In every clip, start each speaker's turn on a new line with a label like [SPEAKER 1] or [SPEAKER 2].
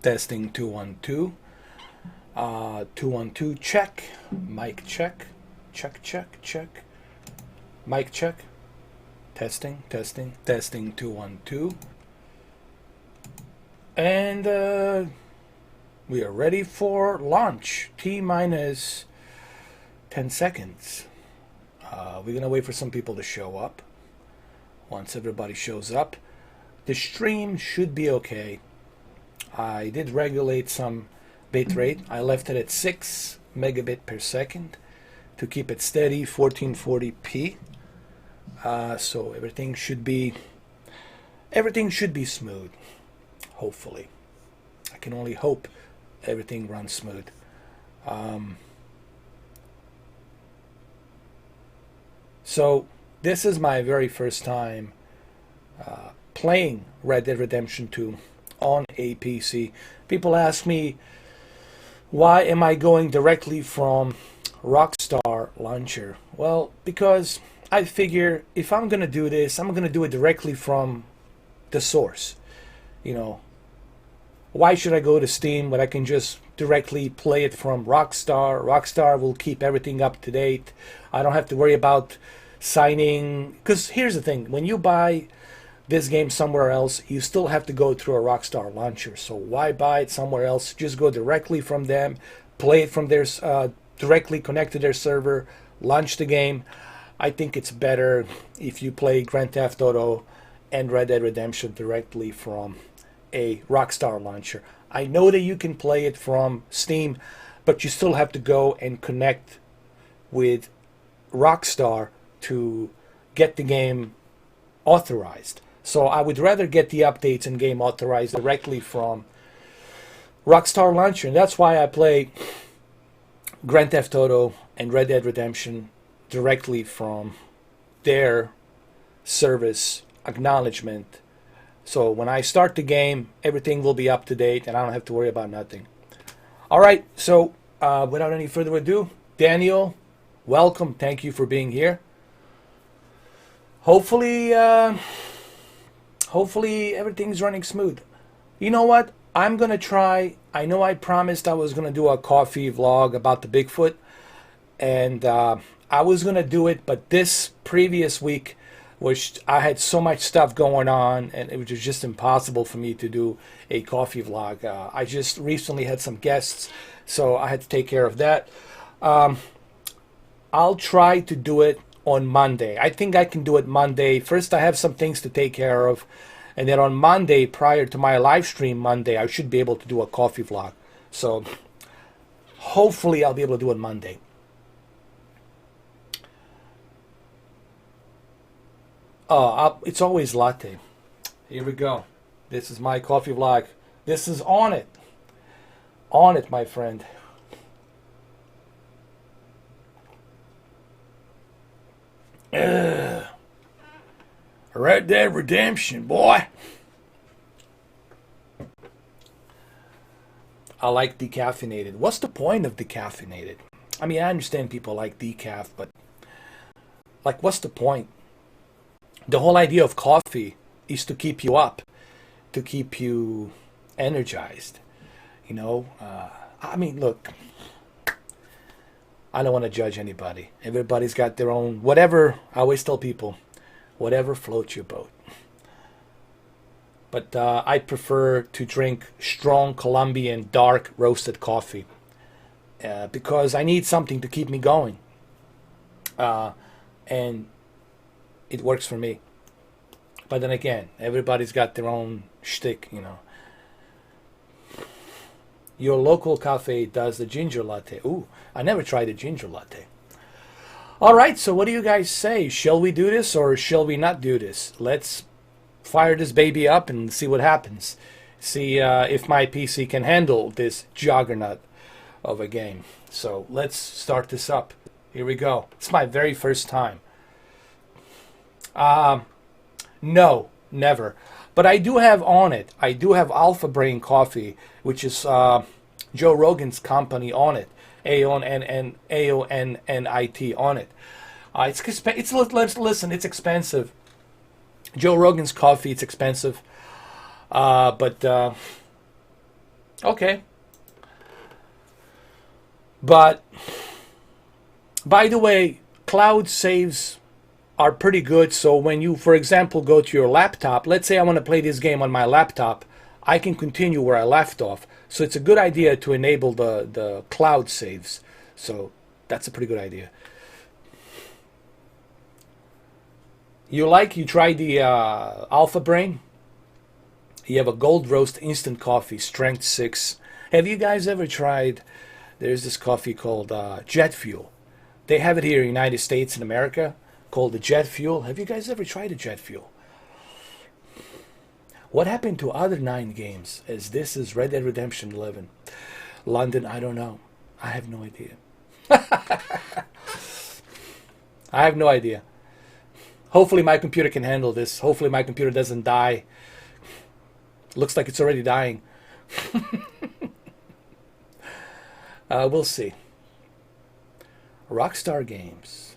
[SPEAKER 1] Testing 212. 212 check. Mic check. Check, check, check. Mic check. Testing, testing, testing 212. And we are ready for launch. T minus 10 seconds. We're going to wait for some people to show up. Once everybody shows up, the stream should be okay. I did regulate some bit rate. I left it at 6 megabit per second to keep it steady, 1440p. So everything should be smooth. Hopefully, I can only hope everything runs smooth. So this is my very first time playing Red Dead Redemption 2 on a PC. People ask me, why am I going directly from Rockstar Launcher? Well, because I figure if I'm going to do this, I'm going to do it directly from the source. You know, why should I go to Steam when I can just directly play it from Rockstar? Rockstar will keep everything up to date. I don't have to worry about signing. Because here's the thing, when you buy this game somewhere else, you still have to go through a Rockstar launcher. So why buy it somewhere else? Just go directly from them, play it from their directly connect to their server, launch the game. I think it's better if you play Grand Theft Auto and Red Dead Redemption directly from a Rockstar launcher. I know that you can play it from Steam, but you still have to go and connect with Rockstar to get the game authorized. So I would rather get the updates and game authorized directly from Rockstar launcher, and that's why I play Grand Theft Auto and Red Dead Redemption directly from their service acknowledgement. So when I start the game, everything will be up to date and I don't have to worry about nothing. All right, so without any further ado, Daniel, welcome. Thank you for being here. Hopefully everything's running smooth. You know what? I'm going to try. I know I promised I was going to do a coffee vlog about the Bigfoot. And I was going to do it, but this previous week, which I had so much stuff going on, and it was just impossible for me to do a coffee vlog. I just recently had some guests, so I had to take care of that. I'll try to do it on Monday. I think I can do it Monday. First, I have some things to take care of, and then on Monday, prior to my live stream Monday, I should be able to do a coffee vlog. So hopefully I'll be able to do it Monday. It's always latte. Here we go. This is my coffee vlog. This is on it. On it, my friend. Red Dead Redemption, boy. I like decaffeinated. What's the point of decaffeinated? I mean, I understand people like decaf, but like, what's the point? The whole idea of coffee is to keep you up, to keep you energized. You know, I mean, look, I don't want to judge anybody. Everybody's got their own, whatever, I always tell people, whatever floats your boat. But I prefer to drink strong Colombian dark roasted coffee because I need something to keep me going. And it works for me. But then again, everybody's got their own shtick, you know. Your local cafe does the ginger latte. Ooh, I never tried a ginger latte. All right, so what do you guys say? Shall we do this or shall we not do this? Let's fire this baby up and see what happens. See if my PC can handle this juggernaut of a game. So let's start this up. Here we go. It's my very first time. No, never. But I do have on it. I do have Alpha Brain Coffee, which is Joe Rogan's company on it. AONNIT on it. Listen, it's expensive. Joe Rogan's coffee, it's expensive. But Okay. But, by the way, cloud saves are pretty good. So when you, for example, go to your laptop, let's say I want to play this game on my laptop, I can continue where I left off. So it's a good idea to enable the cloud saves. So that's a pretty good idea. You tried the Alpha Brain? You have a gold roast instant coffee, strength 6. Have you guys ever tried, there's this coffee called Jet Fuel. They have it here in the United States and America called the Jet Fuel. Have you guys ever tried a Jet Fuel? What happened to other 9 games? As this is Red Dead Redemption 11. London, I don't know. I have no idea. I have no idea. Hopefully my computer can handle this. Hopefully my computer doesn't die. Looks like it's already dying. We'll see. Rockstar Games.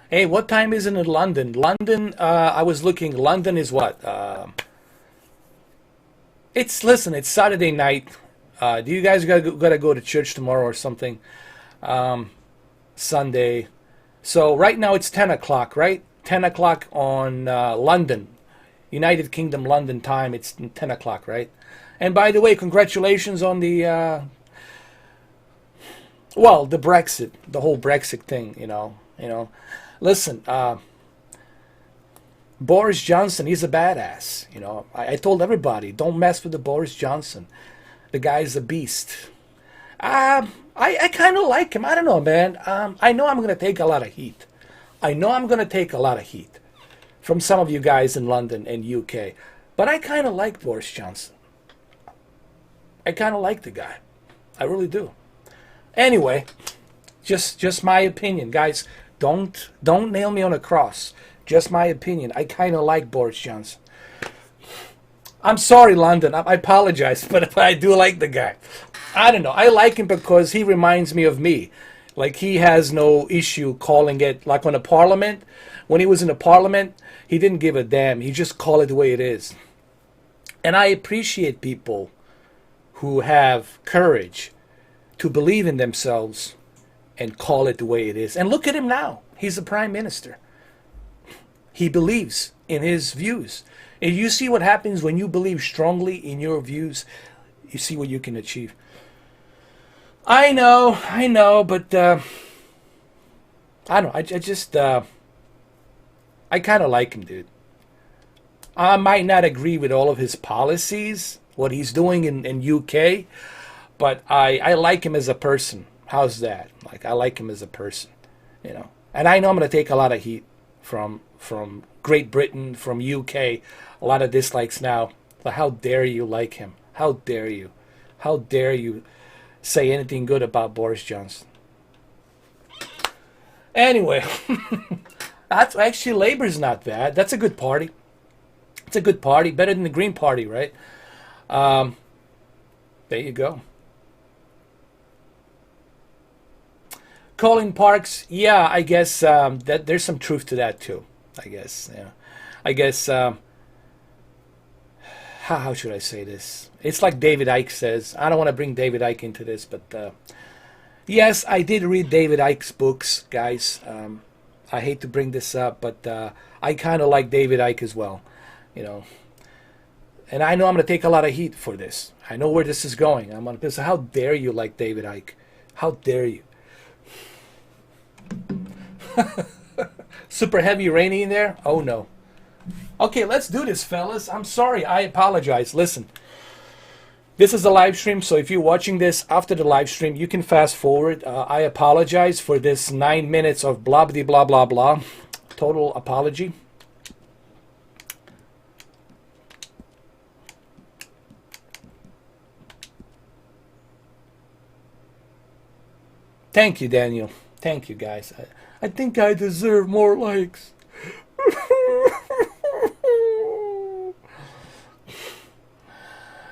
[SPEAKER 1] Hey, what time is it in London? London, I was looking. London is what? Listen, it's Saturday night. Do you guys gotta go to church tomorrow or something? Sunday. So right now it's 10 o'clock, right? 10 o'clock on London. United Kingdom London time. It's 10 o'clock, right? And by the way, congratulations on the the Brexit, the whole Brexit thing, you know. Listen, Boris Johnson, he's a badass, you know. I told everybody, don't mess with the Boris Johnson. The guy's a beast. I kind of like him. I don't know, man. I know I'm going to take a lot of heat. I know I'm going to take a lot of heat from some of you guys in London and UK. But I kind of like Boris Johnson. I kind of like the guy. I really do. Anyway, just my opinion, guys. Don't nail me on a cross. Just my opinion. I kind of like Boris Johnson. I'm sorry, London. I apologize, but I do like the guy. I don't know. I like him because he reminds me of me. Like, he has no issue calling it, like on a parliament. When he was in the parliament, he didn't give a damn. He just called it the way it is. And I appreciate people who have courage to believe in themselves and call it the way it is. And look at him now. He's the prime minister. He believes in his views. And you see what happens when you believe strongly in your views. You see what you can achieve. I know, but I don't know. I just I kind of like him, dude. I might not agree with all of his policies, what he's doing in UK, but I like him as a person. How's that? Like, I like him as a person, you know. And I know I'm going to take a lot of heat from Great Britain, from UK, a lot of dislikes now. But how dare you like him? How dare you? How dare you say anything good about Boris Johnson? Anyway, that's actually, Labour's not bad. That's a good party. It's a good party, better than the Green Party, right? There you go. Colin Parks, yeah, I guess that there's some truth to that too. I guess, yeah. I guess, how should I say this? It's like David Icke says. I don't want to bring David Icke into this, but yes, I did read David Icke's books, guys. I hate to bring this up, but I kind of like David Icke as well, you know. And I know I'm going to take a lot of heat for this. I know where this is going. I'm going to say, how dare you like David Icke? How dare you? Super heavy rainy in there? Oh no. Okay, let's do this, fellas. I'm sorry. I apologize. Listen. This is a live stream, so if you're watching this after the live stream, you can fast forward. I apologize for this 9 minutes of blah, blah, blah, blah, blah. Total apology. Thank you, Daniel. Thank you, guys. I think I deserve more likes.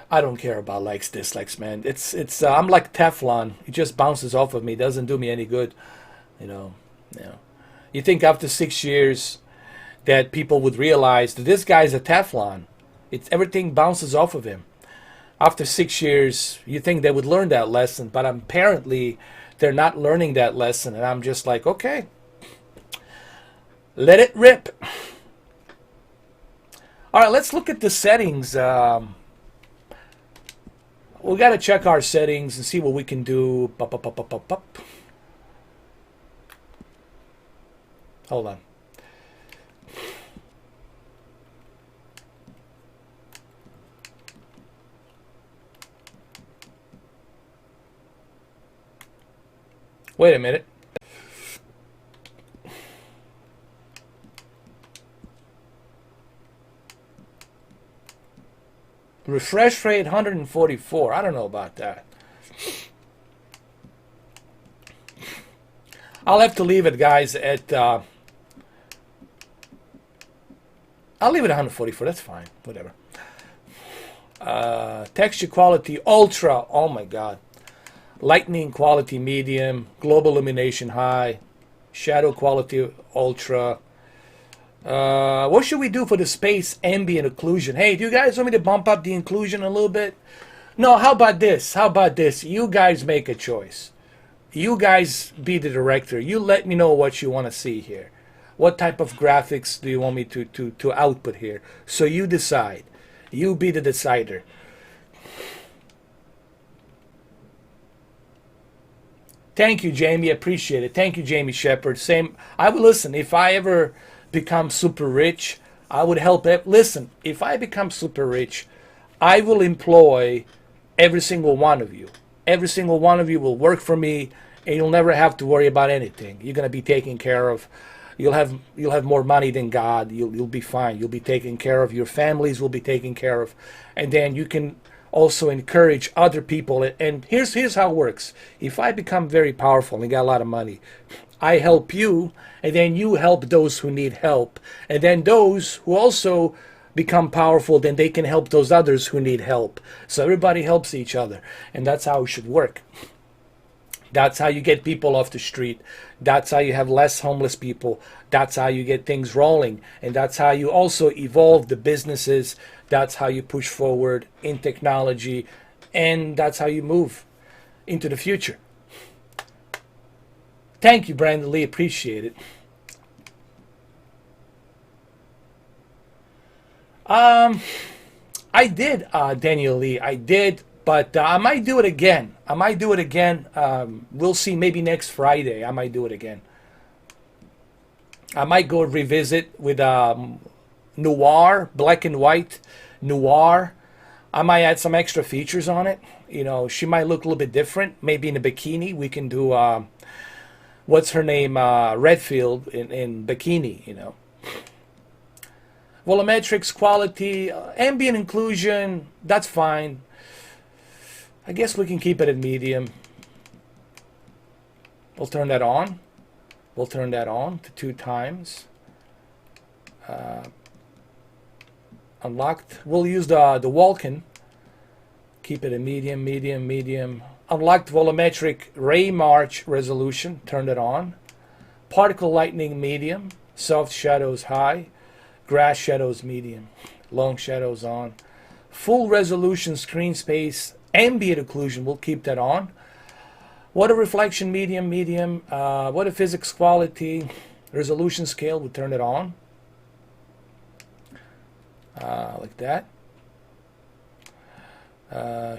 [SPEAKER 1] I don't care about likes, dislikes, man. It's I'm like Teflon. It just bounces off of me. It doesn't do me any good, you know. You think after 6 years that people would realize that this guy's a Teflon. It's everything bounces off of him. After 6 years, you think they would learn that lesson, but apparently they're not learning that lesson. And I'm just like, okay, let it rip. All right, let's look at the settings. We got to check our settings and see what we can do. Hold on. Wait a minute. Refresh rate 144. I don't know about that. I'll have to leave it, guys, at... I'll leave it at 144. That's fine. Whatever. Texture quality ultra. Oh, my God. Lightning quality medium. Global illumination high. Shadow quality ultra. What should we do for the space ambient occlusion? Hey, do you guys want me to bump up the inclusion a little bit? No, how about this? How about this? You guys make a choice. You guys be the director. You let me know what you want to see here. What type of graphics do you want me to output here? So you decide. You be the decider. Thank you, Jamie. Appreciate it. Thank you, Jamie Shepard. Same. I will listen. If I ever become super rich, I would help. Listen, if I become super rich, I will employ every single one of you. Every single one of you will work for me, and you'll never have to worry about anything. You're gonna be taken care of. You'll have more money than God. You'll be fine. You'll be taken care of. Your families will be taken care of, and then you can also encourage other people. And here's how it works. If I become very powerful and got a lot of money, I help you, and then you help those who need help, and then those who also become powerful, then they can help those others who need help. So everybody helps each other, and that's how it should work. That's how you get people off the street. That's how you have less homeless people. That's how you get things rolling, and that's how you also evolve the businesses. That's how you push forward in technology, and that's how you move into the future. Thank you, Brandon Lee. Appreciate it. I did, Daniel Lee. I did, but I might do it again. We'll see. Maybe next Friday, I might do it again. I might go revisit with noir, black and white noir. I might add some extra features on it. You know, she might look a little bit different. Maybe in a bikini, we can do what's her name, Redfield in bikini. You know. Volumetrics, quality, ambient inclusion, that's fine. I guess we can keep it at medium. We'll turn that on. We'll turn that on to 2 times. Unlocked. We'll use the Vulkan. Keep it at medium, medium, medium. Unlocked volumetric ray march resolution. Turn it on. Particle lightning medium. Soft shadows high. Grass shadows medium, long shadows on. Full resolution screen space, ambient occlusion, we'll keep that on. Water reflection medium, medium. Water physics quality, resolution scale, we'll turn it on. Like that.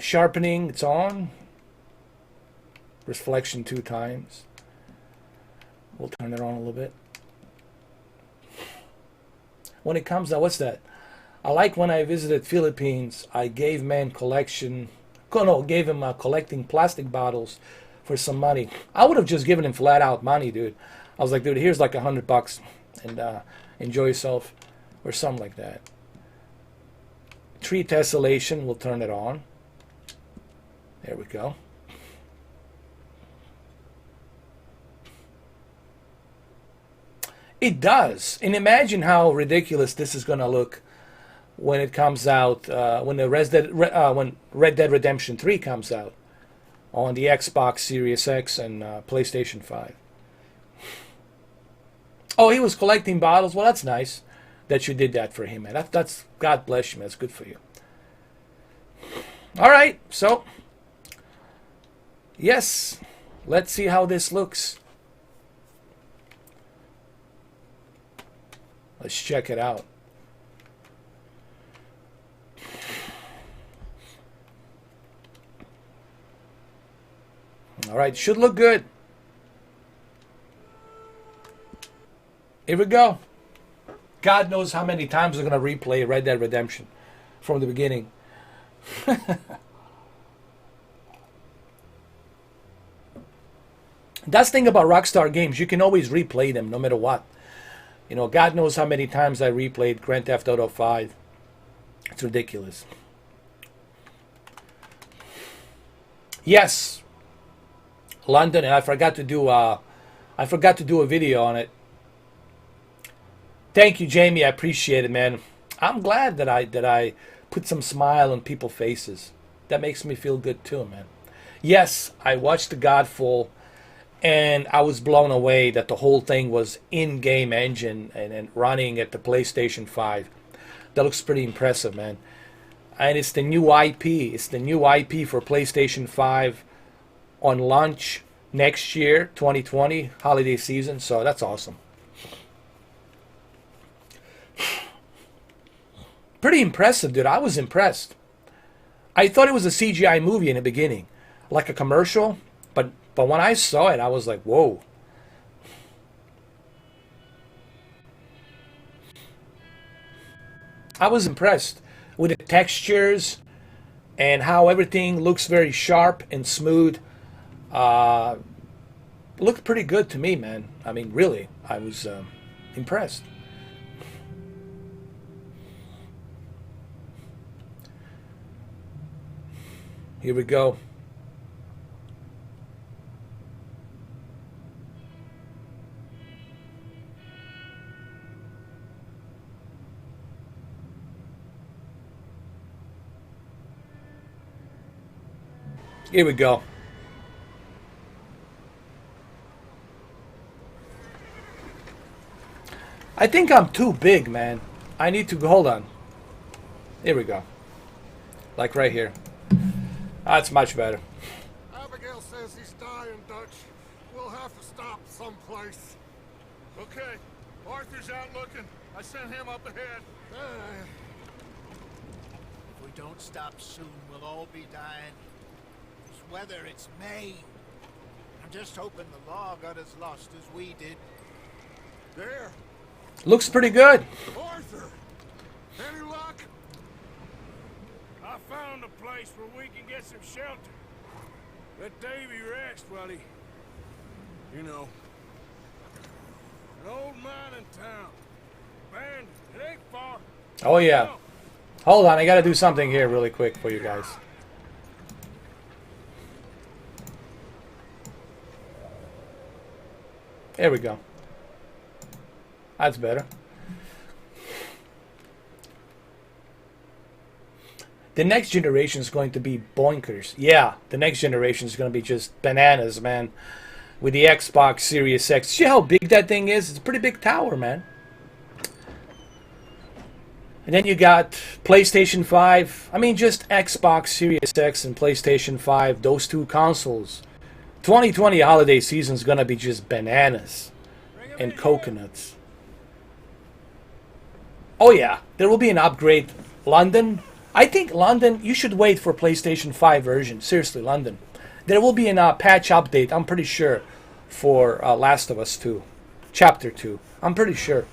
[SPEAKER 1] Sharpening, it's on. Reflection 2 times. We'll turn it on a little bit. When it comes to, what's that? I like when I visited Philippines, I gave man collecting plastic bottles for some money. I would have just given him flat out money, dude. I was like, dude, here's like $100 and enjoy yourself or something like that. Tree tessellation, we'll turn it on. There we go. It does. And imagine how ridiculous this is going to look when it comes out, when Red Dead Redemption 3 comes out on the Xbox Series X and PlayStation 5. Oh, he was collecting bottles? Well, that's nice that you did that for him, man. That's God bless you, man. That's good for you. All right, so yes, let's see how this looks. Let's check it out. All right, should look good. Here we go. God knows how many times I'm going to replay Red Dead Redemption from the beginning. That's the thing about Rockstar games. You can always replay them no matter what. You know, God knows how many times I replayed Grand Theft Auto 5. It's ridiculous. Yes, London, and I forgot to do a video on it. Thank you, Jamie. I appreciate it, man. I'm glad that I put some smile on people's faces. That makes me feel good too, man. Yes, I watched The Godfall, and I was blown away that the whole thing was in-game engine and running at the PlayStation 5. That looks pretty impressive, man. And it's the new IP. It's the new IP for PlayStation 5 on launch next year, 2020, holiday season. So that's awesome. Pretty impressive, dude. I was impressed. I thought it was a CGI movie in the beginning, like a commercial. But when I saw it, I was like, whoa. I was impressed with the textures and how everything looks very sharp and smooth. Looked pretty good to me, man. I mean, really, I was impressed. Here we go. Here we go. I think I'm too big, man. I need to hold on. Here we go. Like right here. That's much better.
[SPEAKER 2] Abigail says he's dying, Dutch. We'll have to stop someplace.
[SPEAKER 3] Okay, Arthur's out looking. I sent him up ahead.
[SPEAKER 4] If we don't stop soon, we'll all be dying. It's weather, it's May. I'm just hoping the law got as lost as we did.
[SPEAKER 2] There.
[SPEAKER 1] Looks pretty good.
[SPEAKER 2] Arthur! Any luck?
[SPEAKER 3] I found a place where we can get some shelter. Let Davy rest while he... You know. An old mining town. Abandoned. It ain't far.
[SPEAKER 1] Oh, yeah. Hold on. I got to do something here really quick for you guys. There we go. That's better. The next generation is going to be boinkers. Yeah, the next generation is going to be just bananas, man. With the Xbox Series X. See how big that thing is? It's a pretty big tower, man. And then you got PlayStation 5. I mean, just Xbox Series X and PlayStation 5. Those two consoles. 2020 holiday season is going to be just bananas and coconuts. Oh, yeah. There will be an upgrade. London. I think London, you should wait for PlayStation 5 version. Seriously, London. There will be a patch update, I'm pretty sure, for Last of Us 2. Chapter 2. I'm pretty sure.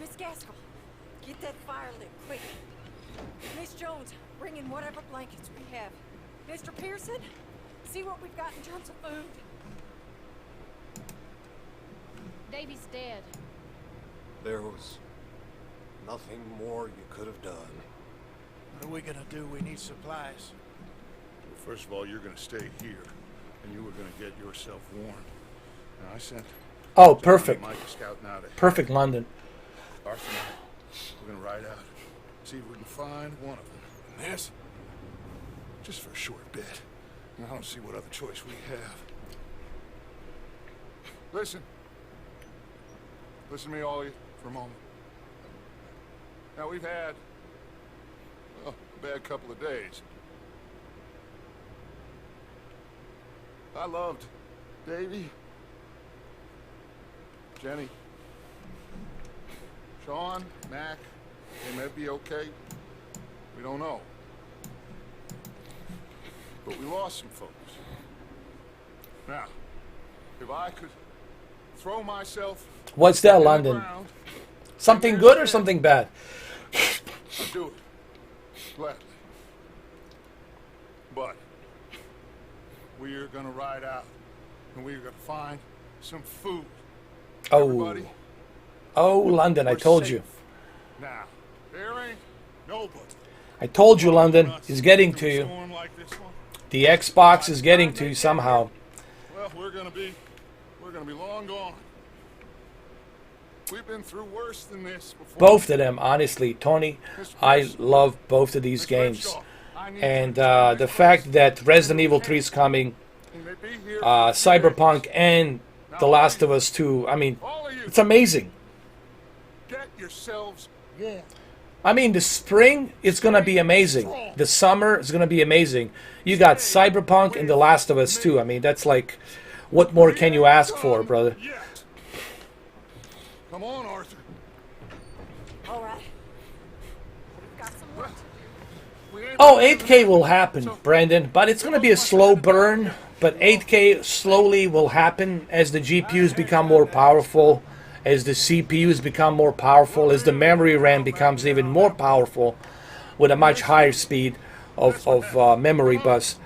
[SPEAKER 5] Miss Gaskell, get that fire lit quick. Miss Jones, bring in whatever blankets we have. Mr. Pearson, see what we've got in terms of food.
[SPEAKER 6] Davy's dead.
[SPEAKER 2] There was nothing more you could have done.
[SPEAKER 4] What are we gonna do? We need supplies.
[SPEAKER 3] Well, first of all, you're gonna stay here, and you were gonna get yourself warned. And I sent...
[SPEAKER 1] Oh, perfect.
[SPEAKER 3] Mike scouting out ahead.
[SPEAKER 1] Perfect, London.
[SPEAKER 3] Arthur and I, we're gonna ride out, see if we can find one of them. And this, just for a short bit. And I don't see what other choice we have. Listen. Listen to me, all of you, for a moment. Now, we've had
[SPEAKER 2] bad couple of days. I loved Davy, Jenny, Sean, Mac. They may be okay. We don't know. But we lost some folks. Now, if I could throw myself...
[SPEAKER 1] What's that,
[SPEAKER 2] in the
[SPEAKER 1] London?
[SPEAKER 2] ground,
[SPEAKER 1] Something good or something bad?
[SPEAKER 2] I'd do it. Gladly. But we are gonna ride out and we are gonna find some food.
[SPEAKER 1] Oh.
[SPEAKER 2] Everybody,
[SPEAKER 1] Oh, London, I
[SPEAKER 2] we're
[SPEAKER 1] told
[SPEAKER 2] safe.
[SPEAKER 1] you.
[SPEAKER 2] Now, there ain't nobody.
[SPEAKER 1] I told you, London. He's getting to
[SPEAKER 2] Through a
[SPEAKER 1] you.
[SPEAKER 2] storm like this one.
[SPEAKER 1] The Xbox is getting to you somehow.
[SPEAKER 2] Well, we're gonna be long gone. We've been through worse than this before.
[SPEAKER 1] Both of them, honestly, Tony. I love both of these
[SPEAKER 2] Mr.
[SPEAKER 1] games.
[SPEAKER 2] Renshaw, I need
[SPEAKER 1] And
[SPEAKER 2] you to
[SPEAKER 1] the fact that Resident Evil 3 is coming,
[SPEAKER 2] You may be here
[SPEAKER 1] Cyberpunk, and The Last of Us 2, I mean,
[SPEAKER 2] all of you,
[SPEAKER 1] it's amazing.
[SPEAKER 2] get yourselves warm.
[SPEAKER 1] I mean, the spring is going to be amazing. The summer is going to be amazing. You got Cyberpunk and The Last of Us 2. I mean, that's like, what more can you ask for, brother?
[SPEAKER 2] Yet. Come on, Arthur.
[SPEAKER 5] All right. We've got some work to do.
[SPEAKER 2] We ain't
[SPEAKER 1] Oh, 8K will happen, Brandon, but it's going to be a slow burn. But 8K slowly will happen as the GPUs become more powerful, as the CPUs become more powerful, as the memory RAM becomes even more powerful with a much higher speed of memory bus.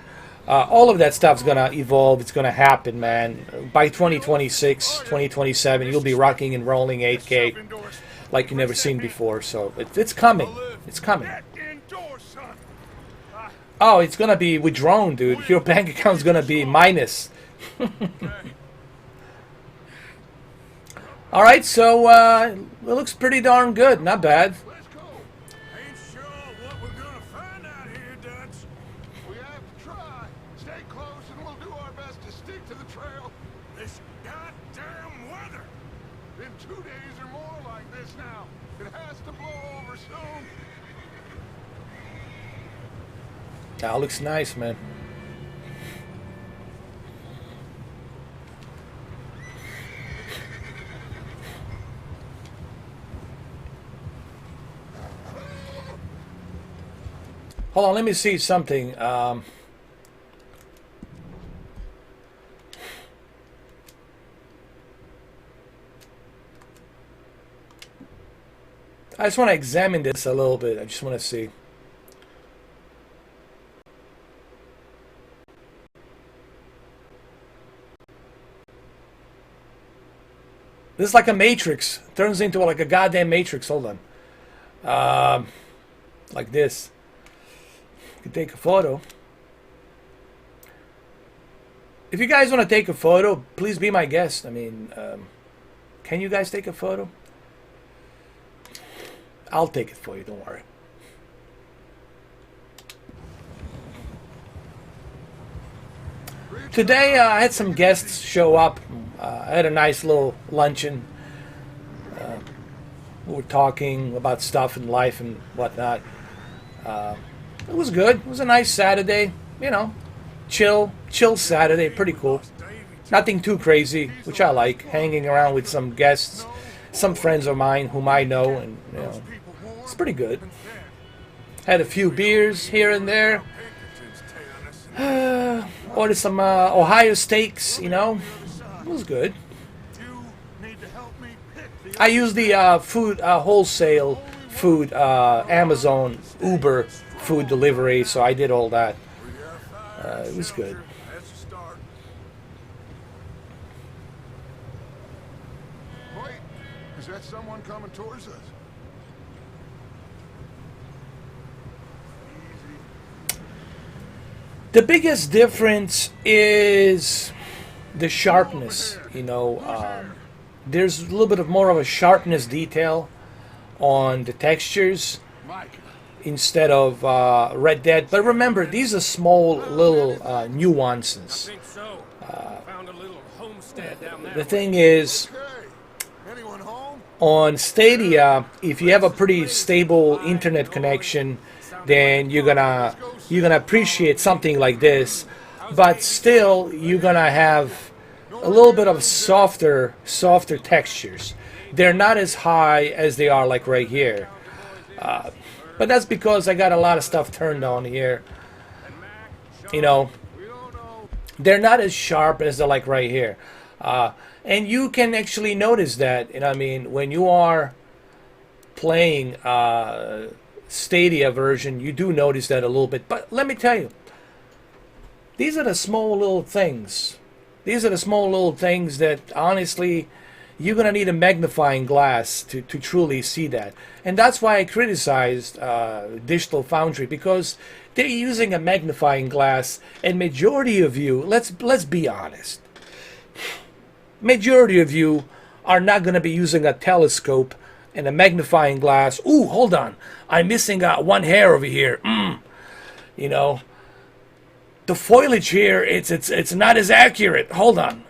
[SPEAKER 1] All of that stuff's going to evolve. It's going to happen, man. By 2026, 2027, you'll be rocking and rolling 8K like you've never seen before. So it's coming. It's coming.
[SPEAKER 2] Get indoors, son.
[SPEAKER 1] Oh, it's going to be withdrawn, dude. Your bank account's going to be minus. All right, so it looks pretty darn good. Not bad.
[SPEAKER 2] Let's go.
[SPEAKER 3] Ain't sure what we're gonna find out here, Dutch.
[SPEAKER 2] We have to try. Stay close and we'll do our best to stick to the trail.
[SPEAKER 3] This goddamn weather.
[SPEAKER 2] Been 2 days or more like this now. It has to blow over soon.
[SPEAKER 1] That looks nice, man. Hold on, let me see something. I just want to examine this a little bit. I just want to see. This is like a matrix. Turns into like a goddamn matrix. Hold on. Like this. You can take a photo. If you guys want to take a photo, please be my guest. I mean, can you guys take a photo? I'll take it for you. Don't worry. Today I had some guests show up. I had a nice little luncheon. We were talking about stuff in life and whatnot. It was good. It was a nice Saturday. You know, chill Saturday. Pretty cool. Nothing too crazy, which I like. Hanging around with some guests, some friends of mine whom I know, and you know, it's pretty good. Had a few beers here and there. Ordered some Ohio steaks, you know. It was good. I use the food wholesale food Amazon Uber food delivery, so I did all that. It was good.
[SPEAKER 2] Wait, is that someone coming towards us?
[SPEAKER 1] The biggest difference is the sharpness. You know, there's a little bit of more of a sharpness detail on the textures instead of Red Dead. But remember, these are small little nuances.
[SPEAKER 3] Found a little homestead down there.
[SPEAKER 1] The thing is,
[SPEAKER 2] Okay. Anyone home?
[SPEAKER 1] on Stadia, if you have a pretty stable internet connection then you're gonna appreciate something like this. But still, you're gonna have a little bit of softer textures. They're not as high as they are like right here. But that's because I got a lot of stuff turned on here. You know, they're not as sharp as they're like right here. And you can actually notice that, you know, I mean, when you are playing Stadia version, you do notice that a little bit. But let me tell you, these are the small little things. These are the small little things that, honestly, you're going to need a magnifying glass to truly see that. And that's why I criticized Digital Foundry, because they're using a magnifying glass, and majority of you, let's be honest, majority of you are not going to be using a telescope and a magnifying glass. Ooh, hold on, I'm missing one hair over here. You know, the foliage here, it's not as accurate. Hold on.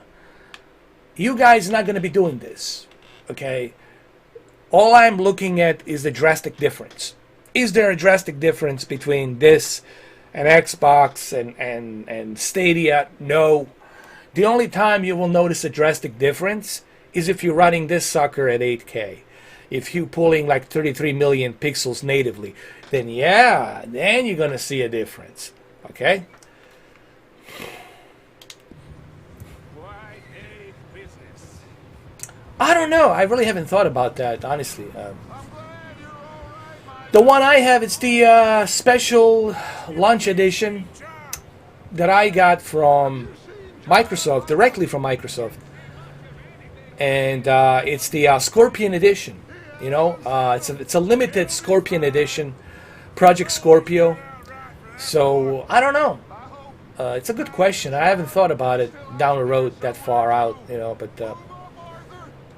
[SPEAKER 1] You guys are not going to be doing this, okay? All I'm looking at is the drastic difference. Is there a drastic difference between this and Xbox and Stadia? No. The only time you will notice a drastic difference is if you're running this sucker at 8K. If you're pulling like 33 million pixels natively, then yeah, then you're going to see a difference, okay? I don't know. I really haven't thought about that, honestly. The one I have, it's the special launch edition that I got from Microsoft, directly from Microsoft. And it's the Scorpion edition. You know, it's a limited Scorpion edition, Project Scorpio. So, I don't know. It's a good question. I haven't thought about it down the road that far out, you know, but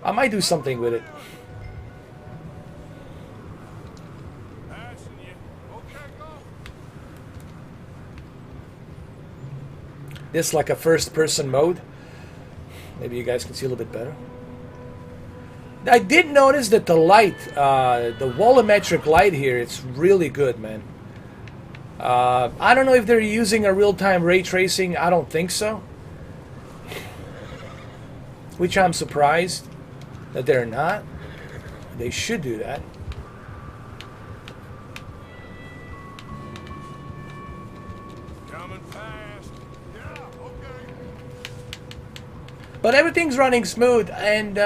[SPEAKER 1] I might do something with it. This like a first-person mode. Maybe you guys can see a little bit better. I did notice that the light, the volumetric light here, it's really good, man. I don't know if they're using a real-time ray tracing. I don't think so. Which I'm surprised that they're not. They should do that.
[SPEAKER 3] Coming fast. Yeah, okay.
[SPEAKER 1] But everything's running smooth, and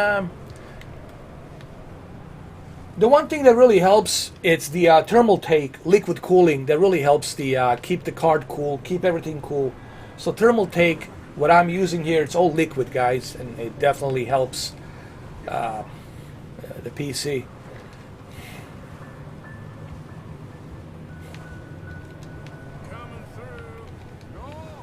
[SPEAKER 1] the one thing that really helps, it's the thermal take, liquid cooling, that really helps the keep the card cool, keep everything cool. So thermal take, what I'm using here, it's all liquid, guys, and it definitely helps the PC.
[SPEAKER 3] Coming through. Go on.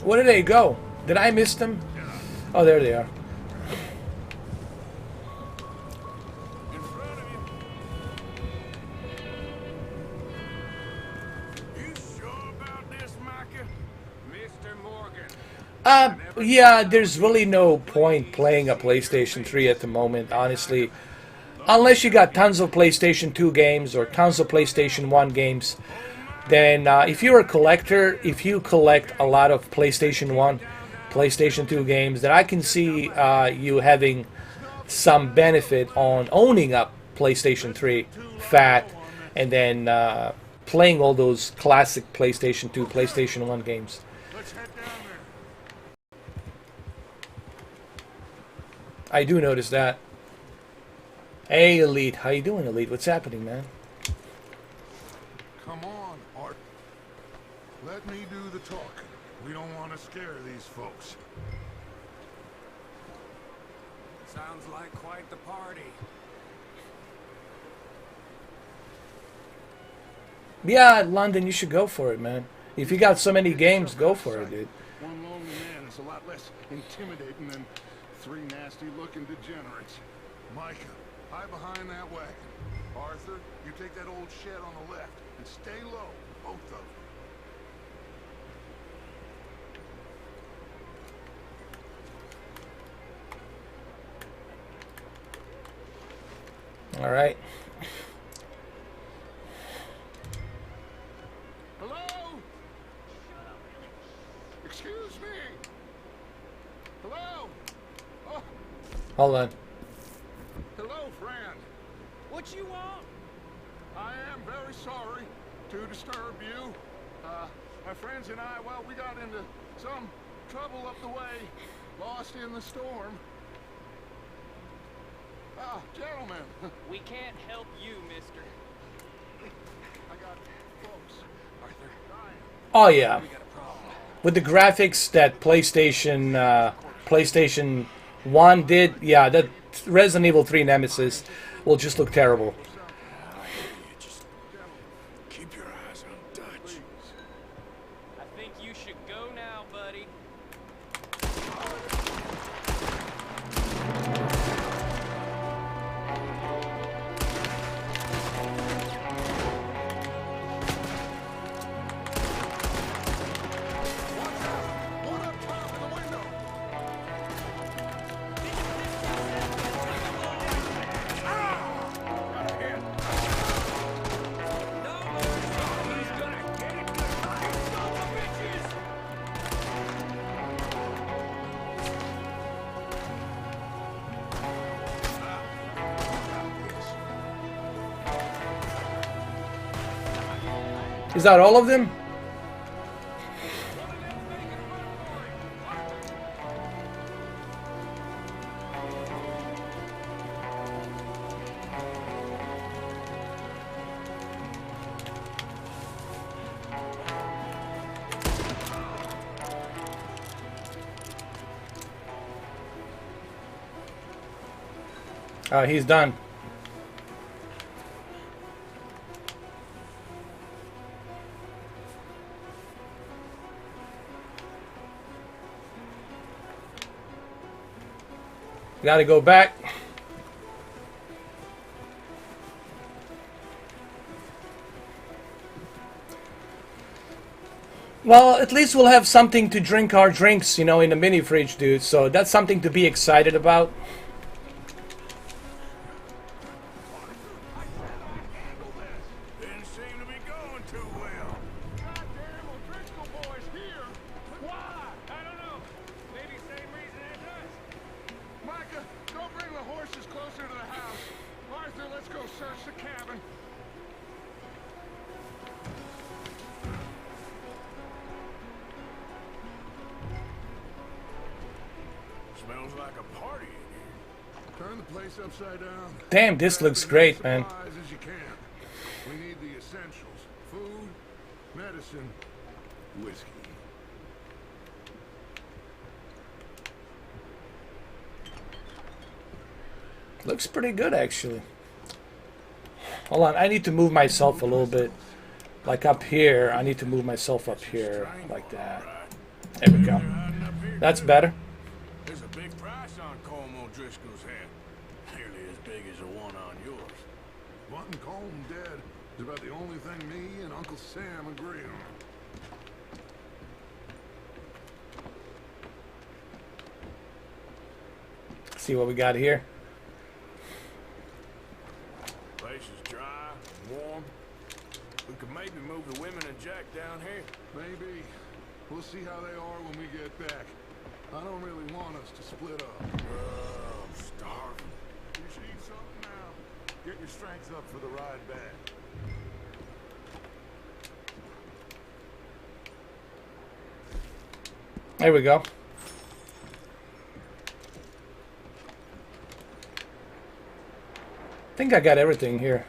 [SPEAKER 1] Where did they go? Did I miss them? Oh, there they are.
[SPEAKER 3] In front of you. You sure about this, Micah? Mr. Morgan.
[SPEAKER 1] Yeah, there's really no point playing a PlayStation 3 at the moment, honestly. Unless you got tons of PlayStation 2 games or tons of PlayStation 1 games. Then if you're a collector, if you collect a lot of PlayStation 1, PlayStation 2 games, then I can see you having some benefit on owning up PlayStation 3 fat and then playing all those classic PlayStation 2, PlayStation 1 games.
[SPEAKER 3] Let's head down there.
[SPEAKER 1] I do notice that. Hey, Elite. How you doing, Elite? What's happening, man?
[SPEAKER 2] Come on, Art. Let me do the talking. We don't want to scare these folks.
[SPEAKER 3] Sounds like quite the party.
[SPEAKER 1] Yeah, London, you should go for it, man. If you got so many games, go for it, dude.
[SPEAKER 2] One lonely man is a lot less intimidating than three nasty-looking degenerates. Micah, hide behind that wagon. Arthur, you take that old shed on the left and stay low, both of you.
[SPEAKER 1] All right.
[SPEAKER 2] Hello? Excuse me. Hello? Oh,
[SPEAKER 1] Hold on.
[SPEAKER 2] hello, friend.
[SPEAKER 3] What you want?
[SPEAKER 2] I am very sorry to disturb you. My friends and I, well, we got into some trouble up the way, lost in the storm. Ah, gentlemen,
[SPEAKER 7] We can't help you, mister.
[SPEAKER 2] I got folks. Arthur, Ryan,
[SPEAKER 1] Oh yeah.
[SPEAKER 2] we got a problem.
[SPEAKER 1] With the graphics that PlayStation 1 did, yeah, that Resident Evil 3 Nemesis will just look terrible.
[SPEAKER 3] Just keep your eyes on Dutch.
[SPEAKER 7] I think you should go now, buddy.
[SPEAKER 2] One up top in the window. Got a hit.
[SPEAKER 3] He's gonna get it. You son of bitches!
[SPEAKER 1] Is that all of them? He's done. Gotta go back. Well, at least we'll have something to drink our drinks, you know, in the mini fridge, dude. So that's something to be excited about.
[SPEAKER 3] Didn't seem to be going too well.
[SPEAKER 2] Goddamn O'Driscoll boys here. Why?
[SPEAKER 7] I don't know. Maybe same reason as us.
[SPEAKER 2] Micah, go bring the horses closer to the house. Arthur, let's go search the cabin.
[SPEAKER 3] Smells like a party in here.
[SPEAKER 2] Turn the place upside down.
[SPEAKER 1] Damn, this looks great, man.
[SPEAKER 2] Supplies as you can. We need the essentials: food, medicine, whiskey.
[SPEAKER 1] Looks pretty good, actually. Hold on, I need to move myself a little bit. Like up here, I need to move myself up here, like that. There we go.
[SPEAKER 3] Hiding up here,
[SPEAKER 1] That's
[SPEAKER 3] too.
[SPEAKER 1] better.
[SPEAKER 3] There's a big price on Colm O'Driscoll's head. Nearly as big as the one on yours.
[SPEAKER 2] Wanting Colm dead is about the only thing me and Uncle Sam agree on.
[SPEAKER 1] See what we got here.
[SPEAKER 3] Place is dry, warm. We could maybe move the women and Jack down here.
[SPEAKER 2] Maybe. We'll see how they are when we get back. I don't really want us to split up.
[SPEAKER 3] I'm starving.
[SPEAKER 2] You should eat something now. Get your strength up for the ride back.
[SPEAKER 1] There we go. I think I got everything here.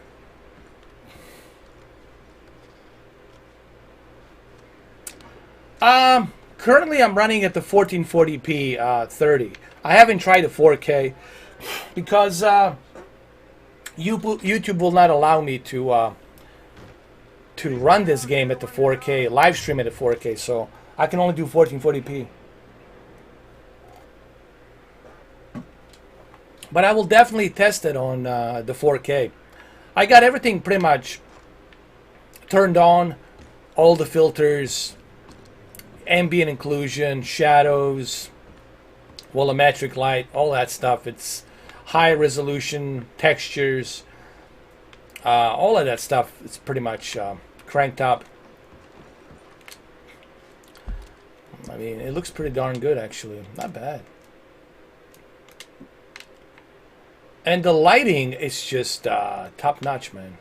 [SPEAKER 1] Currently I'm running at the 1440p 30. I haven't tried the 4K because YouTube will not allow me to run this game at the 4K, live stream it at 4K, so I can only do 1440p. But I will definitely test it on the 4K. I got everything pretty much turned on, all the filters, ambient inclusion, shadows, volumetric light, all that stuff. It's high resolution textures, All of that stuff is pretty much cranked up. I mean, it looks pretty darn good, actually. Not bad. And the lighting is just top-notch, man.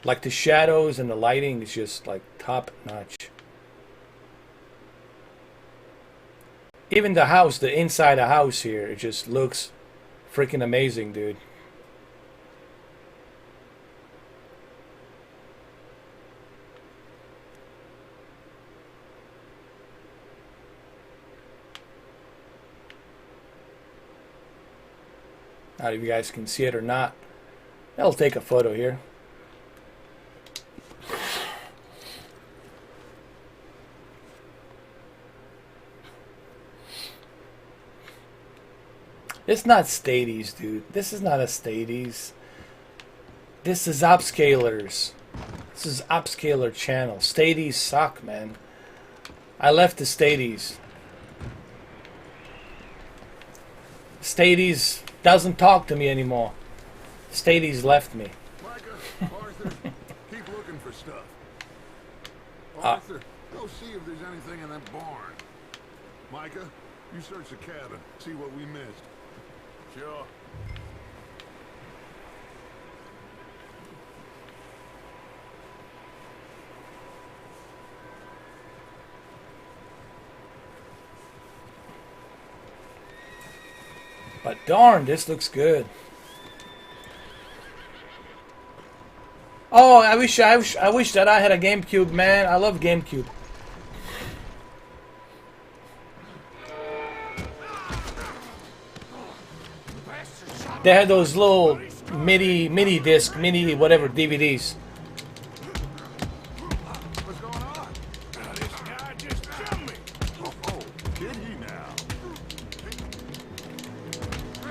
[SPEAKER 1] Like the shadows and the lighting is just like top-notch. Even the house, the inside the house here, it just looks freaking amazing, dude. I don't know if you guys can see it or not. I'll take a photo here. It's not Stadies, dude. This is not a Stadies. This is upscalers. This is upscaler channel. Stadies suck, man. I left the Stadies. Stadies doesn't talk to me anymore. Stadies left me.
[SPEAKER 2] Micah, Arthur, keep looking for stuff. Arthur, go see if there's anything in that barn. Micah, you search the cabin, see what we missed.
[SPEAKER 3] Sure.
[SPEAKER 1] But darn, this looks good. Oh, I wish that I had a GameCube, man. I love GameCube. They had those little mini disc, mini whatever DVDs.
[SPEAKER 2] What's going on?
[SPEAKER 3] This guy just jumped me.
[SPEAKER 2] Oh, did he now?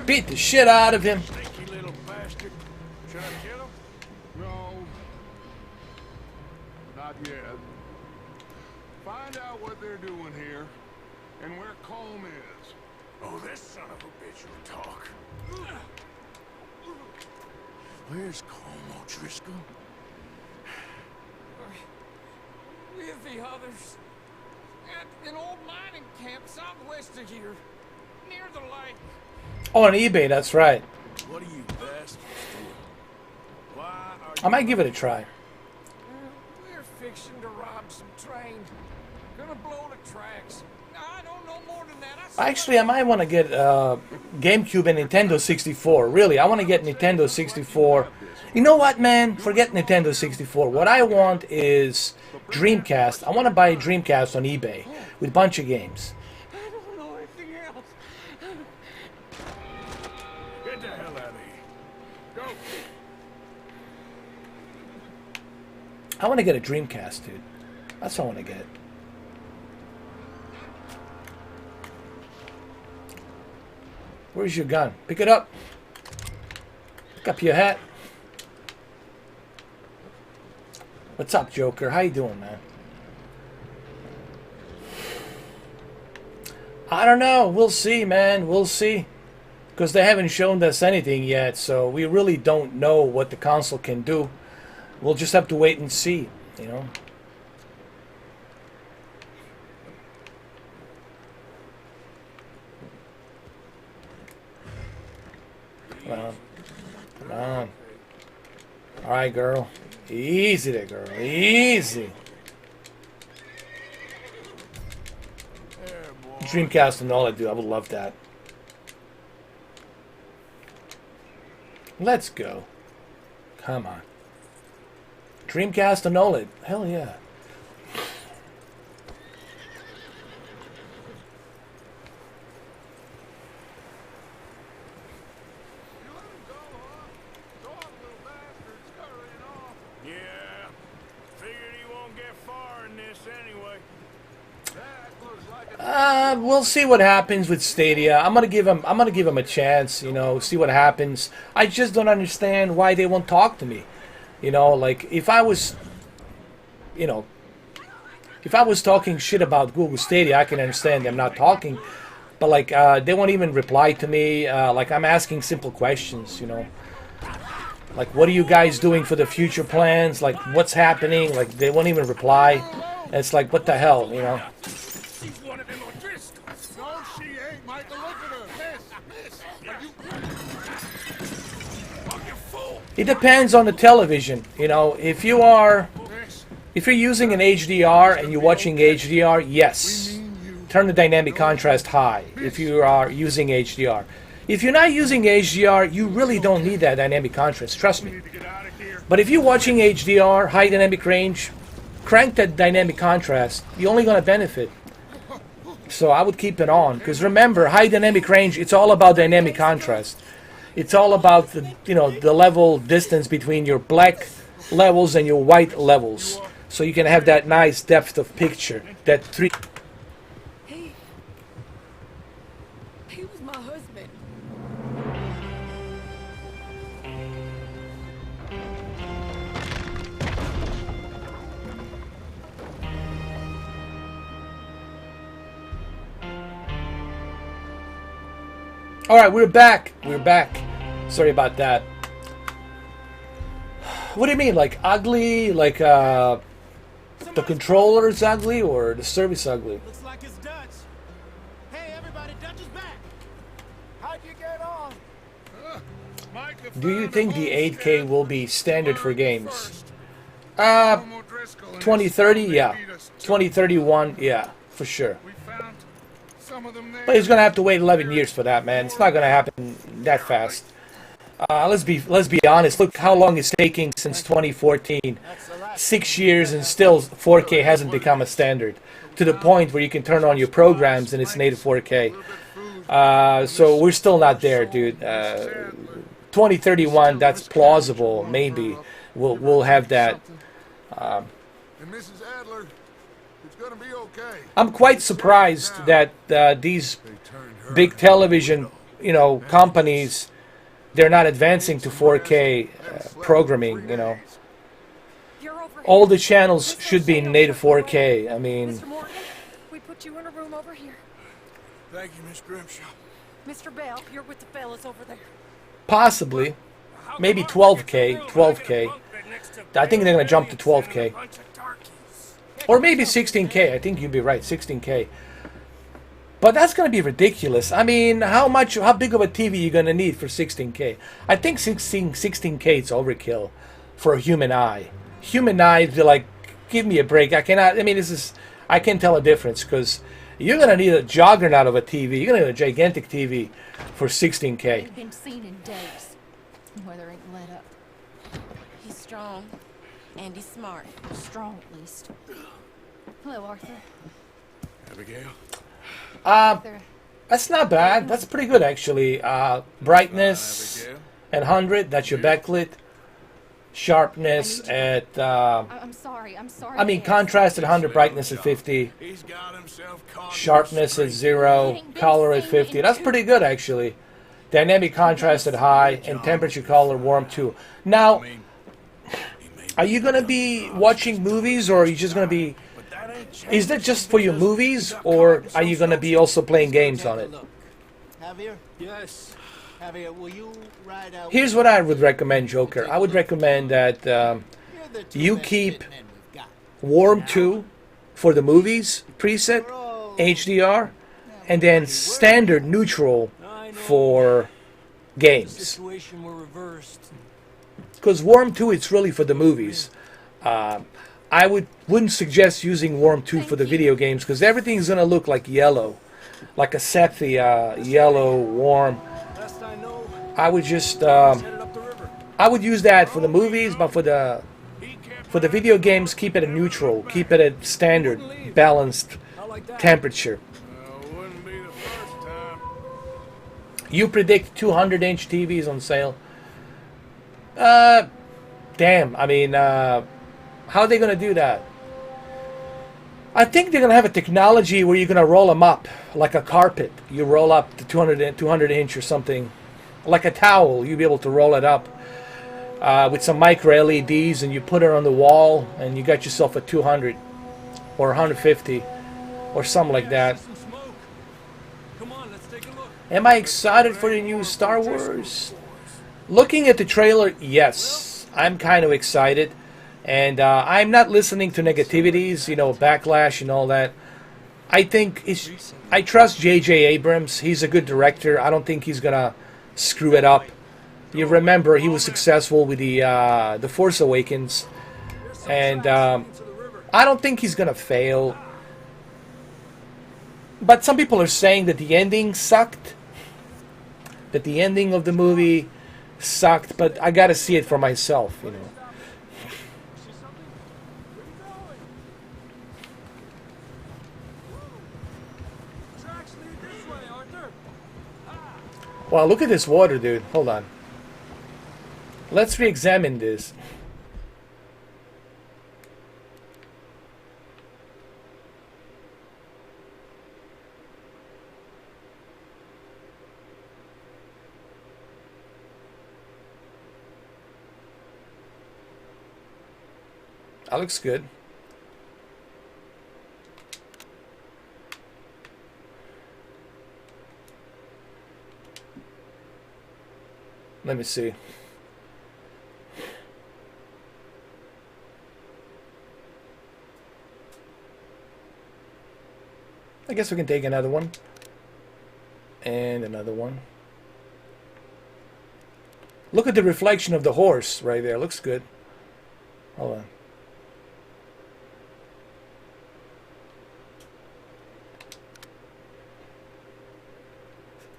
[SPEAKER 1] Beat the shit out of him.
[SPEAKER 3] Stinky little bastard. Should I kill him?
[SPEAKER 2] No. Not yet. Find out what they're doing here and where Colm is.
[SPEAKER 3] Oh, this son of a bitch will talk. Where's Colm O'Driscoll?
[SPEAKER 8] With the others. At an old mining camp southwest of here. Near the lake.
[SPEAKER 1] Oh, on eBay, that's right.
[SPEAKER 3] What are you bastards doing? Why are
[SPEAKER 1] I might give it a try.
[SPEAKER 8] We're fixing to rob some train. Gonna blow the tracks. I don't know more than that.
[SPEAKER 1] Actually, I might want to get GameCube and Nintendo 64. Really, I want to get Nintendo 64. You know what, man? Forget Nintendo 64. What I want is Dreamcast. I want to buy a Dreamcast on eBay with a bunch of games.
[SPEAKER 8] I don't know anything else.
[SPEAKER 3] Get the hell out of here. Go.
[SPEAKER 1] I want to get a Dreamcast, dude. That's what I want to get. Where's your gun? Pick it up. Pick up your hat. What's up, Joker? How you doing, man? I don't know. We'll see, man. We'll see. Because they haven't shown us anything yet, so we really don't know what the console can do. We'll just have to wait and see, you know. Come on. Come on. Alright, girl. Easy there, girl. Easy. Dreamcast and all I do. I would love that. Let's go. Come on. Dreamcast and OLED. Hell yeah.
[SPEAKER 3] Yeah. Figured he won't get far in this anyway.
[SPEAKER 1] We'll see what happens with Stadia. I'm gonna give him a chance, you know, see what happens. I just don't understand why they won't talk to me. You know, like if I was, you know, if I was talking shit about Google Stadia, I can understand them not talking. But like they won't even reply to me. Like I'm asking simple questions, you know. Like, what are you guys doing for the future plans? Like, what's happening? Like, they won't even reply. And it's like, what the hell, you know?
[SPEAKER 3] She's one of them O'Driscolls.
[SPEAKER 2] No, she ain't, Michael. Look at her. Miss. Are you...
[SPEAKER 3] Oh, you fool.
[SPEAKER 1] It depends on the television, you know. If you're using an HDR and you're watching HDR, yes, turn the dynamic contrast high if you are using HDR. If you're not using HDR, you really don't need that dynamic contrast, trust me. But if you're watching HDR, high dynamic range, crank that dynamic contrast. You're only going to benefit. So I would keep it on, because remember, high dynamic range, it's all about dynamic contrast. It's all about the, you know, the level distance between your black levels and your white levels, so you can have that nice depth of picture. That three.
[SPEAKER 5] He was my husband.
[SPEAKER 1] All right, we're back. We're back. Sorry about that. What do you mean, like ugly? Like the controller's ugly or the service ugly?
[SPEAKER 4] Looks like it's Dutch. Hey, everybody, Dutch is back. How'd you get on?
[SPEAKER 1] Do you think the 8K will be standard for games? 2030, yeah. 2031, yeah, for sure. But he's gonna have to wait 11 years for that, man. It's not gonna happen that fast. Let's be honest. Look how long it's taking since 2014. 6 years and still 4K hasn't become a standard. To the point where you can turn on your programs and it's native 4K. So we're still not there, dude. 2031, that's plausible. Maybe we'll have that.
[SPEAKER 2] And Mrs. Adler, it's gonna be okay.
[SPEAKER 1] I'm quite surprised that these big television, you know, companies, they're not advancing to 4K programming. You know, all the channels should be in native 4K. I mean,
[SPEAKER 5] Mr. Morgan, we put you in a room over here.
[SPEAKER 3] Thank you, Miss Grimshaw.
[SPEAKER 5] Mr. Bell, you're with the fellas over there.
[SPEAKER 1] possibly, maybe 12K. 12K. I think they're gonna jump to 12K. Or maybe 16K. I think you'd be right, 16K. But that's going to be ridiculous. I mean, how big of a TV you going to need for 16K? I think 16K is overkill for a human eye. Human eye, they're like, give me a break. I cannot, I mean, I can't tell a difference, because you're going to need a juggernaut of a TV. You're going to need a gigantic TV for 16K.
[SPEAKER 6] Ain't been seen in days. Weather ain't let up.
[SPEAKER 9] He's strong, and he's smart.
[SPEAKER 6] Strong, at least. Hello, Arthur.
[SPEAKER 3] Abigail?
[SPEAKER 1] That's not bad. That's pretty good, actually. Brightness at 100, that's your backlit. Sharpness at...
[SPEAKER 6] I'm sorry.
[SPEAKER 1] I mean, contrast at 100, brightness at 50. Sharpness at 0, color at 50. That's pretty good, actually. Dynamic contrast at high, and temperature color warm too. Now, are you going to be watching movies, or are you just going to be... Is that just for your movies, or are you going to be also playing games on it?
[SPEAKER 4] Javier? Yes. Javier, will you ride out?
[SPEAKER 1] Here's what I would recommend, Joker. I would recommend that you keep Warm 2 for the movies preset, HDR, and then standard neutral for games. Because Warm 2, it's really for the movies. I wouldn't suggest using Warm 2 for the video games, because everything's going to look like yellow, like a sepia yellow warm. I would just I would use that for the movies, but for the video games, keep it at neutral, keep it at standard balanced temperature. You predict 200-inch TVs on sale? Damn, I mean, how are they going to do that? I think they're going to have a technology where you're going to roll them up like a carpet. You roll up the 200 inch or something. Like a towel, you'll be able to roll it up with some micro LEDs, and you put it on the wall, and you got yourself a 200 or 150 or something like that. Am I excited for the new Star Wars? Looking at the trailer, yes, I'm kind of excited. And I'm not listening to negativities, you know, backlash and all that. I think I trust J.J. Abrams. He's a good director. I don't think he's going to screw it up. You remember, he was successful with the Force Awakens. And I don't think he's going to fail. But some people are saying that the ending sucked. That the ending of the movie sucked. But I got to see it for myself, you know. Wow, look at this water, dude. Hold on. Let's re-examine this. That looks good. Let me see. I guess we can take another one. And another one. Look at the reflection of the horse right there. Looks good. Hold on.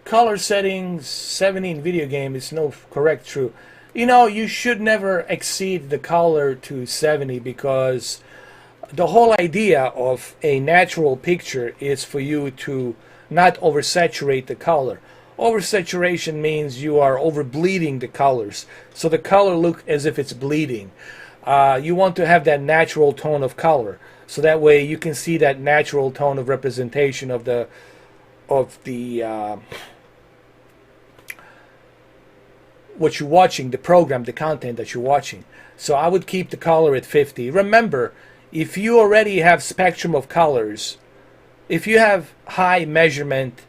[SPEAKER 1] Color settings 70 in video game is no correct true. You know, you should never exceed the color to 70 because the whole idea of a natural picture is for you to not oversaturate the color. Oversaturation means you are overbleeding the colors, so the color look as if it's bleeding. You want to have that natural tone of color, so that way you can see that natural tone of representation of the what you're watching, the program, the content that you're watching. So I would keep the color at 50. Remember, if you already have spectrum of colors, if you have high measurement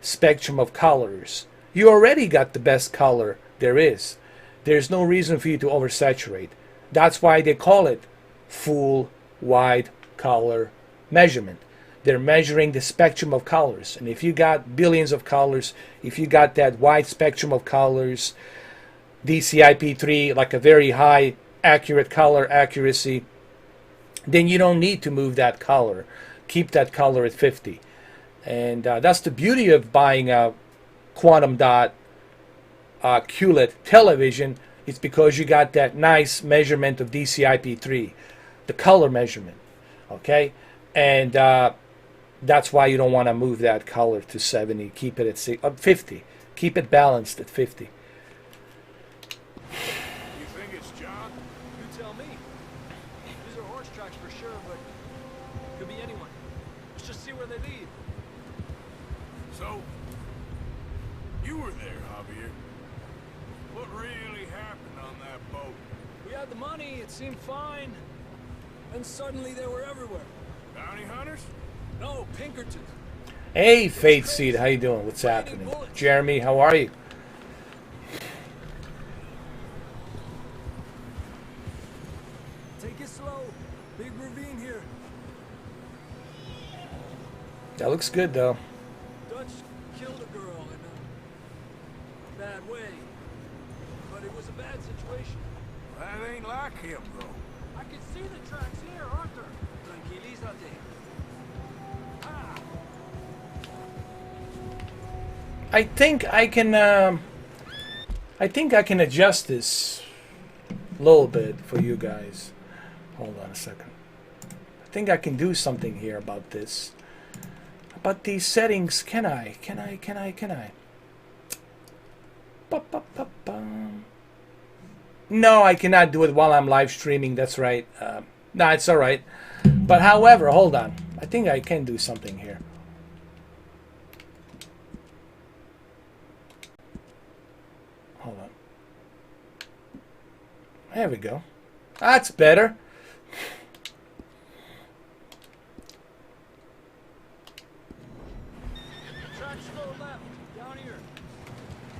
[SPEAKER 1] spectrum of colors, you already got the best color there is. There's no reason for you to oversaturate. That's why they call it full wide color measurement. They're measuring the spectrum of colors. And if you got billions of colors, if you got that wide spectrum of colors, DCI-P3, like a very high accurate color accuracy, then you don't need to move that color. Keep that color at 50. And that's the beauty of buying a quantum dot QLED television. It's because you got that nice measurement of DCI-P3, the color measurement. Okay? And that's why you don't want to move that color to 70. Keep it at 50. Keep it balanced at 50.
[SPEAKER 3] You think it's John?
[SPEAKER 10] You tell me. These are horse tracks for sure, but could be anyone. Let's just see where they lead.
[SPEAKER 3] So, you were there, Javier. What really happened on that boat?
[SPEAKER 10] We had the money, it seemed fine. Then suddenly they were everywhere.
[SPEAKER 3] Bounty hunters?
[SPEAKER 10] No, Pinkertons.
[SPEAKER 1] Hey, Fate Seed, how you doing? What's happening? Jeremy, how are you?
[SPEAKER 10] Take it slow. Big ravine here.
[SPEAKER 1] That looks good, though.
[SPEAKER 10] Dutch killed a girl in a bad way. But it was a bad situation.
[SPEAKER 3] That ain't like him, though.
[SPEAKER 10] I can see the tracks here, Arthur. Tranquilízate. Ah.
[SPEAKER 1] I think I can adjust this a little bit for you guys. Hold on a second. I think I can do something here about this. About these settings, can I? Ba-ba-ba-bum. No, I cannot do it while I'm live streaming. That's right. No, it's all right. But however, hold on. I think I can do something here. Hold on. There we go. That's better.
[SPEAKER 10] Tracks go left, down here.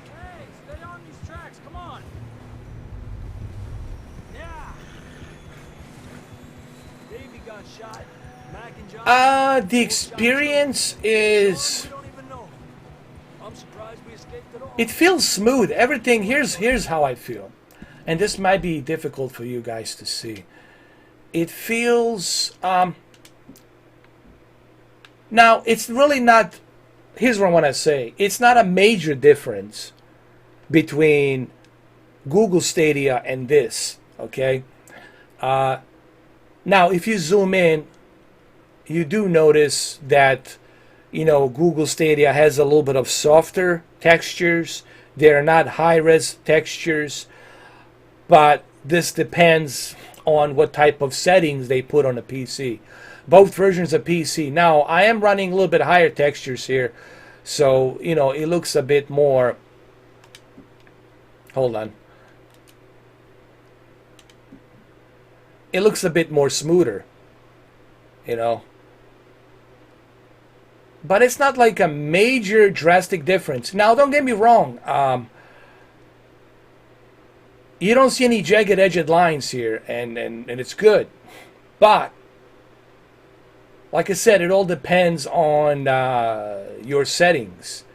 [SPEAKER 10] Hey, Stay on these tracks, come on. Yeah. Davey got shot. Mac and John.
[SPEAKER 1] The experience is...
[SPEAKER 10] We don't even know. I'm surprised we escaped at all.
[SPEAKER 1] It feels smooth. Everything, here's how I feel. And this might be difficult for you guys to see. It feels... now, it's really not... Here's what I want to say. It's not a major difference between Google Stadia and this, okay? Now, if you zoom in, you do notice that, you know, Google Stadia has a little bit of softer textures. They're not high-res textures, but this depends on what type of settings they put on a PC. Both versions of PC. Now, I am running a little bit higher textures here, so, you know, it looks a bit more... Hold on. It looks a bit more smoother, you know. But it's not like a major drastic difference. Now, don't get me wrong. You don't see any jagged edged lines here, and it's good. But, like I said, it all depends on your settings.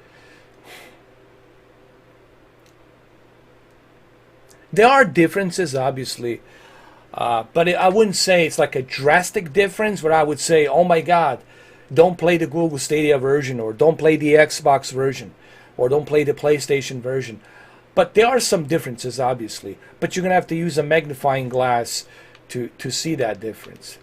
[SPEAKER 1] There are differences, obviously. But I wouldn't say it's like a drastic difference where I would say, oh my God, don't play the Google Stadia version, or don't play the Xbox version, or don't play the PlayStation version. But there are some differences, obviously. But you're going to have to use a magnifying glass to see that difference.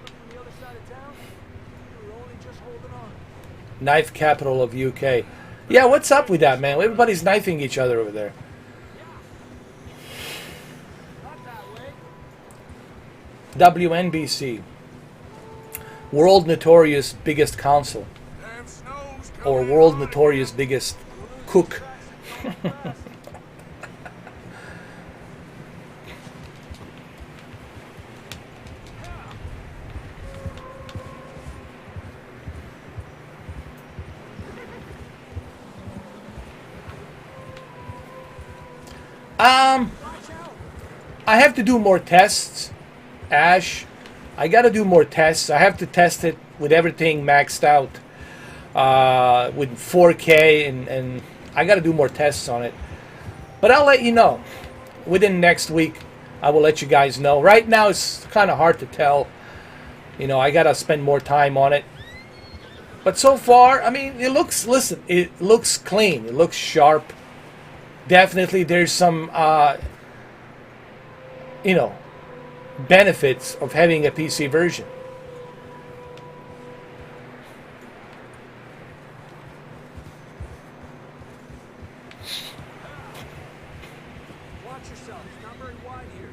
[SPEAKER 10] On the other side of town, we were only just holding on.
[SPEAKER 1] Knife capital of UK. Yeah, what's up with that, man? Everybody's knifing each other over there.
[SPEAKER 10] Not that way.
[SPEAKER 1] WNBC. World Notorious Biggest Console. Or World Notorious Biggest Cook. I have to do more tests, Ash. I gotta do more tests. I have to test it with everything maxed out, with 4K, and I gotta do more tests on it. But I'll let you know. Within next week, I will let you guys know. Right now, it's kind of hard to tell. You know, I gotta spend more time on it. But so far, I mean, it looks, listen, it looks clean. It looks sharp. Definitely, there's some, you know, benefits of having a PC version.
[SPEAKER 10] Watch yourself. It's not very wide here.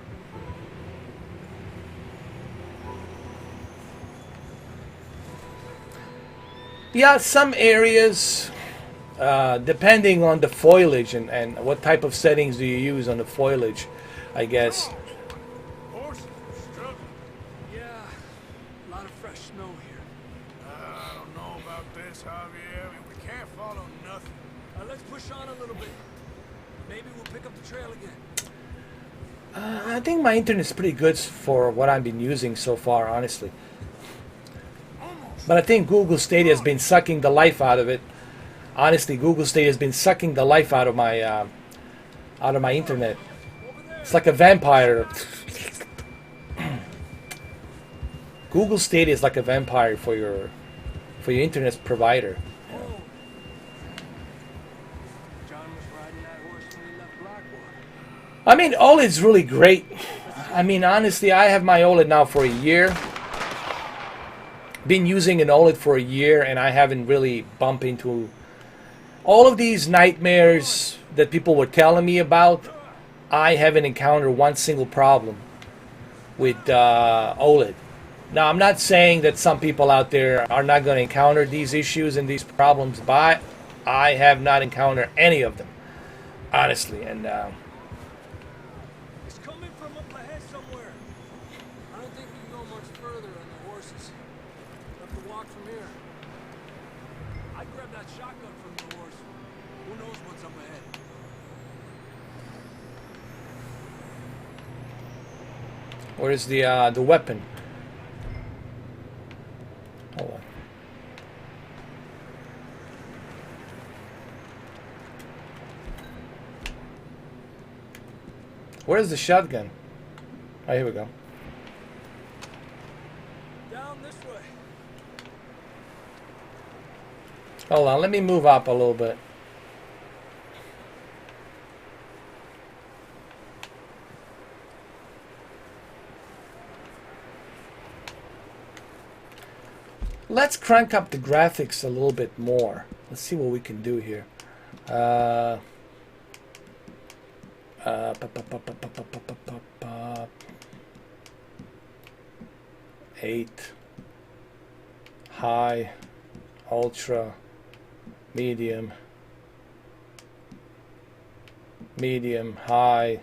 [SPEAKER 1] Yeah, some areas, depending on the foliage and what type of settings do you use on the foliage, I guess.
[SPEAKER 3] Horses struggling.
[SPEAKER 10] Yeah, a lot of fresh snow here.
[SPEAKER 3] I don't know about this, Javier. I mean, we can't follow nothing.
[SPEAKER 10] Let's push on a little bit. Maybe we'll pick up the trail again.
[SPEAKER 1] I think my internet's pretty good for what I've been using so far, honestly. But I think Google Stadia has been sucking the life out of it. Honestly, Google Stadia has been sucking the life out of my internet. It's like a vampire. Google Stadia is like a vampire for your internet provider.
[SPEAKER 10] John was riding that horse when he left Blackwater.
[SPEAKER 1] I mean, OLED's really great. I mean, honestly, I have my OLED now for a year. Been using an OLED for a year, and I haven't really bumped into all of these nightmares that people were telling me about. I haven't encountered one single problem with OLED. Now, I'm not saying that some people out there are not going to encounter these issues and these problems, but I have not encountered any of them, honestly. And
[SPEAKER 10] that shotgun from the horse. Who knows what's up ahead?
[SPEAKER 1] Where's the weapon? Hold on. Where's the shotgun? Oh, here we go.
[SPEAKER 10] Down this way.
[SPEAKER 1] Hold on, let me move up a little bit. Let's crank up the graphics a little bit more. Let's see what we can do here. 8, high, ultra, medium, medium, high.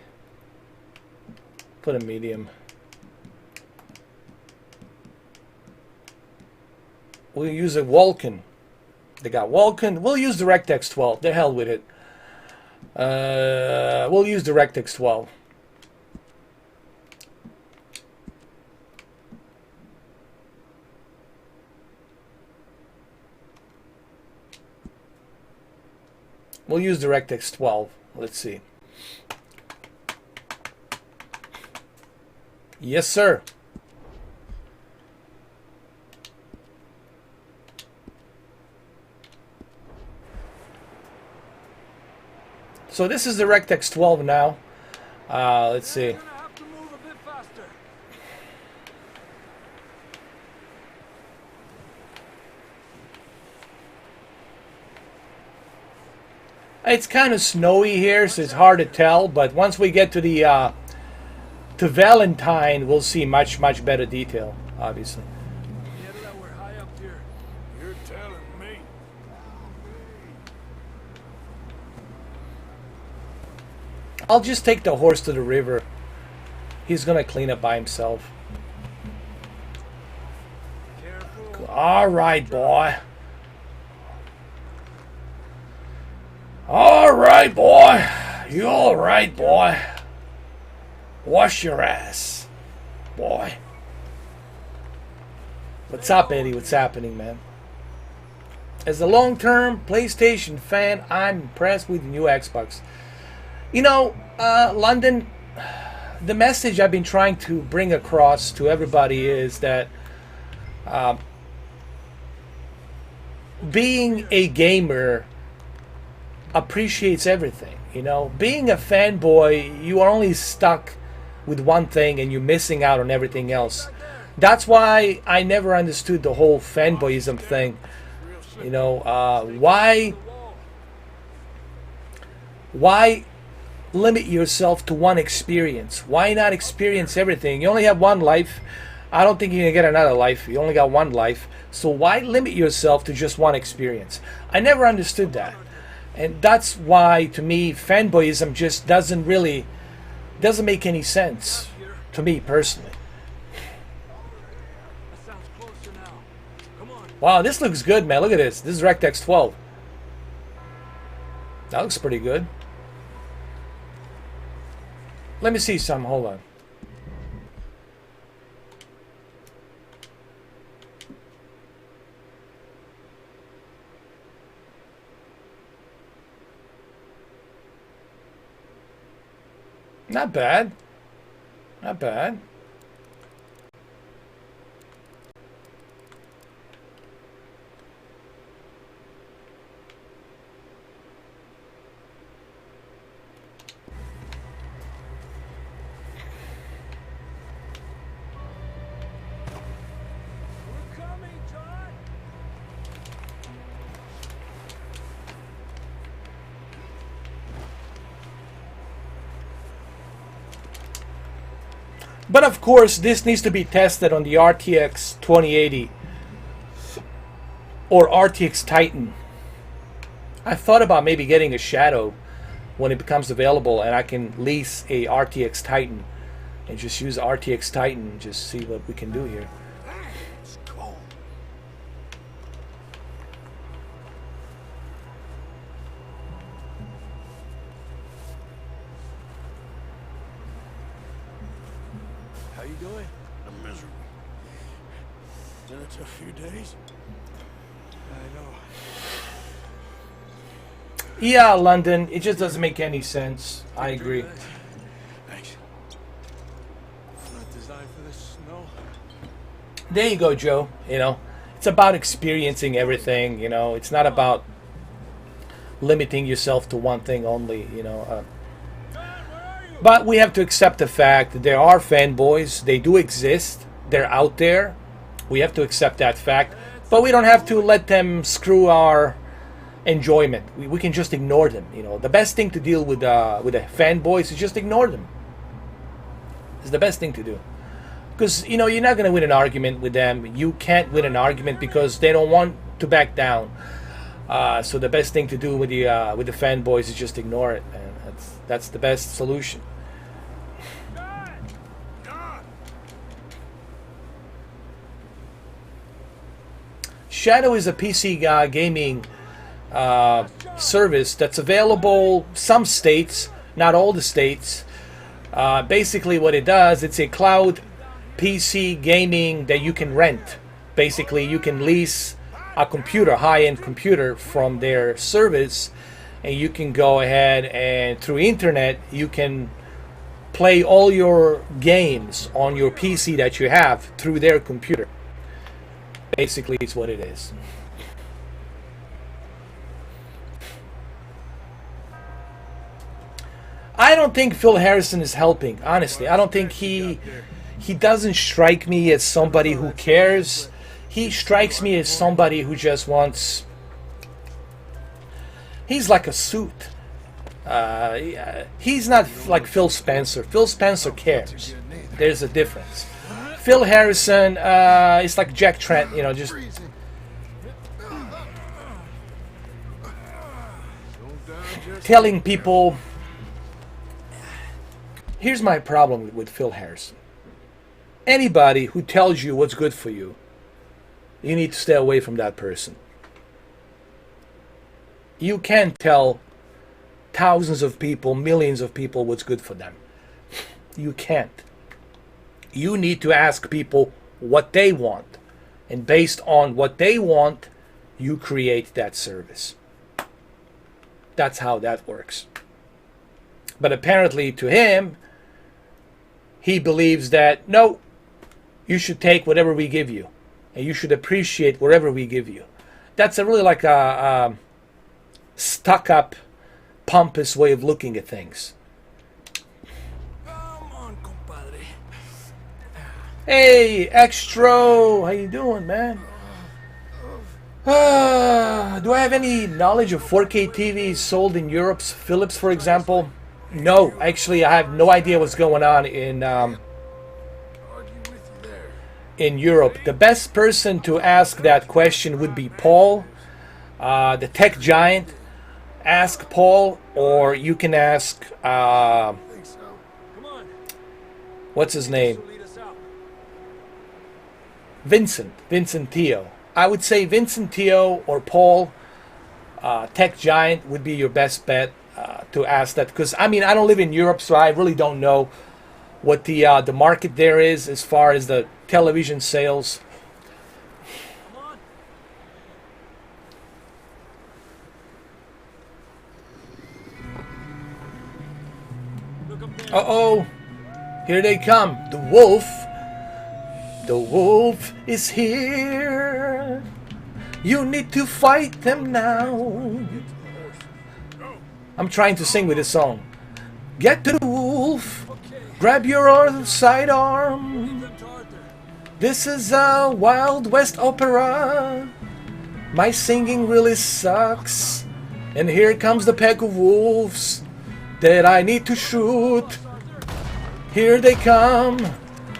[SPEAKER 1] Put a medium. We'll use a Vulcan. They got Vulcan. We'll use DirectX 12. The hell with it. We'll use DirectX 12. We'll use DirectX 12. Let's see. Yes, sir. So this is DirectX 12 now. Let's see.
[SPEAKER 10] You're gonna have to move a bit faster.
[SPEAKER 1] It's kind of snowy here, so it's hard to tell. But once we get to the to Valentine, we'll see much better detail, obviously.
[SPEAKER 10] Yeah, we're high up here.
[SPEAKER 3] You're telling me.
[SPEAKER 1] I'll just take the horse to the river. He's gonna clean up by himself.
[SPEAKER 10] Careful.
[SPEAKER 1] All right, boy. All right, boy. You all right, boy? Wash your ass, boy. What's up, Eddie? What's happening, man? As a long-term PlayStation fan, I'm impressed with the new Xbox. You know, London, the message I've been trying to bring across to everybody is that being a gamer appreciates everything. You know, being a fanboy, you are only stuck with one thing and you're missing out on everything else. That's why I never understood the whole fanboyism thing. You know, why limit yourself to one experience? Why not experience everything? You only have one life. I don't think you're gonna get another life. You only got one life. So why limit yourself to just one experience? I never understood that. And that's why, to me, fanboyism just doesn't make any sense to me personally.
[SPEAKER 10] That sounds closer now. Come on.
[SPEAKER 1] Wow, this looks good, man. Look at this. This is DirectX 12. That looks pretty good. Let me see some. Hold on. Not bad. Not bad.
[SPEAKER 10] We're coming, Todd.
[SPEAKER 1] But of course, this needs to be tested on the RTX 2080 or RTX Titan. I thought about maybe getting a Shadow when it becomes available, and I can lease a RTX Titan and just use RTX Titan and just see what we can do here.
[SPEAKER 3] going? I'm miserable. Been a tough few days. I know.
[SPEAKER 1] Yeah, London, it just doesn't make any sense. I agree.
[SPEAKER 3] Thanks. It's not designed for this snow.
[SPEAKER 1] There you go, Joe. You know, it's about experiencing everything. You know, it's not about limiting yourself to one thing only. You know, but we have to accept the fact that there are fanboys. They do exist. They're out there. We have to accept that fact. But we don't have to let them screw our enjoyment. We can just ignore them. You know, the best thing to deal with the fanboys is just ignore them. It's the best thing to do. Because, you know, you're not going to win an argument with them. You can't win an argument because they don't want to back down. So the best thing to do with the fanboys is just ignore it, man. That's the best solution. Shadow is a PC gaming service that's available some states, not all the states. Basically what it does, it's a cloud PC gaming that you can rent. Basically you can lease a computer, high-end computer from their service, and you can go ahead and through internet you can play all your games on your PC that you have through their computer. Basically it's what it is. I don't think Phil Harrison is helping, honestly. I don't think he doesn't strike me as somebody who cares. He strikes me as somebody who just wants... He's like a suit. He's not like Phil Spencer. Phil Spencer cares. There's a difference. Phil Harrison is like Jack Trent, you know, just... telling people... Here's my problem with Phil Harrison. Anybody who tells you what's good for you, you need to stay away from that person. You can't tell thousands of people, millions of people what's good for them. You can't. You need to ask people what they want. And based on what they want, you create that service. That's how that works. But apparently to him, he believes that, no, you should take whatever we give you. And you should appreciate whatever we give you. That's a really like a stuck-up, pompous way of looking at things.
[SPEAKER 3] Come on, compadre.
[SPEAKER 1] Hey, Extra, how you doing, man? Do I have any knowledge of 4K TVs sold in Europe's Philips, for example? No, actually, I have no idea what's going on in Europe. The best person to ask that question would be Paul, the tech giant. Ask Paul, or you can ask, what's his name? Vincent Teo. I would say Vincent Teo or Paul, tech giant, would be your best bet to ask that. Because, I mean, I don't live in Europe, so I really don't know what the market there is as far as the television sales. Uh-oh, here they come. The wolf is here. You need to fight them now. I'm trying to sing with this song. Get to the wolf, grab your sidearm. This is a Wild West opera. My singing really sucks. And here comes the pack of wolves that I need to shoot. Here they come,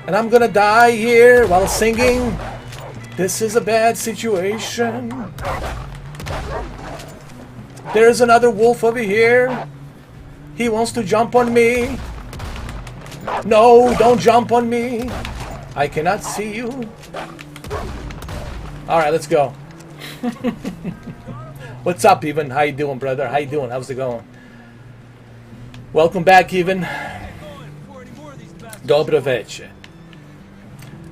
[SPEAKER 1] and I'm gonna die here while singing. This is a bad situation. There's another wolf over here. He wants to jump on me. No, don't jump on me. I cannot see you. Alright, let's go. What's up, Ivan? How you doing, brother? How you doing? How's it going? Welcome back, Ivan. Dobro večer.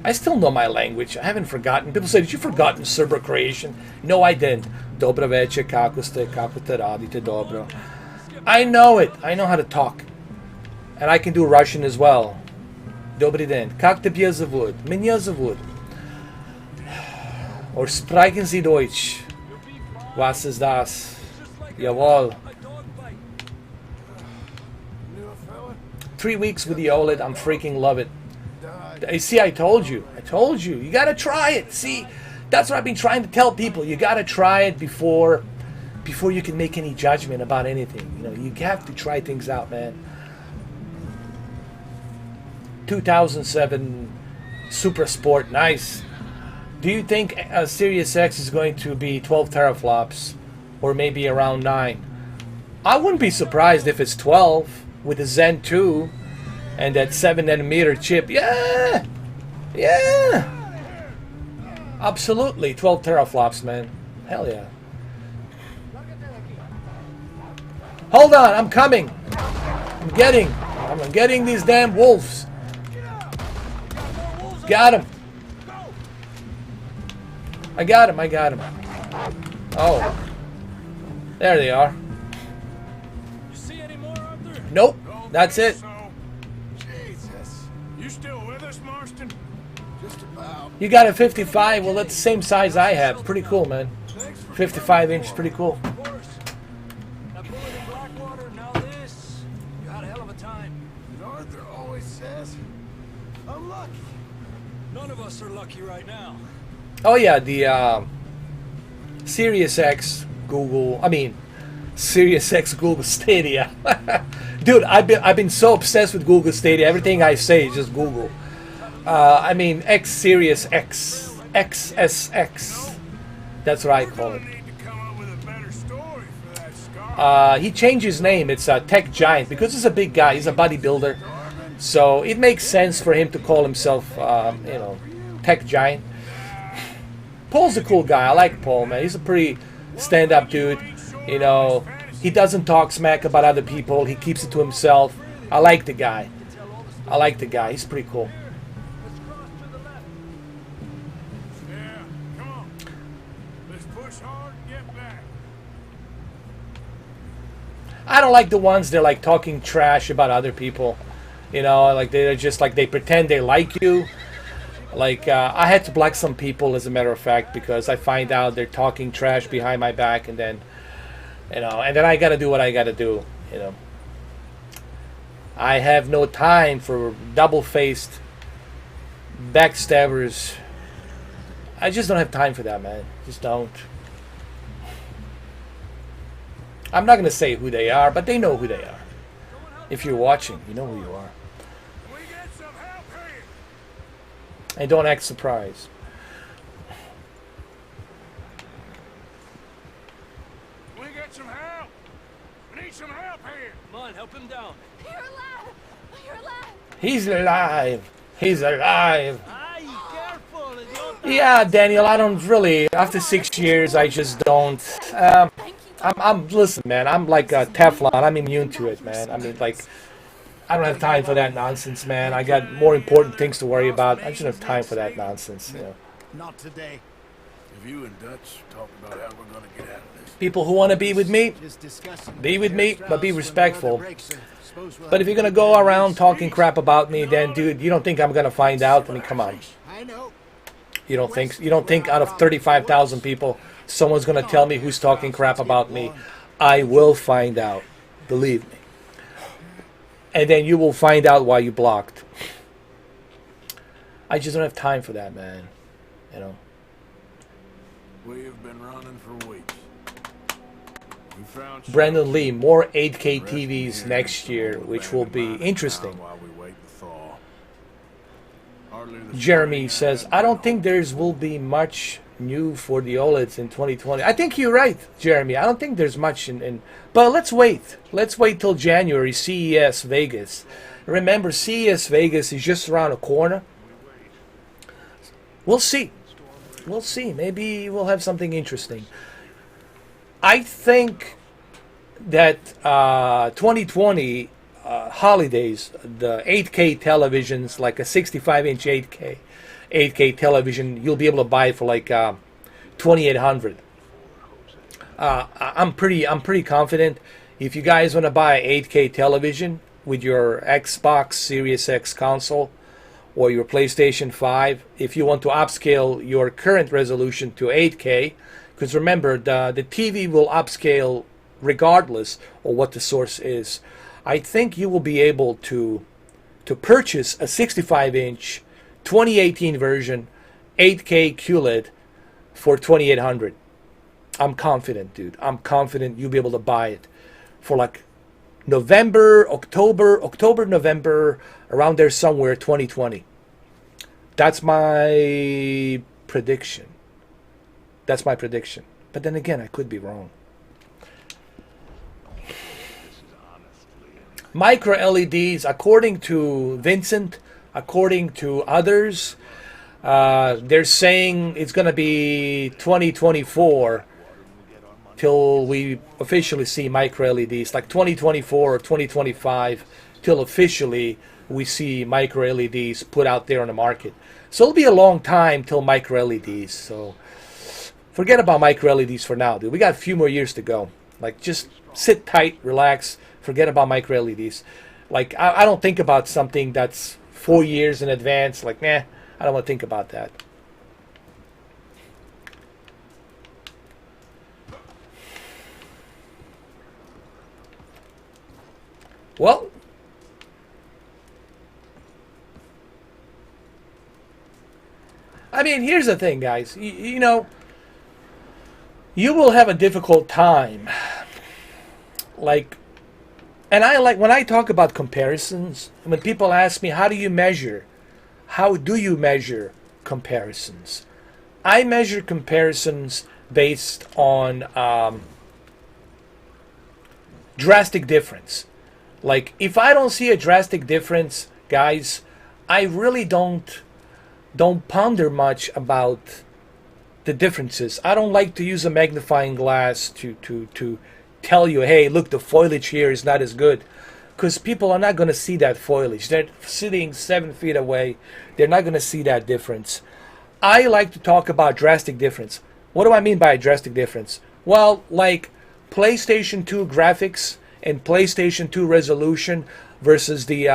[SPEAKER 1] I still know my language. I haven't forgotten. People say, did you forgotten Serbo-Croatian? No, I didn't. Dobro večer, kako ste, kako te radite, dobro. I know it. I know how to talk. And I can do Russian as well. Dobry den. Как тебя зовут? Меня зовут. Or sprechen Sie Deutsch? Was ist das? Jawohl. 3 weeks with the OLED. I'm freaking love it. See, I told you. I told you. You gotta try it. See, that's what I've been trying to tell people. You gotta try it before you can make any judgment about anything. You know, you have to try things out, man. 2007 Super Sport, nice. Do you think Series X is going to be 12 teraflops or maybe around 9? I wouldn't be surprised if it's 12 with the Zen 2 and that 7nm chip. Yeah, absolutely 12 teraflops, man. Hell yeah. Hold on, I'm coming. I'm getting these damn wolves. Got him. I got him. Oh. There they are.
[SPEAKER 3] You see any more, Arthur?
[SPEAKER 1] Nope. That's it.
[SPEAKER 3] Jesus. You still with us, Marston? Just about.
[SPEAKER 1] You got a 55. Well, that's the same size I have. Pretty cool, man. 55 inch, pretty cool.
[SPEAKER 10] Of course. That bullet in Blackwater, now this. You had a hell of a time.
[SPEAKER 3] And Arthur always says, I'm lucky.
[SPEAKER 10] None of us are lucky right now.
[SPEAKER 1] Oh yeah, the Series X Series X Google Stadia. Dude, I've been so obsessed with Google Stadia. Everything I say is just Google. X Series X, XSX. That's what I call it. He changed his name. It's a tech giant because he's a big guy. He's a bodybuilder, so it makes sense for him to call himself, tech giant. Paul's a cool guy. I like Paul, man. He's a pretty stand-up dude. You know, he doesn't talk smack about other people. He keeps it to himself. I like the guy. He's pretty cool.
[SPEAKER 3] Yeah, come on. Let's push hard and get back.
[SPEAKER 1] I don't like the ones they're like talking trash about other people. You know, like they're just like they pretend they like you. Like, I had to block some people, as a matter of fact, because I find out they're talking trash behind my back, and then, and then I gotta do what I gotta do, I have no time for double-faced backstabbers. I just don't have time for that, man. Just don't. I'm not gonna say who they are, but they know who they are. If you're watching, you know who you are. And don't act surprised.
[SPEAKER 3] We get some help. We need some help here.
[SPEAKER 10] Come on, help him down.
[SPEAKER 5] You're alive! You're alive!
[SPEAKER 1] He's alive. He's alive.
[SPEAKER 10] Ay, careful.
[SPEAKER 1] Yeah, Daniel, I don't really, after 6 years, I just don't. Listen, man, I'm like a Teflon. I'm immune to it, man. I don't have time for that nonsense, man. I got more important things to worry about. I just don't have time for that nonsense,
[SPEAKER 4] Not today.
[SPEAKER 3] If you and Dutch talk about how we're gonna get out of this.
[SPEAKER 1] People who want to be with me, be with me, but be respectful. But if you're gonna go around talking crap about me, then, dude, you don't think I'm gonna find out? I mean, come on. You don't think out of 35,000 people, someone's gonna tell me who's talking crap about me? I will find out. Believe me. And then you will find out why you blocked. I just don't have time for that, man.
[SPEAKER 3] We have been running for weeks. We found
[SPEAKER 1] Brandon Lee, more 8K TVs next year, which will be interesting.
[SPEAKER 3] while we wait to thaw.
[SPEAKER 1] Jeremy says, I don't think will be much new for the OLEDs in 2020. I think you're right, Jeremy. I don't think there's much but let's wait. Let's wait till January, CES Vegas. Remember, CES Vegas is just around the corner. We'll see. We'll see. Maybe we'll have something interesting. I think that 2020 holidays, the 8K televisions, like a 65-inch 8K, 8K television, you'll be able to buy it for like 2,800. I'm pretty confident. If you guys want to buy an 8K television with your Xbox Series X console or your PlayStation 5, if you want to upscale your current resolution to 8K, because remember, the TV will upscale regardless of what the source is. I think you will be able to purchase a 65-inch 2018 version 8K QLED for 2,800. I'm confident, dude. I'm confident you'll be able to buy it for like October, November, around there somewhere, 2020. That's my prediction. That's my prediction. But then again, I could be wrong. Micro LEDs, according to Vincent, according to others, they're saying it's going to be 2024 till we officially see micro LEDs, like 2024 or 2025 till officially we see micro LEDs put out there on the market. So it'll be a long time till micro LEDs. So forget about micro LEDs for now, dude. We got a few more years to go. Like, just sit tight, relax, forget about micro LEDs. Like, I don't think about something that's 4 years in advance. Like, nah, I don't want to think about that. Well, I mean, here's the thing, guys. You know, you will have a difficult time. Like, and I like, when I talk about comparisons, when people ask me, how do you measure comparisons? I measure comparisons based on drastic difference. Like, if I don't see a drastic difference, guys, I really don't ponder much about the differences. I don't like to use a magnifying glass to tell you, hey, look, the foliage here is not as good. Because people are not going to see that foliage. They're sitting 7 feet away. They're not going to see that difference. I like to talk about drastic difference. What do I mean by a drastic difference? Well, like PlayStation 2 graphics and PlayStation 2 resolution versus the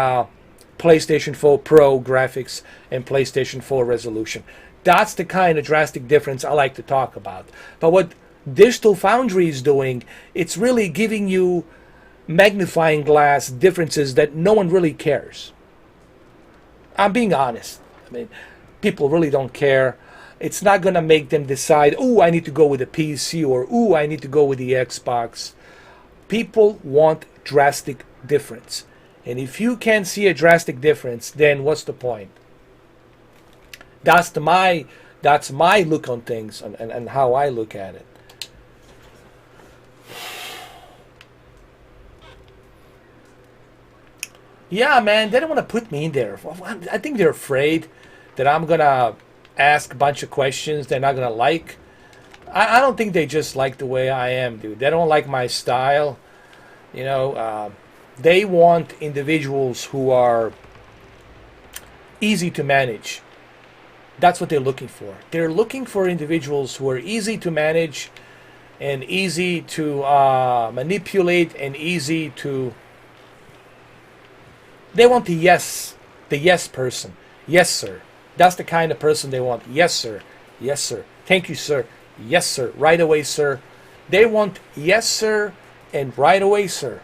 [SPEAKER 1] PlayStation 4 Pro graphics and PlayStation 4 resolution. That's the kind of drastic difference I like to talk about. But what Digital Foundry is doing, it's really giving you magnifying glass differences that no one really cares. I'm being honest. I mean, people really don't care. It's not going to make them decide, oh, I need to go with the PC, or oh, I need to go with the Xbox. People want drastic difference. And if you can't see a drastic difference, then what's the point? That's my look on things and how I look at it. Yeah, man, they don't want to put me in there. I think they're afraid that I'm going to ask a bunch of questions they're not going to like. I don't think they just like the way I am, dude. They don't like my style. You know, they want individuals who are easy to manage. That's what they're looking for. They're looking for individuals who are easy to manage and easy to manipulate and easy to... They want the yes person. Yes, sir. That's the kind of person they want. Yes, sir. Yes, sir. Thank you, sir. Yes, sir. Right away, sir. They want yes, sir, and right away, sir.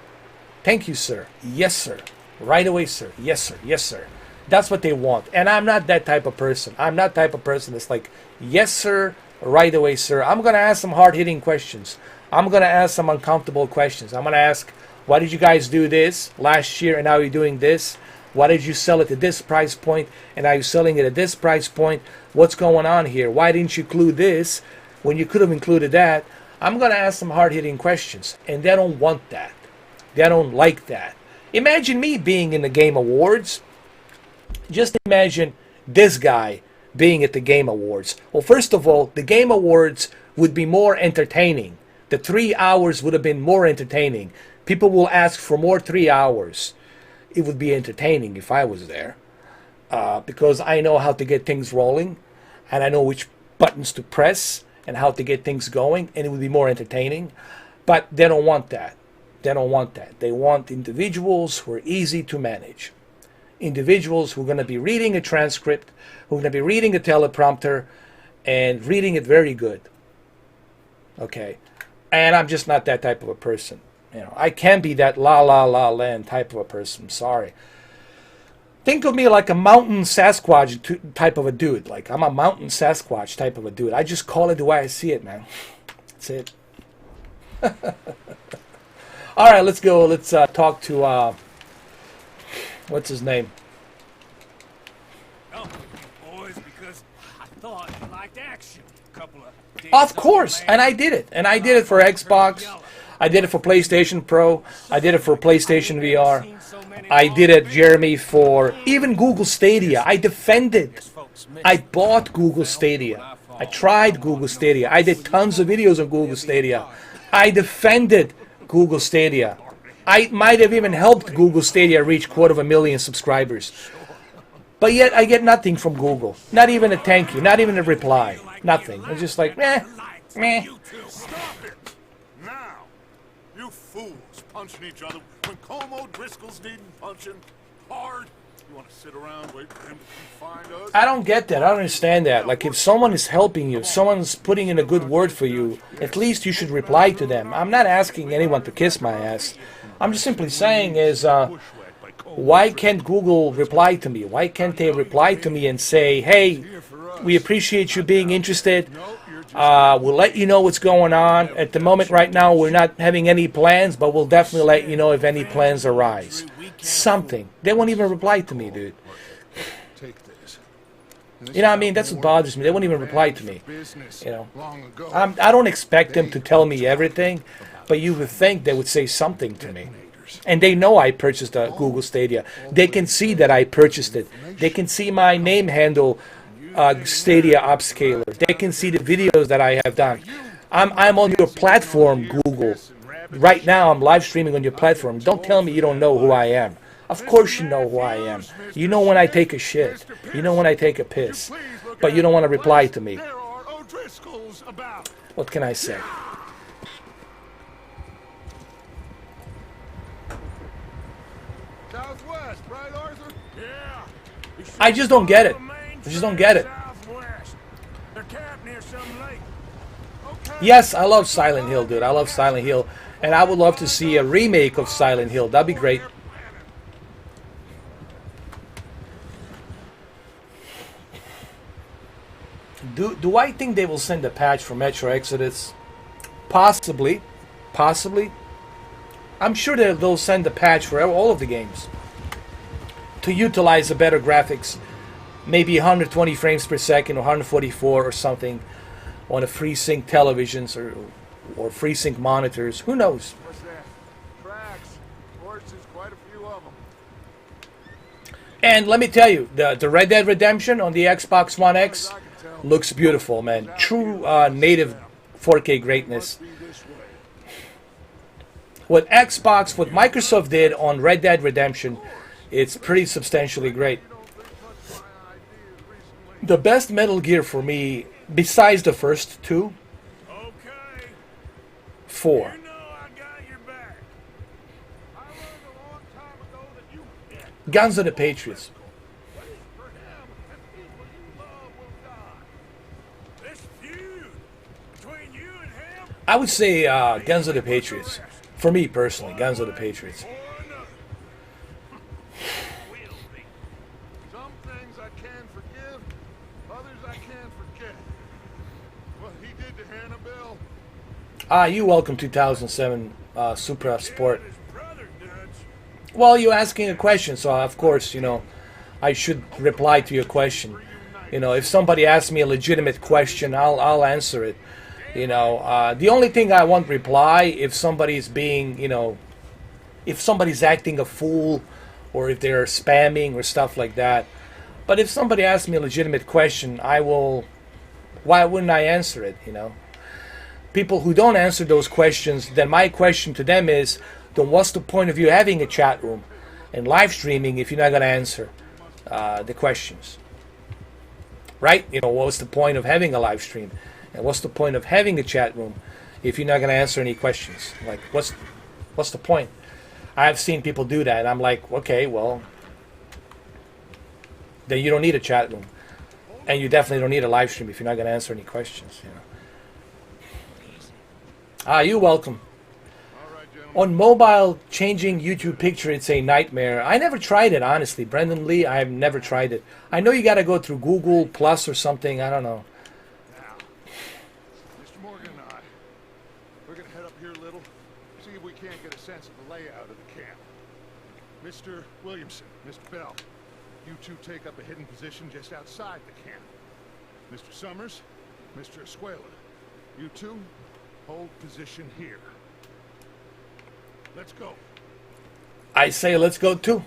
[SPEAKER 1] Thank you, sir. Yes, sir. Right away, sir. Yes, sir. Yes, sir. That's what they want. And I'm not that type of person. I'm not the type of person that's like, yes, sir, right away, sir. I'm going to ask some hard-hitting questions. I'm going to ask some uncomfortable questions. I'm going to ask, why did you guys do this last year and now you're doing this? Why did you sell it at this price point and now you're selling it at this price point? What's going on here? Why didn't you include this when you could have included that? I'm going to ask some hard-hitting questions, and they don't want that. They don't like that. Imagine me being in the Game Awards. Just imagine this guy being at the Game Awards. Well, first of all, the Game Awards would be more entertaining. The 3 hours would have been more entertaining. People will ask for more 3 hours. It would be entertaining if I was there. because I know how to get things rolling, and I know which buttons to press and how to get things going, and it would be more entertaining. But they don't want that. They don't want that. They want individuals who are easy to manage. Individuals who are going to be reading a transcript, who are going to be reading a teleprompter, and reading it very good. Okay? And I'm just not that type of a person. You know, I can be that la la la land type of a person. Sorry. Think of me like a mountain Sasquatch type of a dude. Like, I'm a mountain Sasquatch type of a dude. I just call it the way I see it, man. That's it. All right, let's go. Let's talk to, what's his name?
[SPEAKER 3] Oh, boys, because I thought you liked action. A couple of days
[SPEAKER 1] Of course, and I did it. And I did it for Xbox. I did it for PlayStation Pro. I did it for PlayStation VR. I did it, Jeremy, for even Google Stadia. I defended. I bought Google Stadia. I tried Google Stadia. I did tons of videos on Google Stadia. I defended Google Stadia. I might have even helped Google Stadia reach 250,000 subscribers. But yet I get nothing from Google. Not even a thank you. Not even a reply. Nothing. It's just like, meh, meh.
[SPEAKER 2] Stop it! Now! You fools punching each other when Como Driscoll's needing punching hard. You want to sit around waiting for him to come find us?
[SPEAKER 1] I don't get that. I don't understand that. Like, if someone is helping you, if someone's putting in a good word for you, at least you should reply to them. I'm not asking anyone to kiss my ass. I'm just simply saying is, why can't Google reply to me? Why can't they reply to me and say, hey, we appreciate you being interested. We'll let you know what's going on. At the moment right now, we're not having any plans, but we'll definitely let you know if any plans arise. Something. They won't even reply to me, dude. You know what I mean? That's what bothers me. They won't even reply to me. You know, I don't expect them to tell me everything, but you would think they would say something to me. And they know I purchased a Google Stadia. They can see that I purchased it. They can see my name handle, Stadia Upscaler. They can see the videos that I have done. I'm on your platform, Google. Right now, I'm live streaming on your platform. Don't tell me you don't know who I am. Of course you know who I am. You know when I take a shit. You know when I take a piss. But you don't want to reply to me. What can I say?
[SPEAKER 2] Southwest, right, Arthur?
[SPEAKER 3] Yeah.
[SPEAKER 1] I just don't get it. I just don't get it.
[SPEAKER 3] They're camped near some lake.
[SPEAKER 1] Yes, I love Silent Hill, dude. I love Silent Hill. And I would love to see a remake of Silent Hill. That'd be great. Do I think they will send a patch for Metro Exodus? Possibly. Possibly. I'm sure they'll send a patch for all of the games to utilize the better graphics. Maybe 120 frames per second or 144 or something on a FreeSync televisions or FreeSync monitors. Who knows?
[SPEAKER 2] What's that? Tracks. Horses, quite a few of them.
[SPEAKER 1] And let me tell you, the Red Dead Redemption on the Xbox One X looks beautiful, man. True native 4K greatness. What Microsoft did on Red Dead Redemption, it's pretty substantially great. The best Metal Gear for me, besides the first two, 4. Guns of the Patriots. I would say Guns of the Patriots. For me personally, Guns of the Patriots.
[SPEAKER 2] Some things I can forgive, others I can't forget. What he did to Hannibal.
[SPEAKER 1] You welcome 2007 Supra Sport. Well, you're asking a question, so of course, you know, I should reply to your question. You know, if somebody asks me a legitimate question, I'll answer it. You know, the only thing I won't reply if somebody's being, you know, if somebody's acting a fool or if they're spamming or stuff like that. But if somebody asks me a legitimate question, I will, why wouldn't I answer it, you know? People who don't answer those questions, then my question to them is, then what's the point of you having a chat room and live streaming if you're not going to answer? the questions, right? You know, what's the point of having a live stream, and what's the point of having a chat room if you're not going to answer any questions? Like, what's the point? I've seen people do that, and I'm like, okay, well, then you don't need a chat room, and you definitely don't need a live stream if you're not going to answer any questions. You know. You're welcome. On mobile, changing YouTube picture, it's a nightmare. I never tried it, honestly. Brendan Lee, I've never tried it. I know you got to go through Google Plus or something. I don't know.
[SPEAKER 2] Now, Mr. Morgan and I, we're going to head up here a little, see if we can't get a sense of the layout of the camp. Mr. Williamson, Mr. Bell, you two take up a hidden position just outside the camp. Mr. Summers, Mr. Escuela, you two hold position here. Let's go.
[SPEAKER 1] I say let's go too.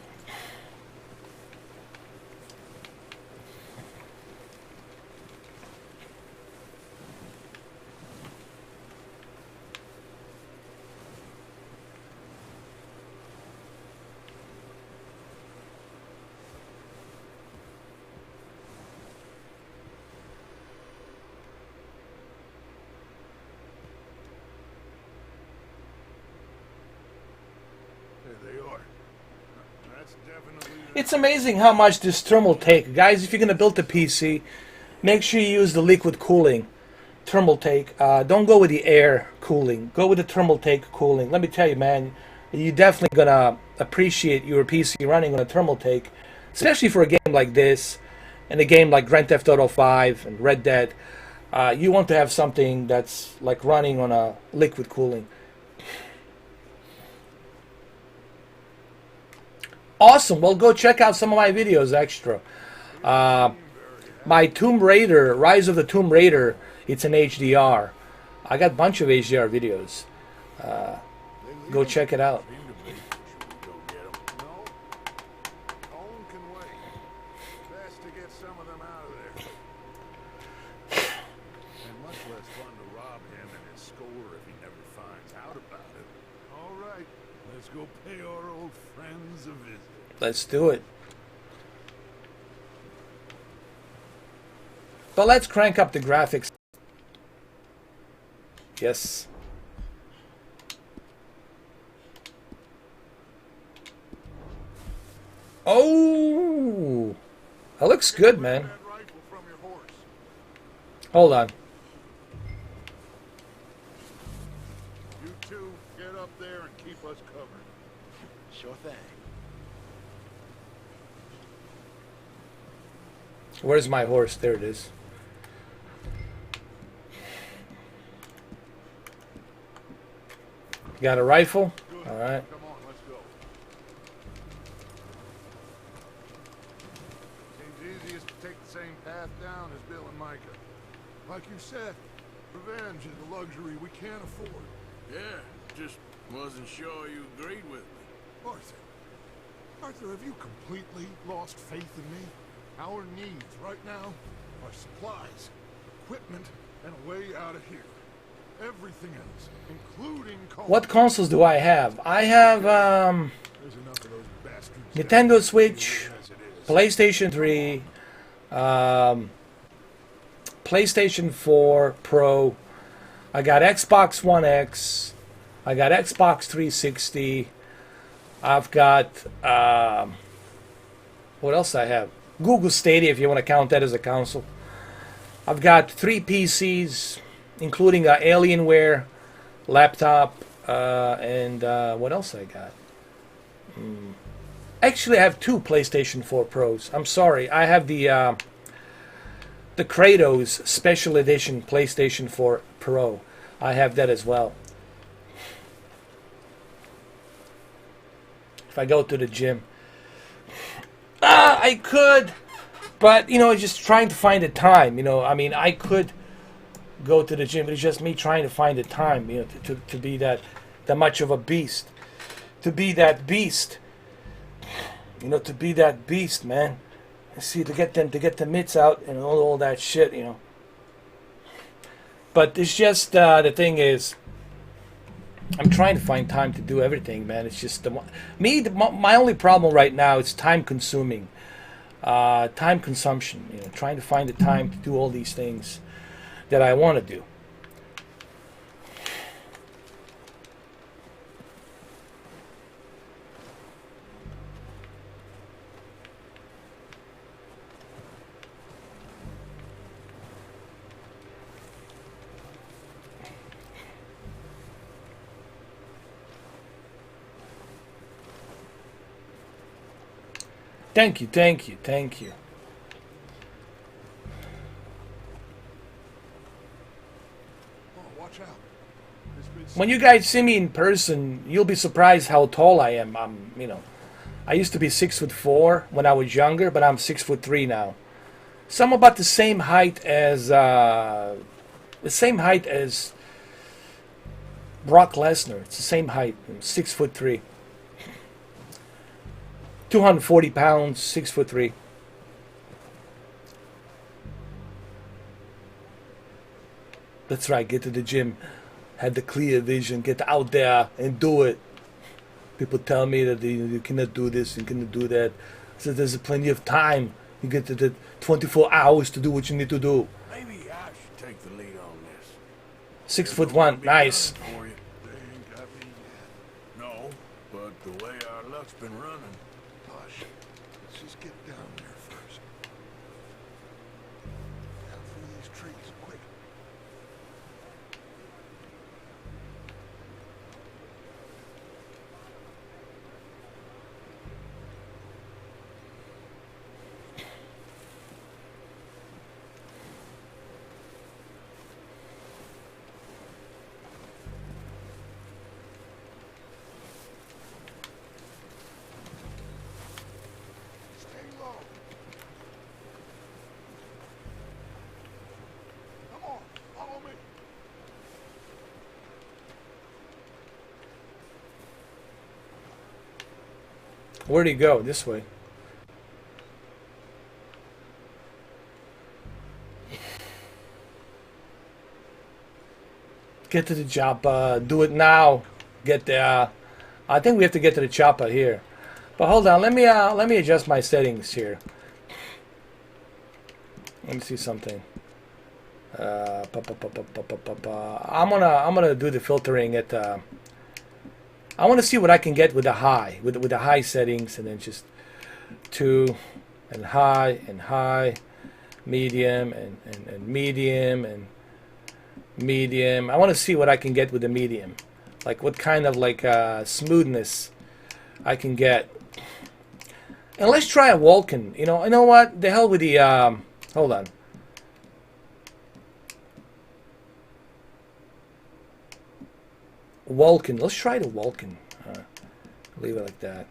[SPEAKER 1] It's amazing how much this thermal take. Guys, if you're going to build a PC, make sure you use the liquid cooling thermal take. Don't go with the air cooling. Go with the thermal take cooling. Let me tell you, man, you're definitely going to appreciate your PC running on a thermal take, especially for a game like this and a game like Grand Theft Auto 5 and Red Dead. You want to have something that's like running on a liquid cooling. Awesome. Well, go check out some of my videos extra. My Tomb Raider, Rise of the Tomb Raider, it's an HDR. I got a bunch of HDR videos. Go check it out. Let's do it. But let's crank up the graphics. Yes. Oh, that looks good, man. Hold on.
[SPEAKER 2] You two get up there and keep us covered.
[SPEAKER 4] Sure thing.
[SPEAKER 1] Where's my horse? There it is. You got a rifle?
[SPEAKER 2] Good.
[SPEAKER 1] All right.
[SPEAKER 2] Come on, let's go. Seems easiest to take the same path down as Bill and Micah. Like you said, revenge is a luxury we can't afford.
[SPEAKER 3] Yeah, just wasn't sure you agreed with me.
[SPEAKER 2] Arthur. Arthur, have you completely lost faith in me? Our needs right now are supplies, equipment, and a way out of here. Everything else, including
[SPEAKER 1] what consoles do I have? I have Nintendo Switch, PlayStation 3, PlayStation 4 Pro. I got Xbox One X. I got Xbox 360. I've got what else I have? Google Stadia, if you want to count that as a console. I've got 3 PCs, including an Alienware laptop, and what else I got? Actually, I have 2 PlayStation 4 Pros. I'm sorry, I have the Kratos Special Edition PlayStation 4 Pro. I have that as well. If I go to the gym, I could, but you know, just trying to find the time. You know, I mean, I could go to the gym, but it's just me trying to find the time. You know, to be that much of a beast, to be that beast. You know, to be that beast, man. See, to get the mitts out and all that shit. You know, but it's just the thing is, I'm trying to find time to do everything, man. It's just my only problem right now is time consuming. time consumption. You know, trying to find the time to do all these things that I want to do. Thank you, thank you, thank you.
[SPEAKER 2] Oh, watch out.
[SPEAKER 1] When you guys see me in person, you'll be surprised how tall I am. You know, I used to be 6'4" when I was younger, but I'm 6'3" now. So I'm about the same height as Brock Lesnar. It's the same height, 6'3". 240 pounds, 6'3". That's right, get to the gym. Had the clear vision, get out there and do it. People tell me that you cannot do this, you cannot do that. So there's plenty of time. You get to the 24 hours to do what you need to do.
[SPEAKER 3] Maybe I should take the lead on this.
[SPEAKER 1] 6'1", nice.
[SPEAKER 3] For you. No, but the way our luck's been running.
[SPEAKER 2] Hush. Let's just get down there first. Down through these trees, quick. Stay low. Come on, follow me.
[SPEAKER 1] Where'd he go? This way. Get to the chopper. Do it now. Get there. I think we have to get to the chopper here. But hold on. Let me adjust my settings here. Let me see something. I'm gonna do the filtering at. I want to see what I can get with the high, with the high settings, and then just 2 and high, medium and medium and medium. I want to see what I can get with the medium, like what kind of like smoothness I can get. And let's try a Vulcan. You know what? The hell with the hold on. Vulcan. Let's try the Vulcan. Leave it like that.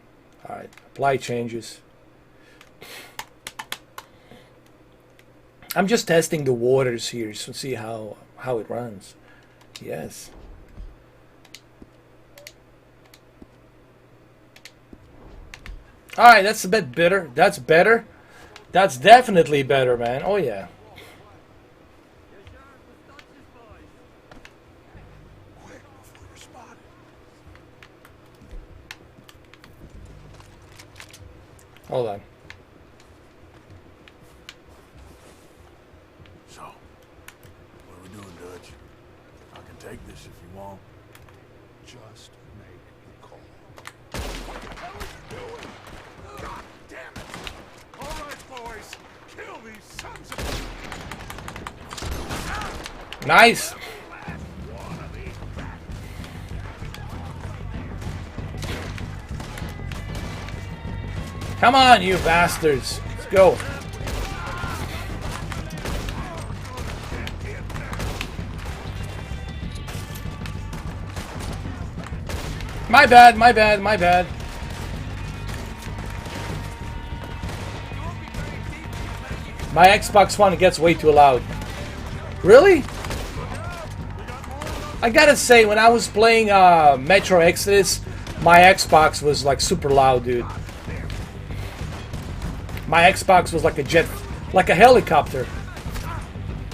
[SPEAKER 1] All right. Apply changes. I'm just testing the waters here to see how it runs. Yes. All right. That's a bit better. That's better. That's definitely better, man. Oh yeah. Hold on.
[SPEAKER 3] So, what are we doing, Dutch? I can take this if you want.
[SPEAKER 2] Just make the call. What the hell are you doing? God damn it! All right, boys. Kill these sons of...
[SPEAKER 1] Nice. Come on, you bastards. Let's go. My bad, my bad, my bad. My Xbox One gets way too loud. Really? I gotta say, when I was playing Metro Exodus, my Xbox was like super loud, dude. My Xbox was like a jet, like a helicopter,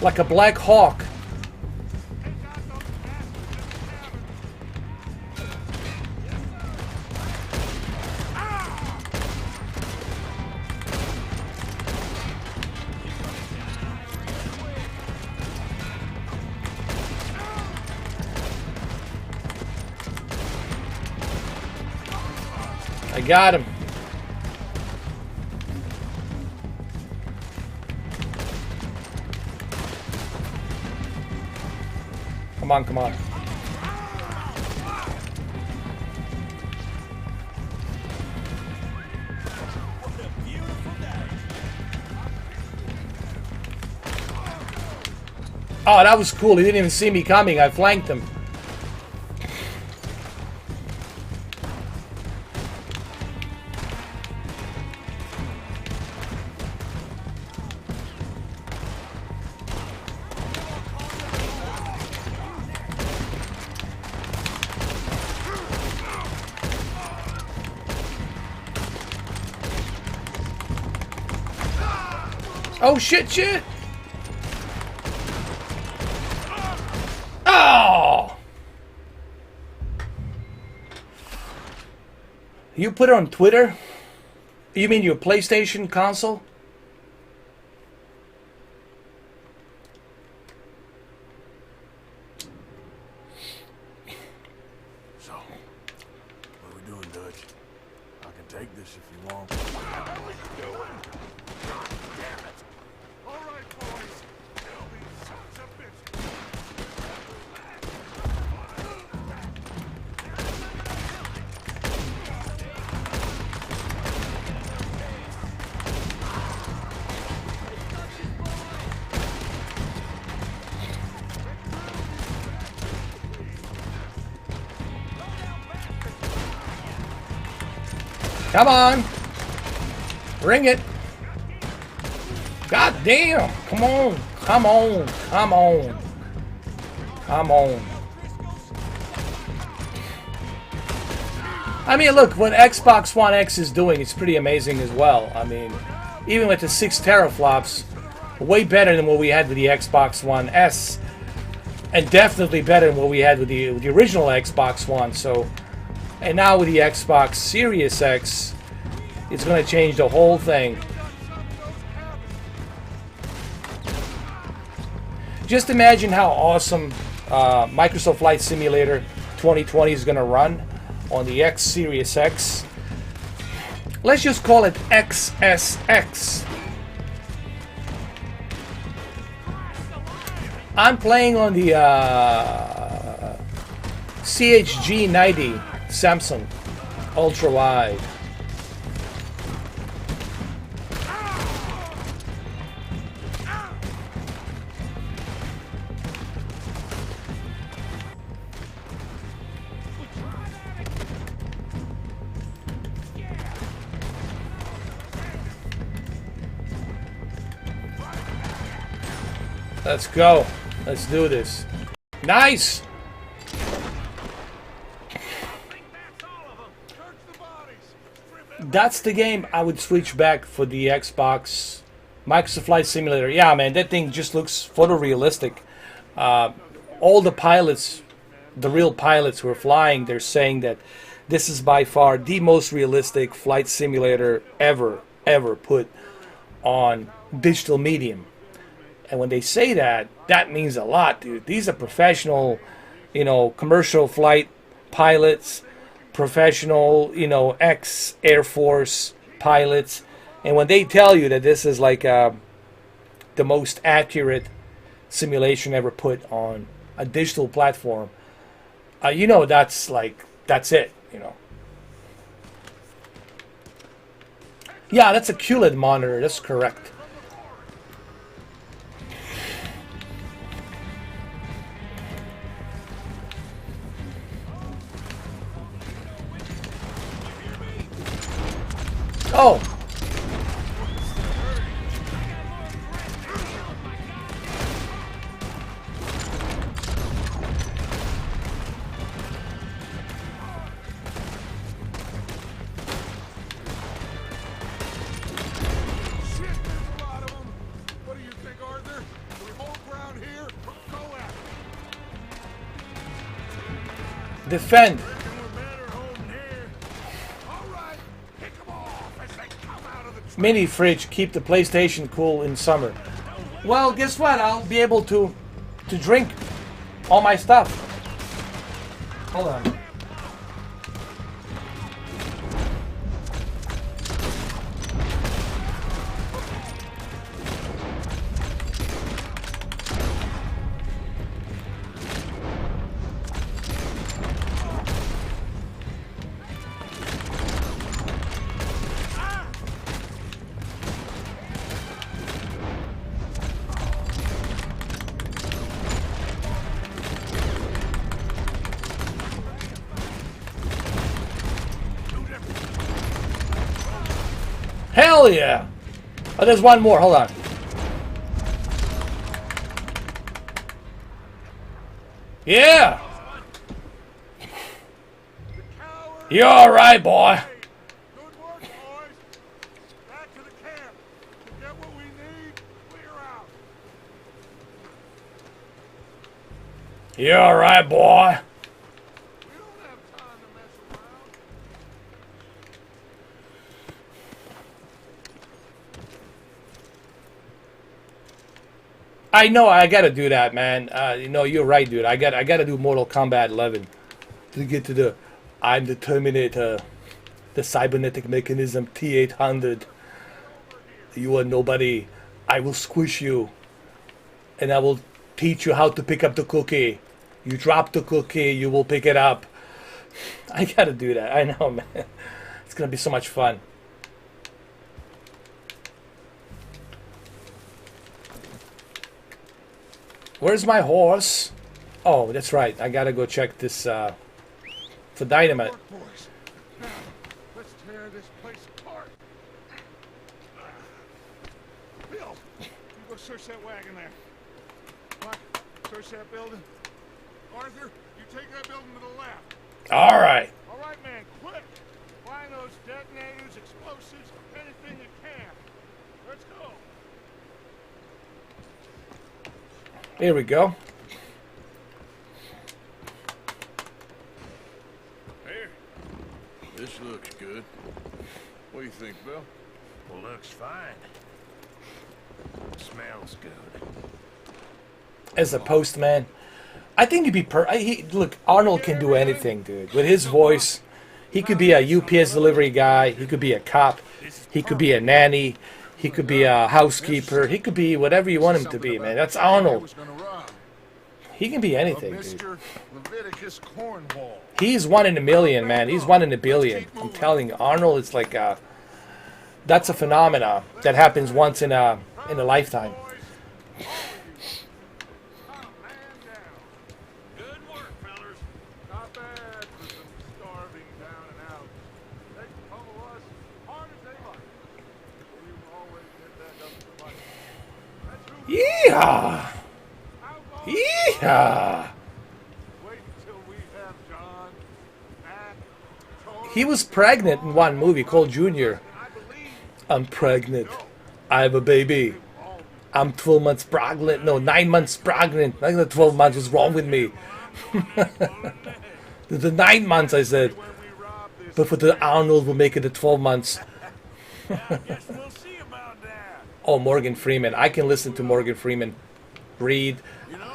[SPEAKER 1] like a Black Hawk. I got him. Come on, come on. Oh, that was cool. He didn't even see me coming. I flanked him. Oh, shit, shit! Oh! You put it on Twitter? You mean your PlayStation console?
[SPEAKER 3] So, what are we doing, Dutch? I can take this if you want.
[SPEAKER 2] What are you doing? God damn it! All right, boys. Kill these sons of bitches.
[SPEAKER 1] Come on! Bring it! God damn! Come on! Come on! Come on! Come on! I mean, look, what Xbox One X is doing, it's pretty amazing as well. I mean, even with the 6 teraflops, way better than what we had with the Xbox One S, and definitely better than what we had with the original Xbox One. So, and now with the Xbox Series X, it's going to change the whole thing. Just imagine how awesome Microsoft Flight Simulator 2020 is going to run on the X Series X. Let's just call it XSX. I'm playing on the CHG90 Samsung Ultra Wide. Let's go. Let's do this. Nice! That's the game I would switch back for the Xbox Microsoft Flight Simulator. Yeah, man, that thing just looks photorealistic. All the pilots, the real pilots who are flying, they're saying that this is by far the most realistic flight simulator ever put on digital medium. And when they say that, that means a lot, dude. These are professional, commercial flight pilots, professional, ex-Air Force pilots. And when they tell you that this is like the most accurate simulation ever put on a digital platform, that's it, Yeah, that's a QLED monitor. That's correct. Oh! Defend! Mini fridge, keep the PlayStation cool in summer. Well, guess what? I'll be able to drink all my stuff. Hold on. Hell yeah! Oh, there's one more. Hold on. Yeah! You're alright, boy.
[SPEAKER 2] Good work, boys. Back to the camp. We'll get what we need. Clear out.
[SPEAKER 1] You're alright, boy.
[SPEAKER 2] We don't have time to mess around.
[SPEAKER 1] I know I gotta do that, man. You know, you're right, dude. I gotta do Mortal Kombat 11 to get to the I'm the Terminator, the cybernetic mechanism T-800. You are nobody. I will squish you, and I will teach you how to pick up the cookie. You drop the cookie, you will pick it up. I gotta do that. I know, man. It's gonna be so much fun. Where's my horse? Oh, that's right. I gotta go check this for dynamite.
[SPEAKER 2] Work, boys. Now, let's tear this place apart. Bill, you go search that wagon there. Mark, search that building. Arthur, you take that building to the left.
[SPEAKER 1] All right.
[SPEAKER 2] All right, man, quick. Find those detonators, explosives, anything you can. Let's go.
[SPEAKER 1] Here we go.
[SPEAKER 3] Here. This looks good. What do you think, Bill?
[SPEAKER 11] Well, looks fine. Smells good.
[SPEAKER 1] As a postman, I think he'd be look, Arnold can do anything, dude. With his voice, he could be a UPS delivery guy. He could be a cop. He could be a nanny. He could be a housekeeper. He could be whatever you want him to be, man. That's Arnold. He can be anything, dude.
[SPEAKER 2] Leviticus Cornwall.
[SPEAKER 1] He's one in a million, man. He's one in a billion. I'm telling you, Arnold is like that's a phenomena that happens once in a lifetime.
[SPEAKER 3] Good work, fellas.
[SPEAKER 2] Not bad for some starving down and out. They can pummel us hard as they like. We always get that up to life. That's who we
[SPEAKER 1] Yeehaw! Yeehaw!
[SPEAKER 2] wait until we have John, Mac, Tony.
[SPEAKER 1] He was pregnant in one movie called Junior.
[SPEAKER 2] I believe
[SPEAKER 1] I'm pregnant. I have a baby. I'm 12 months pregnant. No, 9 months pregnant. Not the 12 months. What's wrong with me? The 9 months, I said. But for the Arnold, we'll make it the 12 months.
[SPEAKER 3] Guess we'll see about that.
[SPEAKER 1] Oh, Morgan Freeman. I can listen to Morgan Freeman read.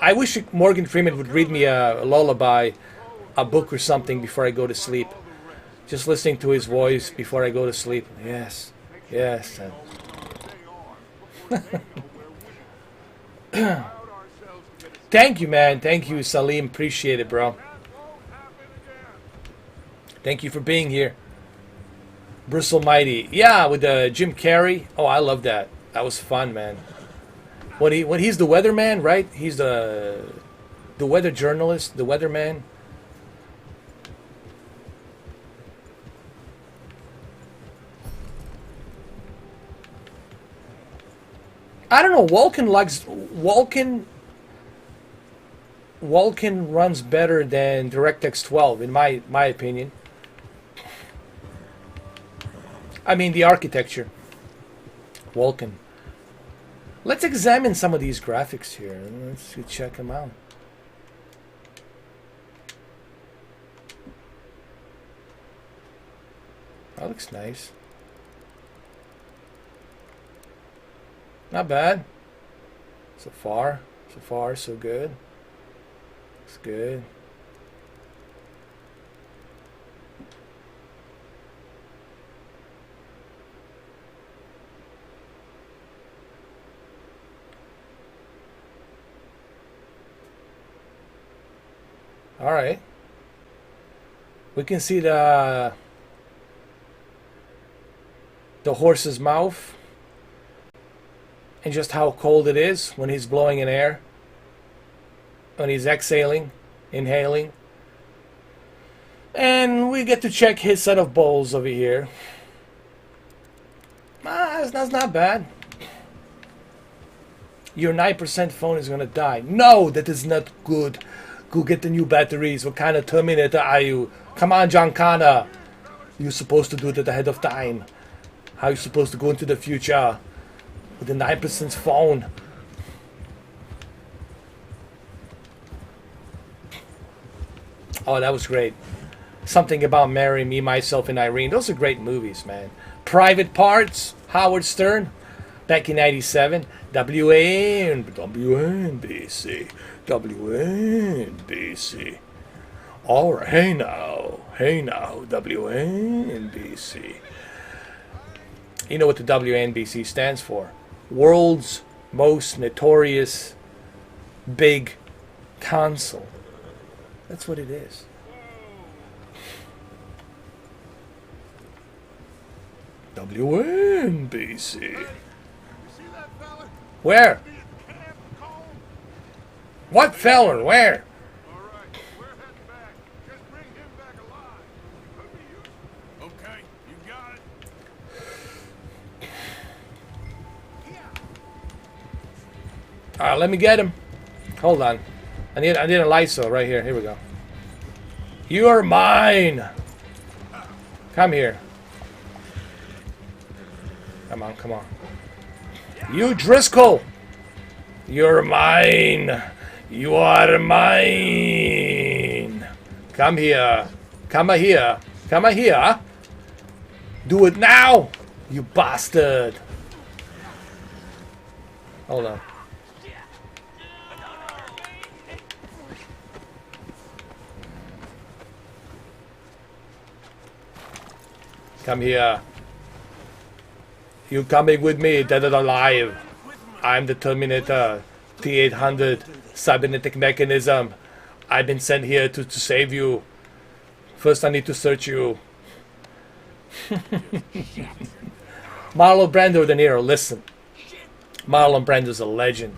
[SPEAKER 1] I wish Morgan Freeman would read me a lullaby, a book or something before I go to sleep. Just listening to his voice before I go to sleep. Yes. Yes. Thank you, man. Thank you, Salim. Appreciate it, bro. Thank you for being here. Bristle Mighty. Yeah, with Jim Carrey. Oh, I love that. That was fun, man. When he's the weatherman, right? He's the weather journalist, the weatherman. I don't know. Vulcan runs better than DirectX 12 in my opinion. I mean the architecture. Vulcan. Let's examine some of these graphics here. Let's check them out. That looks nice. Not bad. So far, so good. Looks good. All right. We can see the horse's mouth and just how cold it is when he's blowing in air, when he's exhaling, inhaling. And we get to check his set of bowls over here. That's not bad. Your 9% phone is gonna die. No, that is not good. Go get the new batteries. What kind of Terminator are you? Come on, John Connor. You're supposed to do it ahead of time. How are you supposed to go into the future with a 9% phone? Oh, that was great. Something About Mary, Me, Myself, and Irene. Those are great movies, man. Private Parts, Howard Stern, back in '97. WNBC. WNBC. All right, hey now, WNBC. You know what the WNBC stands for? World's Most Notorious Big Console. That's what it is. WNBC. Where? What feller? Where?
[SPEAKER 3] Okay, you got it.
[SPEAKER 1] All right, let me get him. Hold on. I need a Lysol right here. Here we go. You are mine. Come here. Come on, come on. You Driscoll. You're mine. You are mine. Come here. Come here. Come here. Do it now, you bastard. Hold on. Come here. You coming with me, dead or alive. I'm the Terminator, T-800, cybernetic mechanism. I've been sent here to save you. First I need to search you. Marlon Brando or De Niro, listen. Marlon Brando's a legend.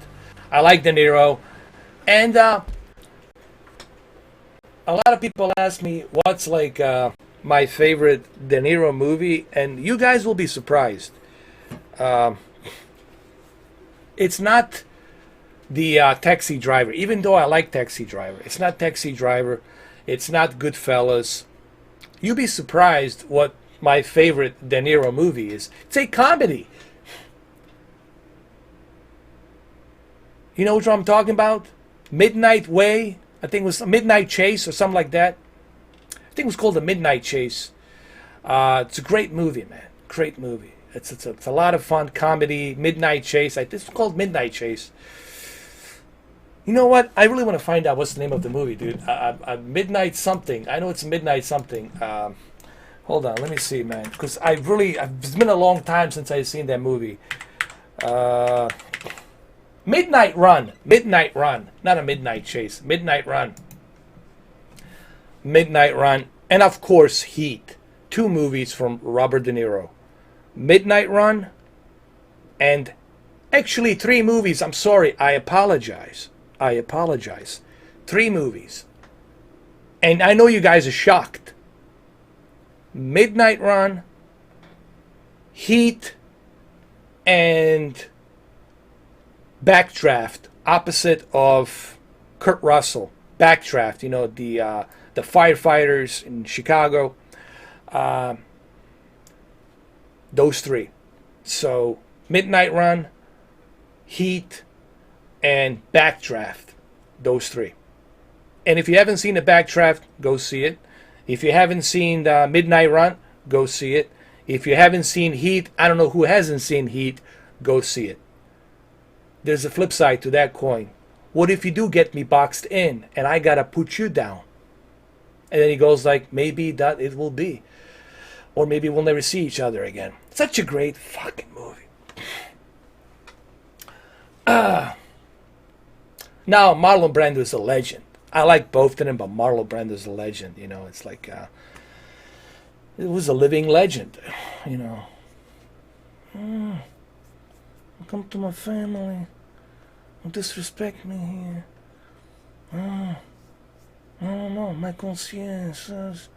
[SPEAKER 1] I like De Niro. And a lot of people ask me what's like my favorite De Niro movie, and you guys will be surprised. It's not the Taxi Driver, even though I like Taxi Driver. It's not Taxi Driver. It's not Goodfellas. You'll be surprised what my favorite De Niro movie is. It's a comedy. You know what I'm talking about? Midnight Way. I think it was Midnight Chase or something like that. I think it was called The Midnight Chase. It's a great movie, man. Great movie. It's a lot of fun. Comedy. Midnight Chase. It's called Midnight Chase. You know what? I really want to find out what's the name of the movie, dude. Midnight something. I know it's Midnight something. Hold on. Let me see, man. Because it's been a long time since I've seen that movie. Midnight Run. Midnight Run. Not a Midnight Chase. Midnight Run. Midnight Run. And of course, Heat. Two movies from Robert De Niro. Midnight Run. And actually 3 movies. I'm sorry. I apologize. 3 movies. And I know you guys are shocked. Midnight Run, Heat, and Backdraft, opposite of Kurt Russell. Backdraft, you know, the firefighters in Chicago. Those 3. So, Midnight Run, Heat, and Backdraft. Those 3. And if you haven't seen the Backdraft, go see it. If you haven't seen the Midnight Run, go see it. If you haven't seen Heat, I don't know who hasn't seen Heat, go see it. There's a flip side to that coin. What if you do get me boxed in and I gotta put you down? And then he goes like, maybe that it will be. Or maybe we'll never see each other again. Such a great fucking movie. Now, Marlon Brando is a legend. I like both of them, but Marlon Brando is a legend. You know, it's like, it was a living legend, you know. Come to my family. Don't disrespect me here. I don't know, my conscience says.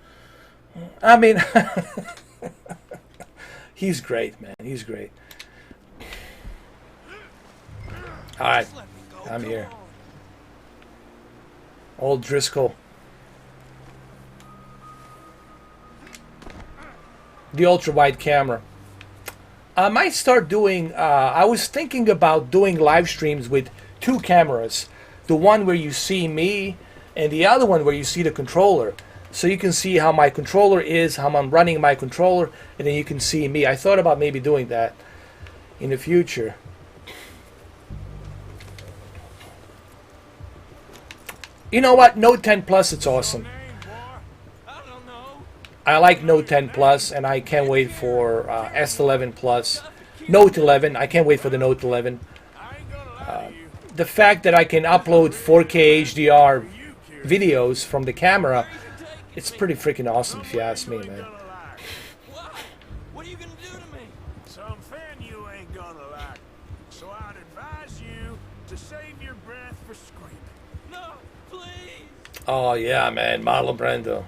[SPEAKER 1] I mean, He's great, man. He's great. All right, I'm here. Old Driscoll. The ultra-wide camera. I might start doing, I was thinking about doing live streams with 2 cameras. The one where you see me and the other one where you see the controller. So you can see how my controller is, how I'm running my controller, and then you can see me. I thought about maybe doing that in the future. You know what? Note 10 Plus, it's awesome. I like Note 10 Plus, and I can't wait for S11 Plus. Note 11, I can't wait for the Note 11. The fact that I can upload 4K HDR videos from the camera, it's pretty freaking awesome if you ask me, man.
[SPEAKER 3] What are you gonna do to me? Something you ain't gonna like. So I'd advise you to save your breath for screaming. No, please.
[SPEAKER 1] Oh yeah, man, Marlon Brando.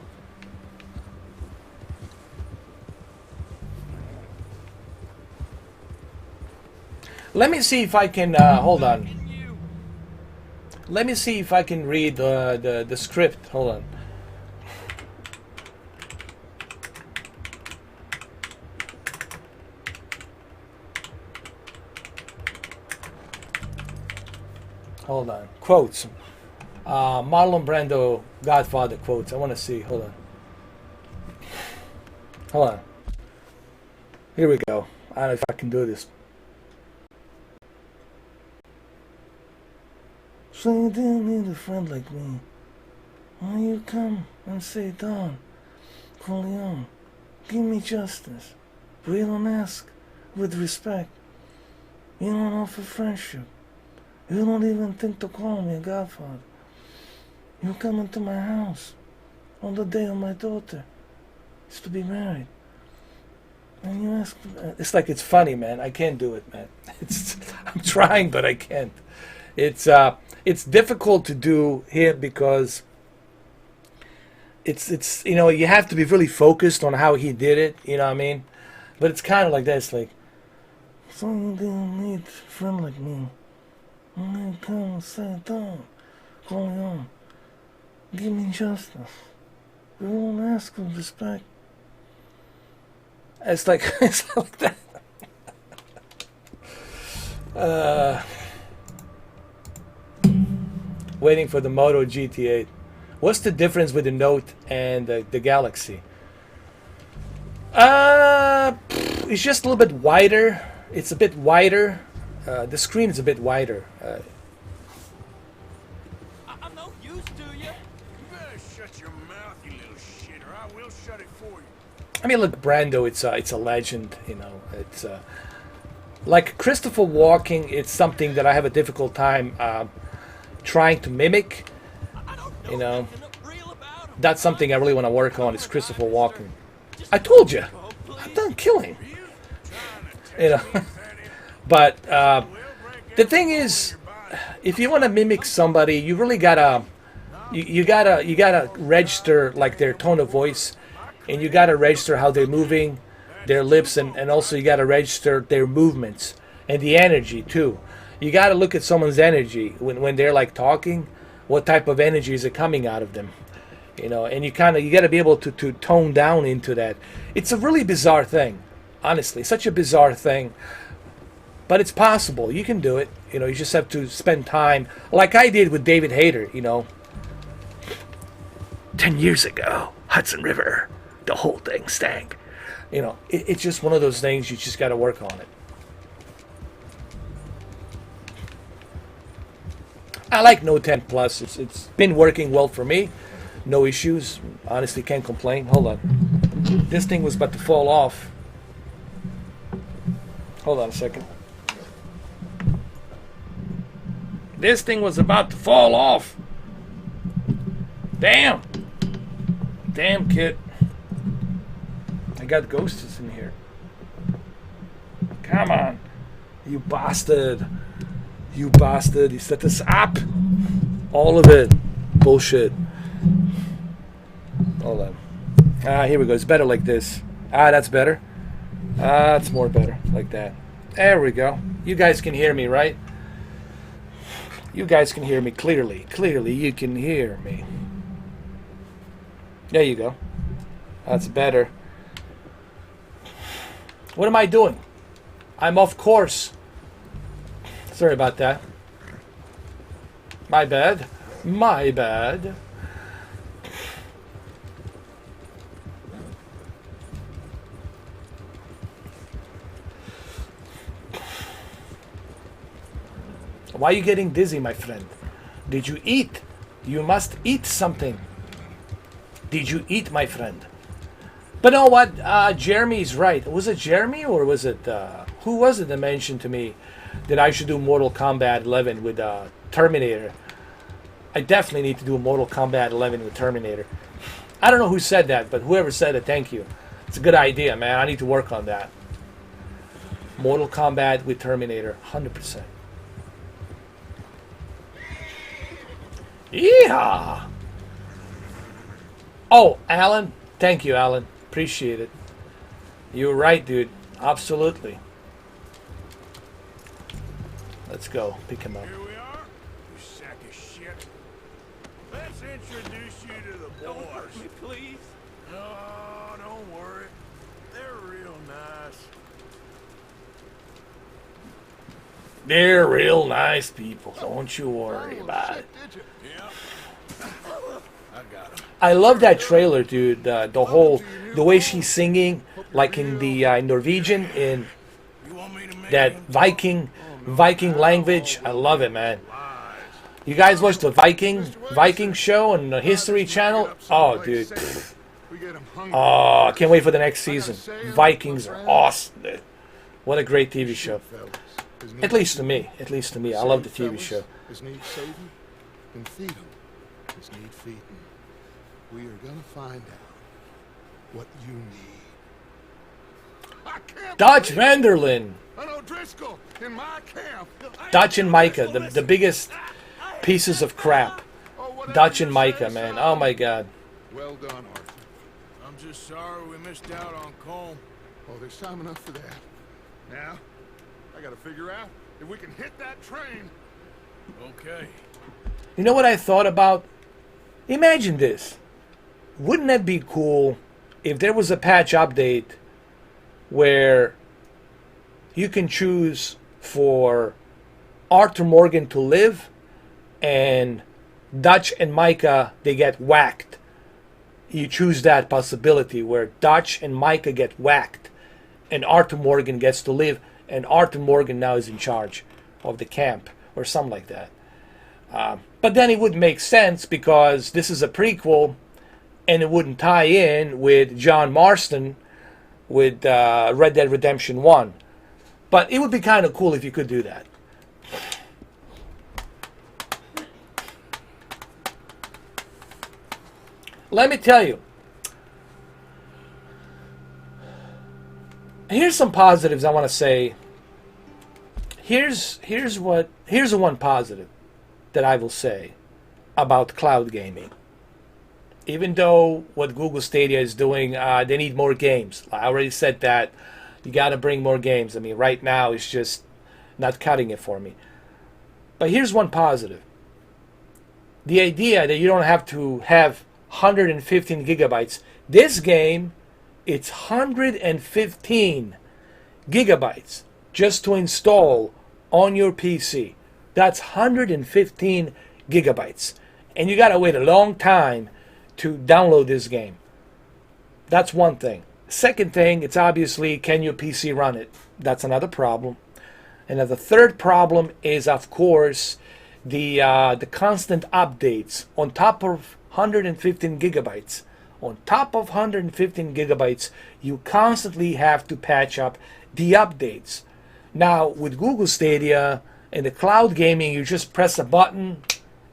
[SPEAKER 1] Let me see if I can, hold on. Let me see if I can read the script. Hold on. Hold on. Quotes. Marlon Brando, Godfather quotes. I want to see. Hold on. Hold on. Here we go. I don't know if I can do this. So you didn't need a friend like me. Why you come and say, Don, Corleone, give me justice. But you don't ask with respect. You don't offer friendship. You don't even think to call me a godfather. You come into my house on the day of my daughter is to be married. And you ask, it's like it's funny, man. I can't do it, man. I'm trying, but I can't. It's difficult to do here because it's you know, you have to be really focused on how he did it, you know what I mean? But it's kind of like this, like, so you didn't need a friend like me. I come and say, Don, Corleone, give me justice. You won't ask with respect. It's like it's like that. Waiting for the Moto GT8. What's the difference with the Note and the Galaxy? It's just a little bit wider. It's a bit wider. The screen is a bit wider.
[SPEAKER 3] I'm no use to you. You better shut your mouth, you little shit, or I will shut it for you.
[SPEAKER 1] I mean, look, Brando. It's a legend. You know, it's like Christopher Walken. It's something that I have a difficult time trying to mimic. You know, that's something I really want to work on. Is Christopher Walken. I told you, I'm done killing. You know, but the thing is, if you want to mimic somebody, you really gotta, you gotta register like their tone of voice, and you gotta register how they're moving, their lips, and also you gotta register their movements and the energy too. You gotta look at someone's energy when they're like talking. What type of energy is it coming out of them? You know, and you gotta be able to tone down into that. It's a really bizarre thing, honestly, such a bizarre thing. But it's possible. You can do it. You know, you just have to spend time, like I did with David Hayter. You know, 10 years ago, Hudson River, the whole thing stank. You know, it's just one of those things. You just got to work on it. I like Note 10 Plus. It's been working well for me. No issues. Honestly, can't complain. Hold on. This thing was about to fall off. Hold on a second. This thing was about to fall off. Damn. Damn, kid. I got ghosts in here. Come on. You bastard. You bastard. You set this up. All of it. Bullshit. Hold on. Here we go. It's better like this. That's better. That's more better, like that. There we go. You guys can hear me, right? You guys can hear me clearly. Clearly, you can hear me. There you go. That's better. What am I doing? I'm off course. Sorry about that. My bad. My bad. Why are you getting dizzy, my friend? Did you eat? You must eat something. Did you eat, my friend? But you know what? Jeremy's right. Was it Jeremy or was it... who was it that mentioned to me that I should do Mortal Kombat 11 with Terminator? I definitely need to do Mortal Kombat 11 with Terminator. I don't know who said that, but whoever said it, thank you. It's a good idea, man. I need to work on that. Mortal Kombat with Terminator, 100%. Yeehaw! Oh, Alan. Thank you, Alan. Appreciate it. You're right, dude. Absolutely. Let's go. Pick him up.
[SPEAKER 3] Here we are, you sack of shit. Let's introduce you to the boys.
[SPEAKER 11] Don't hurt me, please.
[SPEAKER 3] No, don't worry. They're real nice.
[SPEAKER 1] They're real nice people. Don't you worry about it.
[SPEAKER 3] Yeah. I got him.
[SPEAKER 1] I love that trailer, dude. The way she's singing, like in the Norwegian, in
[SPEAKER 3] You want me to make
[SPEAKER 1] that
[SPEAKER 3] him
[SPEAKER 1] Viking language. I love it, man. You guys watch the Viking show on the History Channel? Oh, dude. Oh, I can't wait for the next season. Vikings are awesome, dude. What a great TV show. At least to me. At least to me. I love the TV show.
[SPEAKER 2] Is need saving and feed them. Is need feeding. We are gonna find out what you need. I can't
[SPEAKER 1] Dutch
[SPEAKER 2] believe
[SPEAKER 1] Vanderlyn.
[SPEAKER 2] an O'Driscoll in my camp.
[SPEAKER 1] Dutch and Micah, the biggest pieces of crap. Dutch and Micah, man. Oh my god.
[SPEAKER 2] Well done, Arthur.
[SPEAKER 3] I'm just sorry we missed out on Colm.
[SPEAKER 2] Oh, there's time enough for that. Now, I gotta figure out if we can hit that train.
[SPEAKER 3] Okay.
[SPEAKER 1] You know what I thought about? Imagine this. Wouldn't that be cool if there was a patch update where you can choose for Arthur Morgan to live and Dutch and Micah, they get whacked. You choose that possibility where Dutch and Micah get whacked and Arthur Morgan gets to live, and Arthur Morgan now is in charge of the camp or something like that. But then it would make sense because this is a prequel and it wouldn't tie in with John Marston with Red Dead Redemption 1. But it would be kind of cool if you could do that. Let me tell you. Here's some positives I want to say. Here's the one positive that I will say about cloud gaming. Even though what Google Stadia is doing, they need more games. I already said that. You got to bring more games. I mean, right now it's just not cutting it for me. But here's one positive. The idea that you don't have to have 115 gigabytes. This game, it's 115 gigabytes just to install on your PC. That's 115 gigabytes. And you gotta wait a long time to download this game. That's one thing. Second thing, it's obviously, can your PC run it? That's another problem. And the third problem is, of course, the constant updates on top of 115 gigabytes. On top of 115 gigabytes, you constantly have to patch up the updates. Now, with Google Stadia and the cloud gaming, you just press a button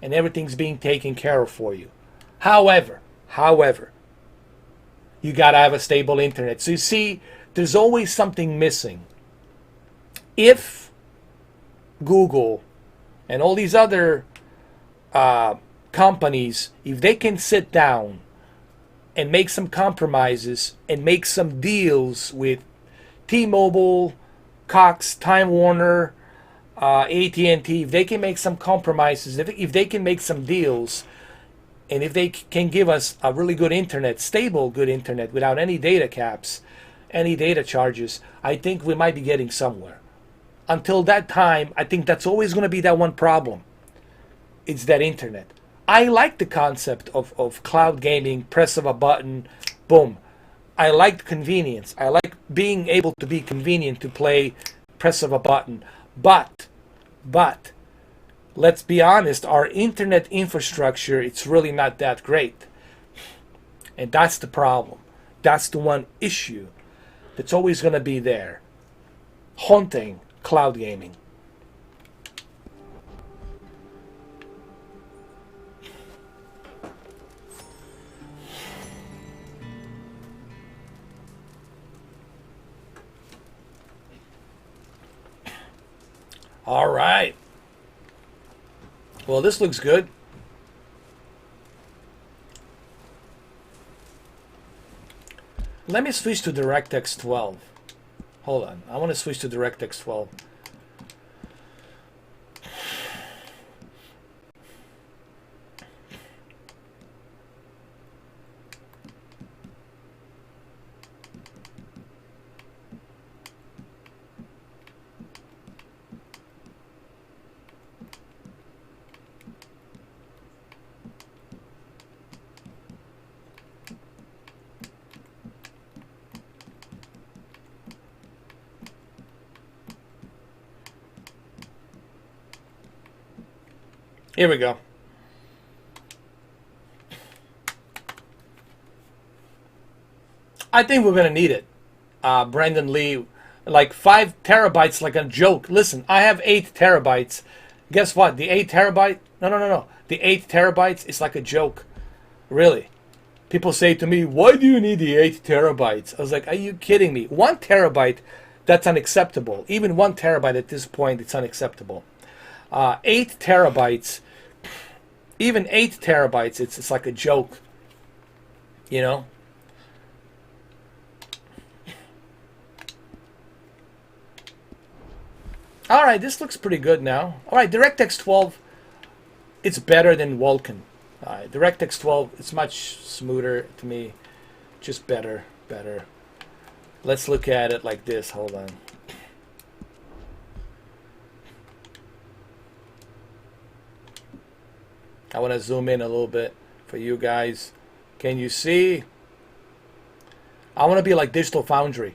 [SPEAKER 1] and everything's being taken care of for you. However, you gotta have a stable internet. So you see, there's always something missing. If Google and all these other companies, if they can sit down and make some compromises and make some deals with T-Mobile, Cox, Time Warner, AT&T, if they can make some compromises, if they can make some deals, and if they can give us a really good internet, stable good internet without any data caps, any data charges, I think we might be getting somewhere. Until that time, I think that's always going to be that one problem. It's that internet. I like the concept of cloud gaming, press of a button, boom. I like convenience. I like being able to be convenient to play press of a button. But, let's be honest, our internet infrastructure, it's really not that great. And that's the problem. That's the one issue that's always going to be there. Haunting cloud gaming. All right. Well, this looks good. Let me switch to DirectX 12. Hold on. I want to switch to DirectX 12. Here we go. I think we're going to need it. Brandon Lee, like 5 terabytes, like a joke. Listen, I have 8 terabytes. Guess what? The 8 terabyte? No. The 8 terabytes is like a joke. Really. People say to me, why do you need the 8 terabytes? I was like, are you kidding me? 1 terabyte, that's unacceptable. Even 1 terabyte at this point, it's unacceptable. 8 terabytes, even 8 terabytes, it's like a joke. You know? Alright, this looks pretty good now. Alright, DirectX 12, it's better than Vulkan. Alright, DirectX 12, it's much smoother to me. Just better. Let's look at it like this. Hold on. I want to zoom in a little bit for you guys. Can you see? I want to be like Digital Foundry.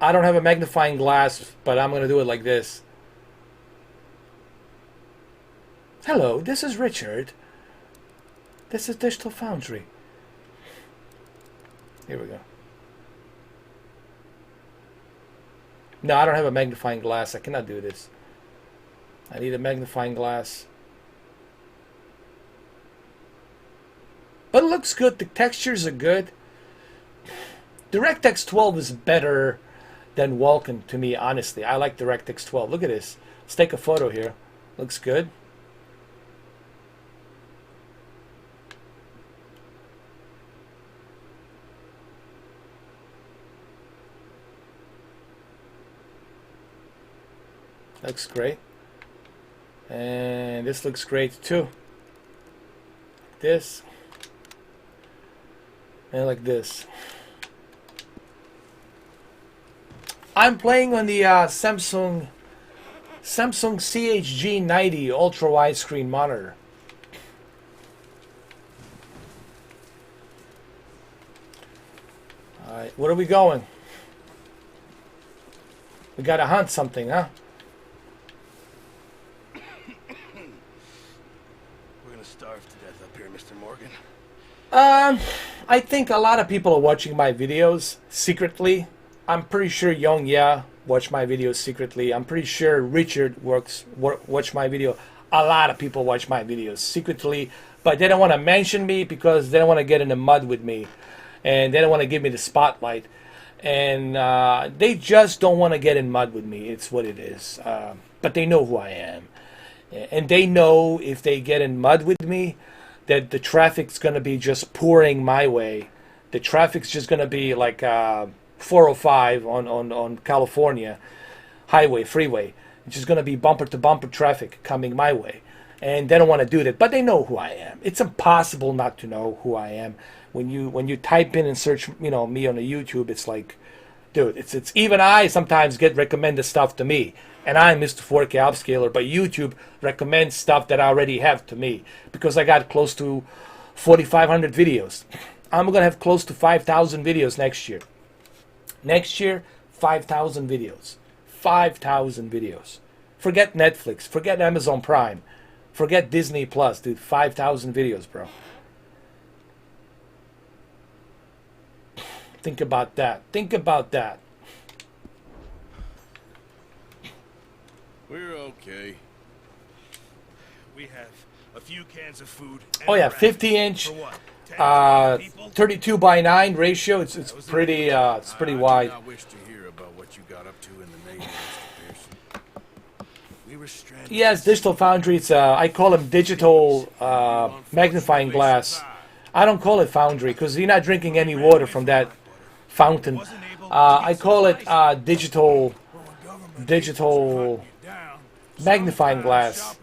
[SPEAKER 1] I don't have a magnifying glass, but I'm going to do it like this. Hello, this is Richard. This is Digital Foundry. Here we go. No, I don't have a magnifying glass. I cannot do this. I need a magnifying glass. But it looks good. The textures are good. DirectX 12 is better than Vulkan to me, honestly. I like DirectX 12. Look at this. Let's take a photo here. Looks good. Looks great. And this looks great too. This. And like this. I'm playing on the Samsung CHG90 ultra widescreen monitor. All right, where are we going? We gotta hunt something, huh?
[SPEAKER 11] We're gonna starve to death up here, Mr. Morgan.
[SPEAKER 1] I think a lot of people are watching my videos secretly. I'm pretty sure Young Ya watch my videos secretly. I'm pretty sure Richard watch my video. A lot of people watch my videos secretly, but they don't want to mention me because they don't want to get in the mud with me, and they don't want to give me the spotlight, and they just don't want to get in mud with me. It's what it is. But they know who I am, and they know if they get in mud with me, that the traffic's gonna be just pouring my way. The traffic's just gonna be like 405 on California freeway. It's just going to be bumper to bumper traffic coming my way. And they don't want to do that, but they know who I am. It's impossible not to know who I am. When you type in and search, me on the YouTube, it's like, dude, it's even I sometimes get recommended stuff to me, and I'm Mr. 4K Upscaler, but YouTube recommends stuff that I already have to me because I got close to 4,500 videos. I'm gonna have close to 5,000 videos next year. Next year, 5,000 videos. 5,000 videos. Forget Netflix. Forget Amazon Prime. Forget Disney Plus, dude. 5,000 videos, bro. Think about that. Think about that.
[SPEAKER 11] We're okay. We have a few cans of food.
[SPEAKER 1] Oh yeah, 50-inch, 32 by 9 ratio. It's pretty wide.
[SPEAKER 11] I wish to hear about what you got up to in the Navy, Mr. Pearson. We were stranded.
[SPEAKER 1] Yes, Digital Foundry. It's I call them digital magnifying glass. I don't call it foundry because you're not drinking any water from that fountain. I call it digital magnifying glass.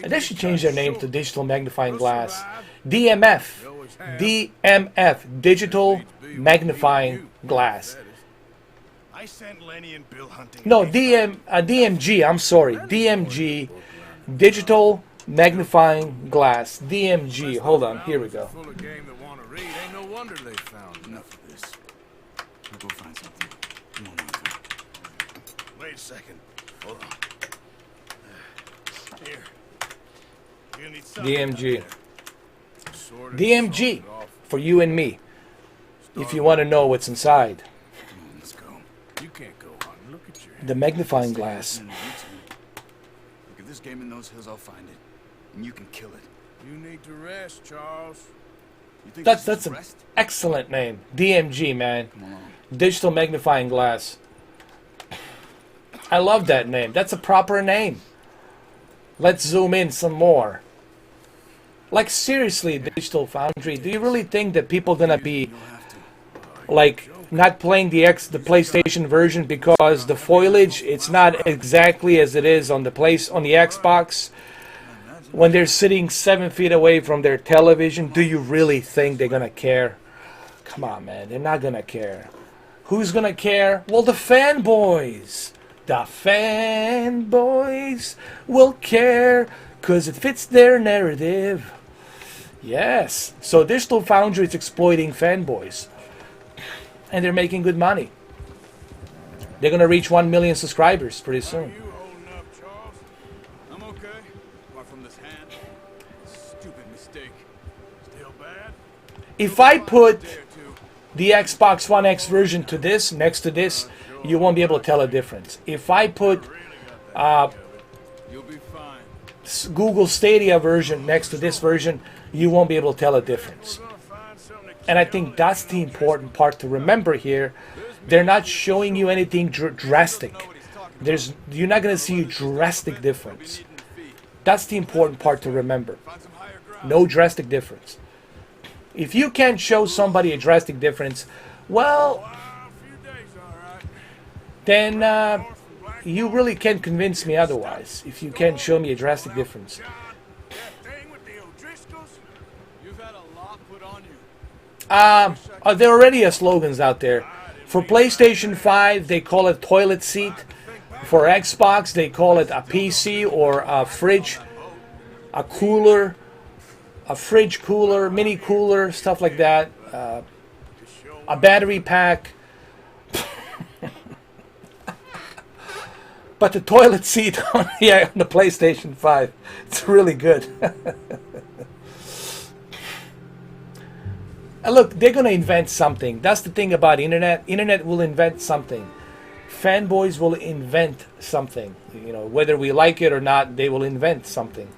[SPEAKER 1] And they should change their name to digital magnifying glass. DMF. DMF. Digital magnifying glass.
[SPEAKER 11] I sent Lenny and Bill hunting.
[SPEAKER 1] No, DMG. I'm sorry. DMG. Digital magnifying glass. DMG. Hold on. Here we go.
[SPEAKER 3] Full of game that want to read. Ain't no wonder they found enough of this.
[SPEAKER 11] We'll go find something. Come on, Arthur. Wait a second. Hold on. Here. You're gonna need something
[SPEAKER 1] DMG. DMG for you and me. If you want to know what's inside.
[SPEAKER 11] Come on, let's go.
[SPEAKER 3] You can't go hunting. Look at your
[SPEAKER 1] The magnifying glass.
[SPEAKER 11] Look, if this game in those hills, I'll find it. And you can kill it.
[SPEAKER 3] You need to rest, Charles.
[SPEAKER 11] You think
[SPEAKER 1] That's
[SPEAKER 11] this is
[SPEAKER 1] an
[SPEAKER 11] rest?
[SPEAKER 1] excellent name. DMG, man.
[SPEAKER 11] Come along.
[SPEAKER 1] Digital magnifying glass. I love that name. That's a proper name. Let's zoom in some more. Like seriously, Digital Foundry, do you really think that people gonna be like not playing the PlayStation version because the foliage it's not exactly as it is on the Xbox? When they're sitting 7 feet away from their television, do you really think they're gonna care? Come on, man, they're not gonna care. Who's gonna care? Well, the fanboys. The fanboys will care because it fits their narrative. Yes. So Digital Foundry is exploiting fanboys. And they're making good money. They're going to reach 1 million subscribers pretty soon.
[SPEAKER 3] You holding up, Charles?
[SPEAKER 11] I'm okay. Apart from this hand. Stupid mistake.
[SPEAKER 3] Still bad?
[SPEAKER 1] If I put the Xbox One X version to this, next to this, you won't be able to tell a difference. If I put
[SPEAKER 11] You'll be fine.
[SPEAKER 1] Google Stadia version next to this version, you won't be able to tell a difference. And I think that's the important part to remember here. They're not showing you anything drastic. You're not going to see a drastic difference. That's the important part to remember. No drastic difference. If you can't show somebody a drastic difference, well, then you really can't convince me otherwise. If you can't show me a drastic difference. There already are slogans out there. For PlayStation 5, they call it toilet seat. For Xbox, they call it a PC or a fridge, a cooler, a fridge cooler, mini cooler, stuff like that. A battery pack. But the toilet seat on the PlayStation 5, it's really good. Look, they're going to invent something. That's the thing about internet. Internet will invent something. Fanboys will invent something. You know, whether we like it or not, they will invent something.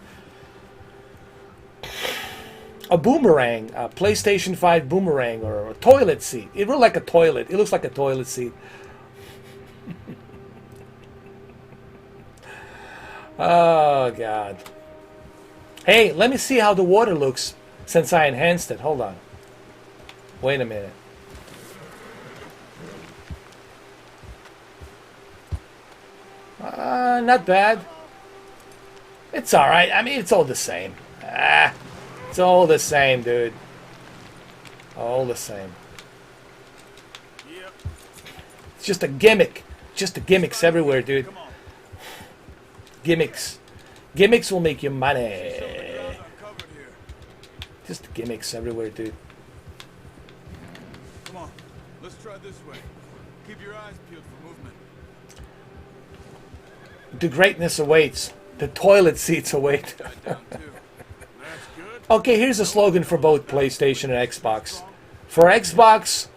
[SPEAKER 1] A boomerang, a PlayStation 5 boomerang, or a toilet seat. It looks like a toilet. It looks like a toilet seat. Oh, God. Hey, let me see how the water looks since I enhanced it. Hold on. Wait a minute. Not bad. It's alright. I mean, it's all the same. It's all the same, dude. All the same. It's just a gimmick. Just the gimmicks everywhere, dude. Gimmicks. Gimmicks will make you money. Just the gimmicks everywhere, dude.
[SPEAKER 11] Come on, let's try this way. Keep your eyes peeled for movement.
[SPEAKER 1] The greatness awaits. The toilet seats await. Okay, here's a slogan for both PlayStation and Xbox. For Xbox,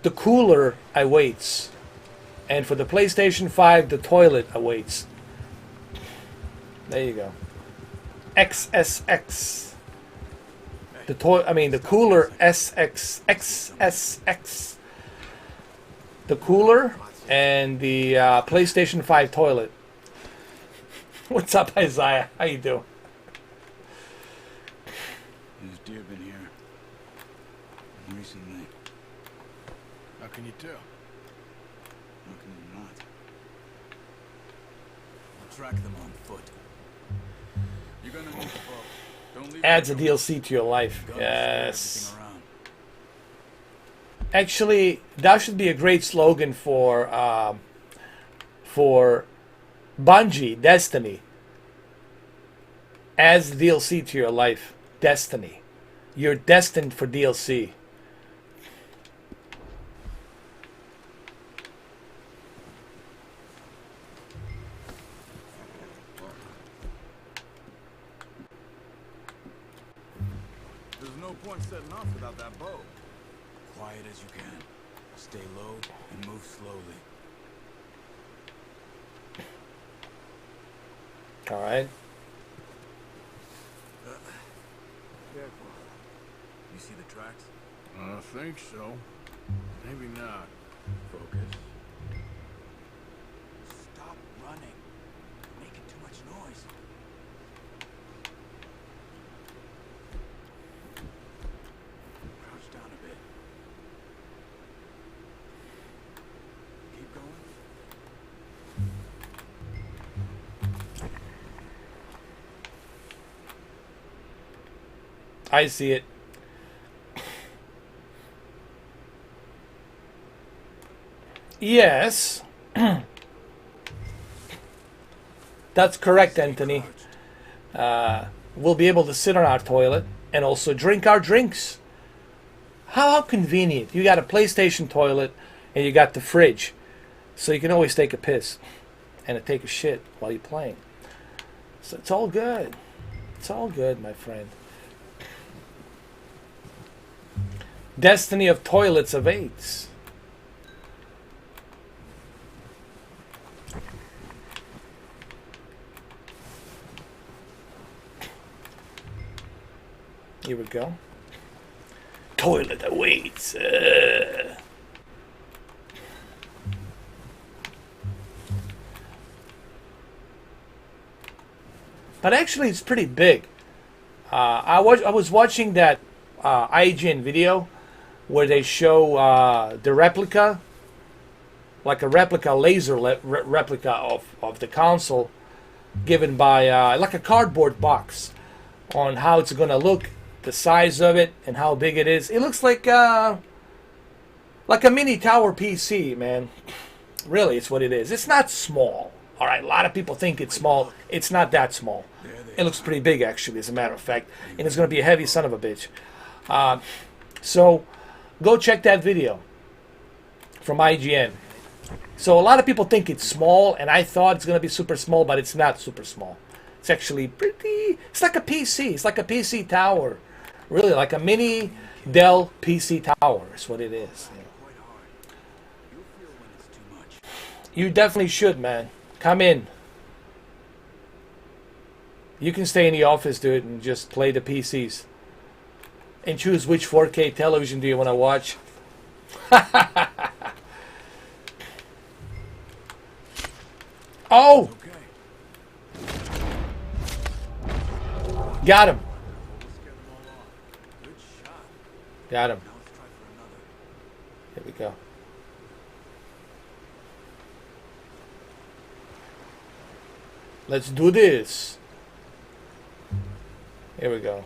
[SPEAKER 1] the cooler awaits. And for the PlayStation 5, the toilet awaits. There you go. XSX. The cooler XSX. The cooler and the PlayStation 5 toilet. What's up, Isaiah? How you doing?
[SPEAKER 11] There's deer been here recently.
[SPEAKER 3] How can you tell?
[SPEAKER 11] How can you not? We'll track them on foot. You're gonna need the bow. Don't leave.
[SPEAKER 1] Adds a DLC to your life. Yes. Actually, that should be a great slogan for Bungie, Destiny. Adds DLC to your life. Destiny. You're destined for DLC.
[SPEAKER 11] There's no point setting off without that bow. Quiet as you can. Stay low and move slowly.
[SPEAKER 1] All right.
[SPEAKER 11] Careful. You see the tracks?
[SPEAKER 3] I think so. Maybe not.
[SPEAKER 11] Focus. Stop running. Making too much noise. Crouch down a bit. Keep going.
[SPEAKER 1] I see it. Yes. That's correct, Anthony. We'll be able to sit on our toilet and also drink our drinks. How convenient. You got a PlayStation toilet and you got the fridge. So you can always take a piss and take a shit while you're playing. So it's all good. It's all good, my friend. Destiny of toilets awaits. Here we go. Toilet awaits. But actually, it's pretty big. I was watching that IGN video where they show the replica, like a replica laser replica of the console, given by like a cardboard box, on how it's going to look, the size of it, and how big it is. It looks like a mini tower PC, man. Really, it's what it is. It's not small. All right, a lot of people think it's small. It's not that small. It looks pretty big, actually, as a matter of fact. And it's going to be a heavy son of a bitch. So go check that video from IGN. So a lot of people think it's small, and I thought it's going to be super small, but it's not super small. It's actually pretty... It's like a PC. It's like a PC tower. Really, like a mini Dell PC tower is what it is. You definitely should, man. Come in. You can stay in the office, dude, and just play the PCs. And choose which 4K television do you want to watch. Oh! Got him. Got him. Here we go. Let's do this. Here we go.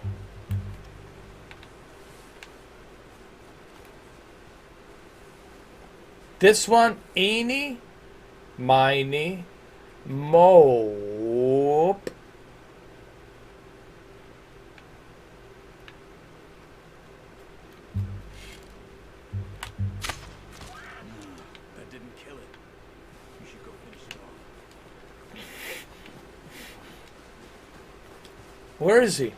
[SPEAKER 1] This one, eeny, miny, mope.
[SPEAKER 11] That didn't kill it. You should go finish it off.
[SPEAKER 1] Where is he?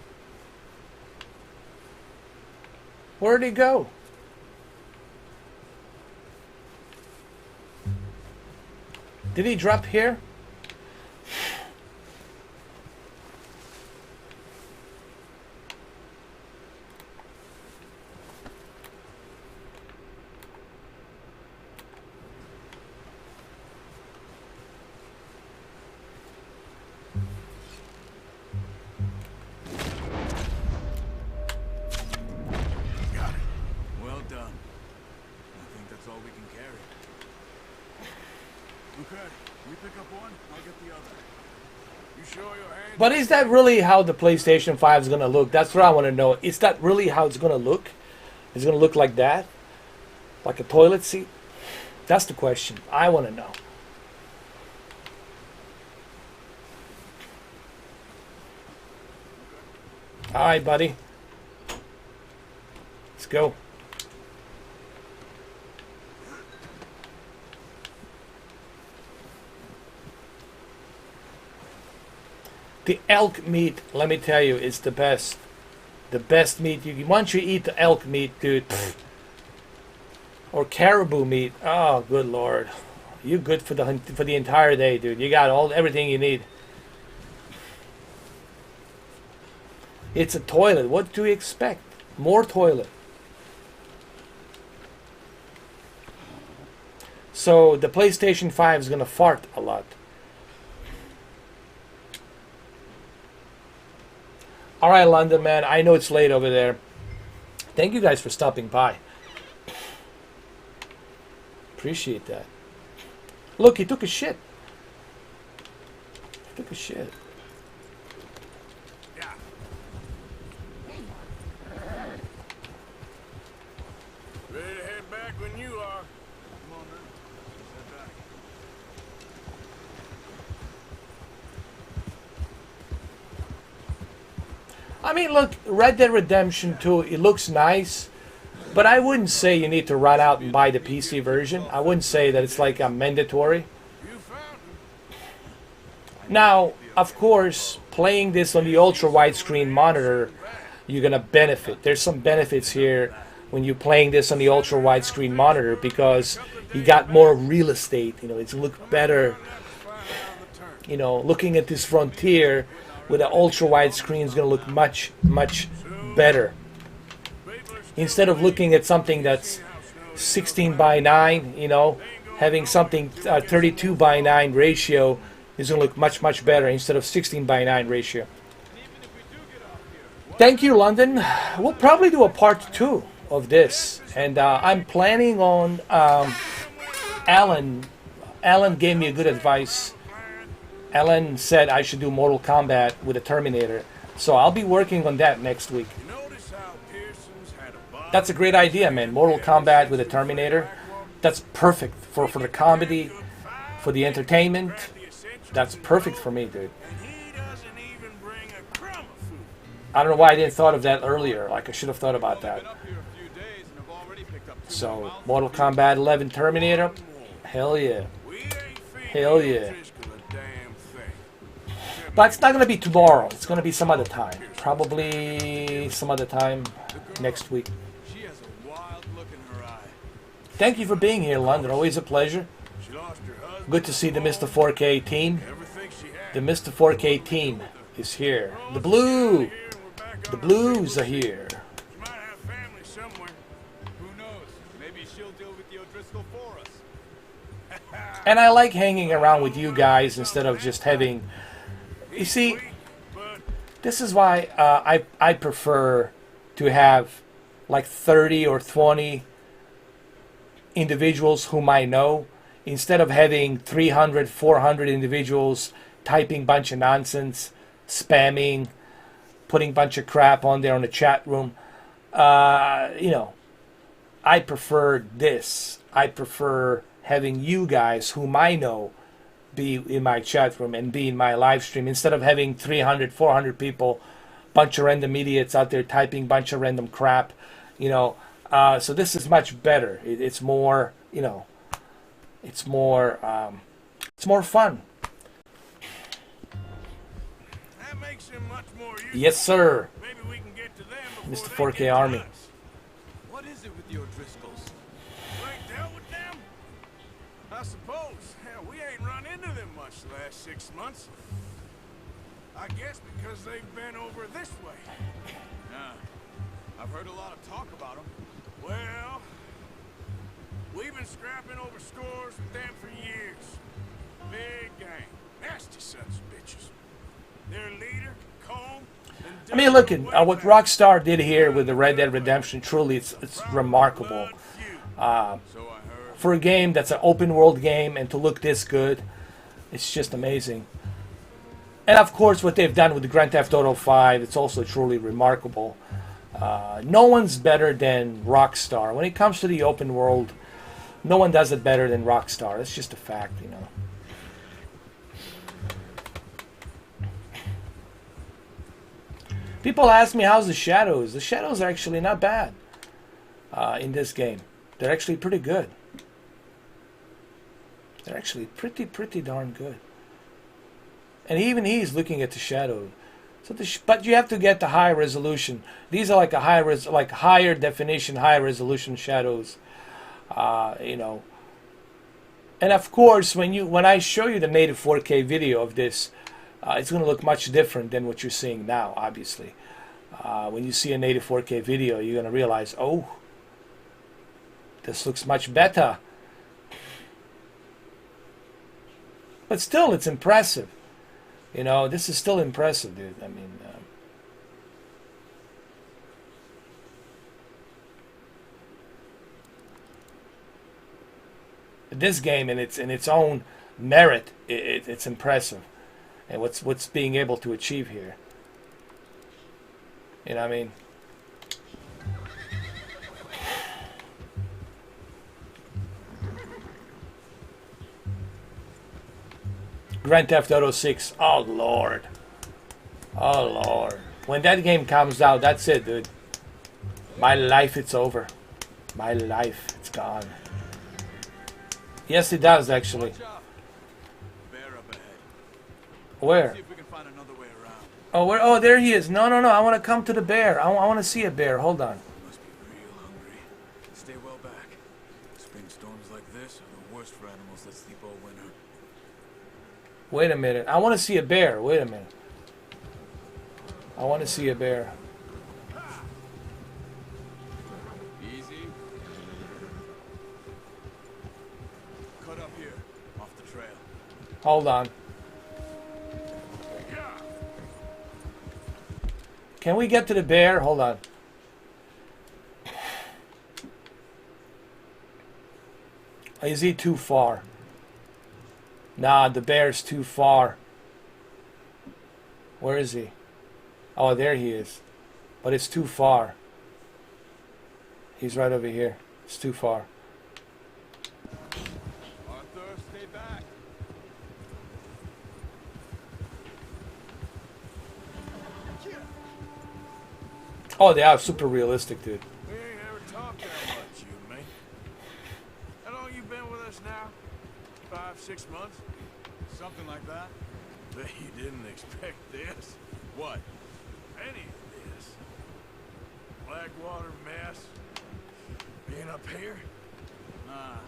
[SPEAKER 1] Where'd he go? Did he drop here?
[SPEAKER 11] Well done. I think that's all we can carry. Okay, we pick up one, I'll get the other. You show your hand.
[SPEAKER 1] But is that really how the PlayStation 5 is going to look? That's what I want to know. Is that really how it's going to look? Is it going to look like that? Like a toilet seat? That's the question. I want to know. All right, buddy. Let's go. The elk meat, let me tell you, is the best. The best meat. Once you eat the elk meat, dude, or caribou meat, oh, good lord. You're good for the entire day, dude. You got everything you need. It's a toilet. What do you expect? More toilet. So the PlayStation 5 is going to fart a lot. All right, London, man. I know it's late over there. Thank you guys for stopping by. Appreciate that. Look, he took a shit. He took a shit.
[SPEAKER 3] Ready to head back when you are. Come on, man. Let's head back.
[SPEAKER 1] I mean, look, Red Dead Redemption 2, it looks nice, but I wouldn't say you need to run out and buy the PC version. I wouldn't say that it's like a mandatory. Now, of course, playing this on the ultra widescreen monitor, you're going to benefit. There's some benefits here when you're playing this on the ultra widescreen monitor because you got more real estate. You know, it's look better. You know, looking at this Frontier with an ultra wide screen is going to look much, much better. Instead of looking at something that's 16 by 9, you know, having something 32 by 9 ratio is going to look much, much better instead of 16 by 9 ratio. Thank you, London. We'll probably do a part 2 of this. And I'm planning on Alan. Alan gave me a good advice. Alan said I should do Mortal Kombat with a Terminator. So I'll be working on that next week. That's a great idea, man. Mortal Kombat with a Terminator. That's perfect for the comedy, for the entertainment. That's perfect for me, dude. I don't know why I didn't thought of that earlier. Like, I should have thought about that. So, Mortal Kombat 11 Terminator. Hell yeah. Hell yeah. But it's not going to be tomorrow. It's going to be some other time. Probably some other time next week. Thank you for being here, London. Always a pleasure. Good to see the Mr. 4K team. The Mr. 4K team is here. The Blues are here. And I like hanging around with you guys instead of just having... You see, this is why I prefer to have like 30 or 20 individuals whom I know instead of having 300, 400 individuals typing bunch of nonsense, spamming, putting bunch of crap on there on the chat room. You know, I prefer this. I prefer having you guys, whom I know, be in my chat room and be in my live stream instead of having 300, 400 people, bunch of random idiots out there typing bunch of random crap. You know, so this is much better. It's more, you know, it's more fun.
[SPEAKER 3] That makes him much more useful.
[SPEAKER 1] Yes, sir.
[SPEAKER 3] Maybe we can get to them
[SPEAKER 1] Mr.
[SPEAKER 3] before
[SPEAKER 1] 4K
[SPEAKER 3] they get
[SPEAKER 1] Army.
[SPEAKER 3] to us.
[SPEAKER 11] What is it with your Driscolls?
[SPEAKER 3] You ain't dealt with them? I suppose. Hell, we ain't run into them much the last 6 months. I guess because they've been over this way.
[SPEAKER 11] Yeah. I've heard a lot of talk about them.
[SPEAKER 3] Well, we've been scrapping over scores with them for years. Big gang. Nasty sons of bitches. Their leader, Combe,
[SPEAKER 1] I mean, look at what Rockstar did here with the Red Dead Redemption. Truly, it's remarkable. For a game that's an open world game and to look this good, it's just amazing. And of course, what they've done with the Grand Theft Auto 5, it's also truly remarkable. No one's better than Rockstar. When it comes to the open world, no one does it better than Rockstar. It's just a fact, you know. People ask me, how's the shadows? The shadows are actually not bad in this game. They're actually pretty good. They're actually pretty darn good. And even he's looking at the shadow. So but you have to get the high resolution. These are like a higher definition, high resolution shadows. You know. And of course, when I show you the native 4K video of this, it's going to look much different than what you're seeing now, obviously. When you see a native 4K video, you're going to realize, oh, this looks much better. But still, it's impressive. You know, this is still impressive, dude. I mean, this game, in its own merit, it's impressive. And what's being able to achieve here. You know what I mean? Grand Theft Auto 6. Oh, Lord. Oh, Lord. When that game comes out, that's it, dude. My life, it's over. My life, it's gone. Yes, it does, actually. Where? Oh, where? Oh, there he is. No. I want to come to the bear. I want to see a bear. Hold on.
[SPEAKER 11] Must be real hungry. Stay well back. Spring storms like this are the worst for animals that sleep all winter.
[SPEAKER 1] Wait a minute. I want to see a bear. Wait a minute. I want to see a bear.
[SPEAKER 11] Easy. Cut up here, off the trail.
[SPEAKER 1] Hold on. Can we get to the bear? Hold on. Is he too far? Nah, the bear's too far. Where is he? Oh, there he is. But it's too far. He's right over here. It's too far.
[SPEAKER 11] Arthur, stay back.
[SPEAKER 1] Oh, they are super realistic, dude.
[SPEAKER 3] We ain't ever talked that much, you and me. How long you been with us now? 5, 6 months?
[SPEAKER 11] Something like that.
[SPEAKER 3] Bet you didn't expect this.
[SPEAKER 11] What?
[SPEAKER 3] Any of this. Blackwater mess. Being up here?
[SPEAKER 11] Nah.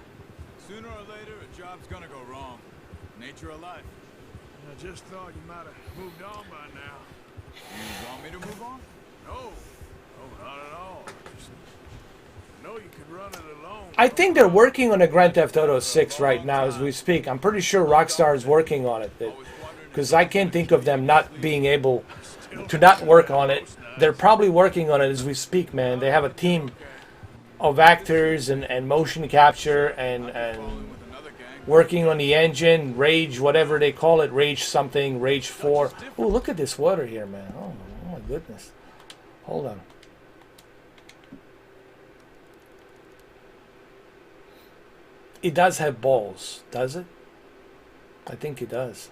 [SPEAKER 11] Sooner or later, a job's gonna go wrong. Nature of life.
[SPEAKER 3] I just thought you might have moved on by now.
[SPEAKER 11] You want me to move on?
[SPEAKER 3] No. No, not at all. Just know you could run it alone.
[SPEAKER 1] I think they're working on a Grand Theft Auto 6 right now as we speak. I'm pretty sure Rockstar is working on it. Because I can't think of them not being able to not work on it. They're probably working on it as we speak, man. They have a team of actors and motion capture and working on the engine, Rage, whatever they call it, Rage something, Rage 4. Oh, look at this water here, man. Oh my goodness. Hold on. It does have balls, does it? I think it does.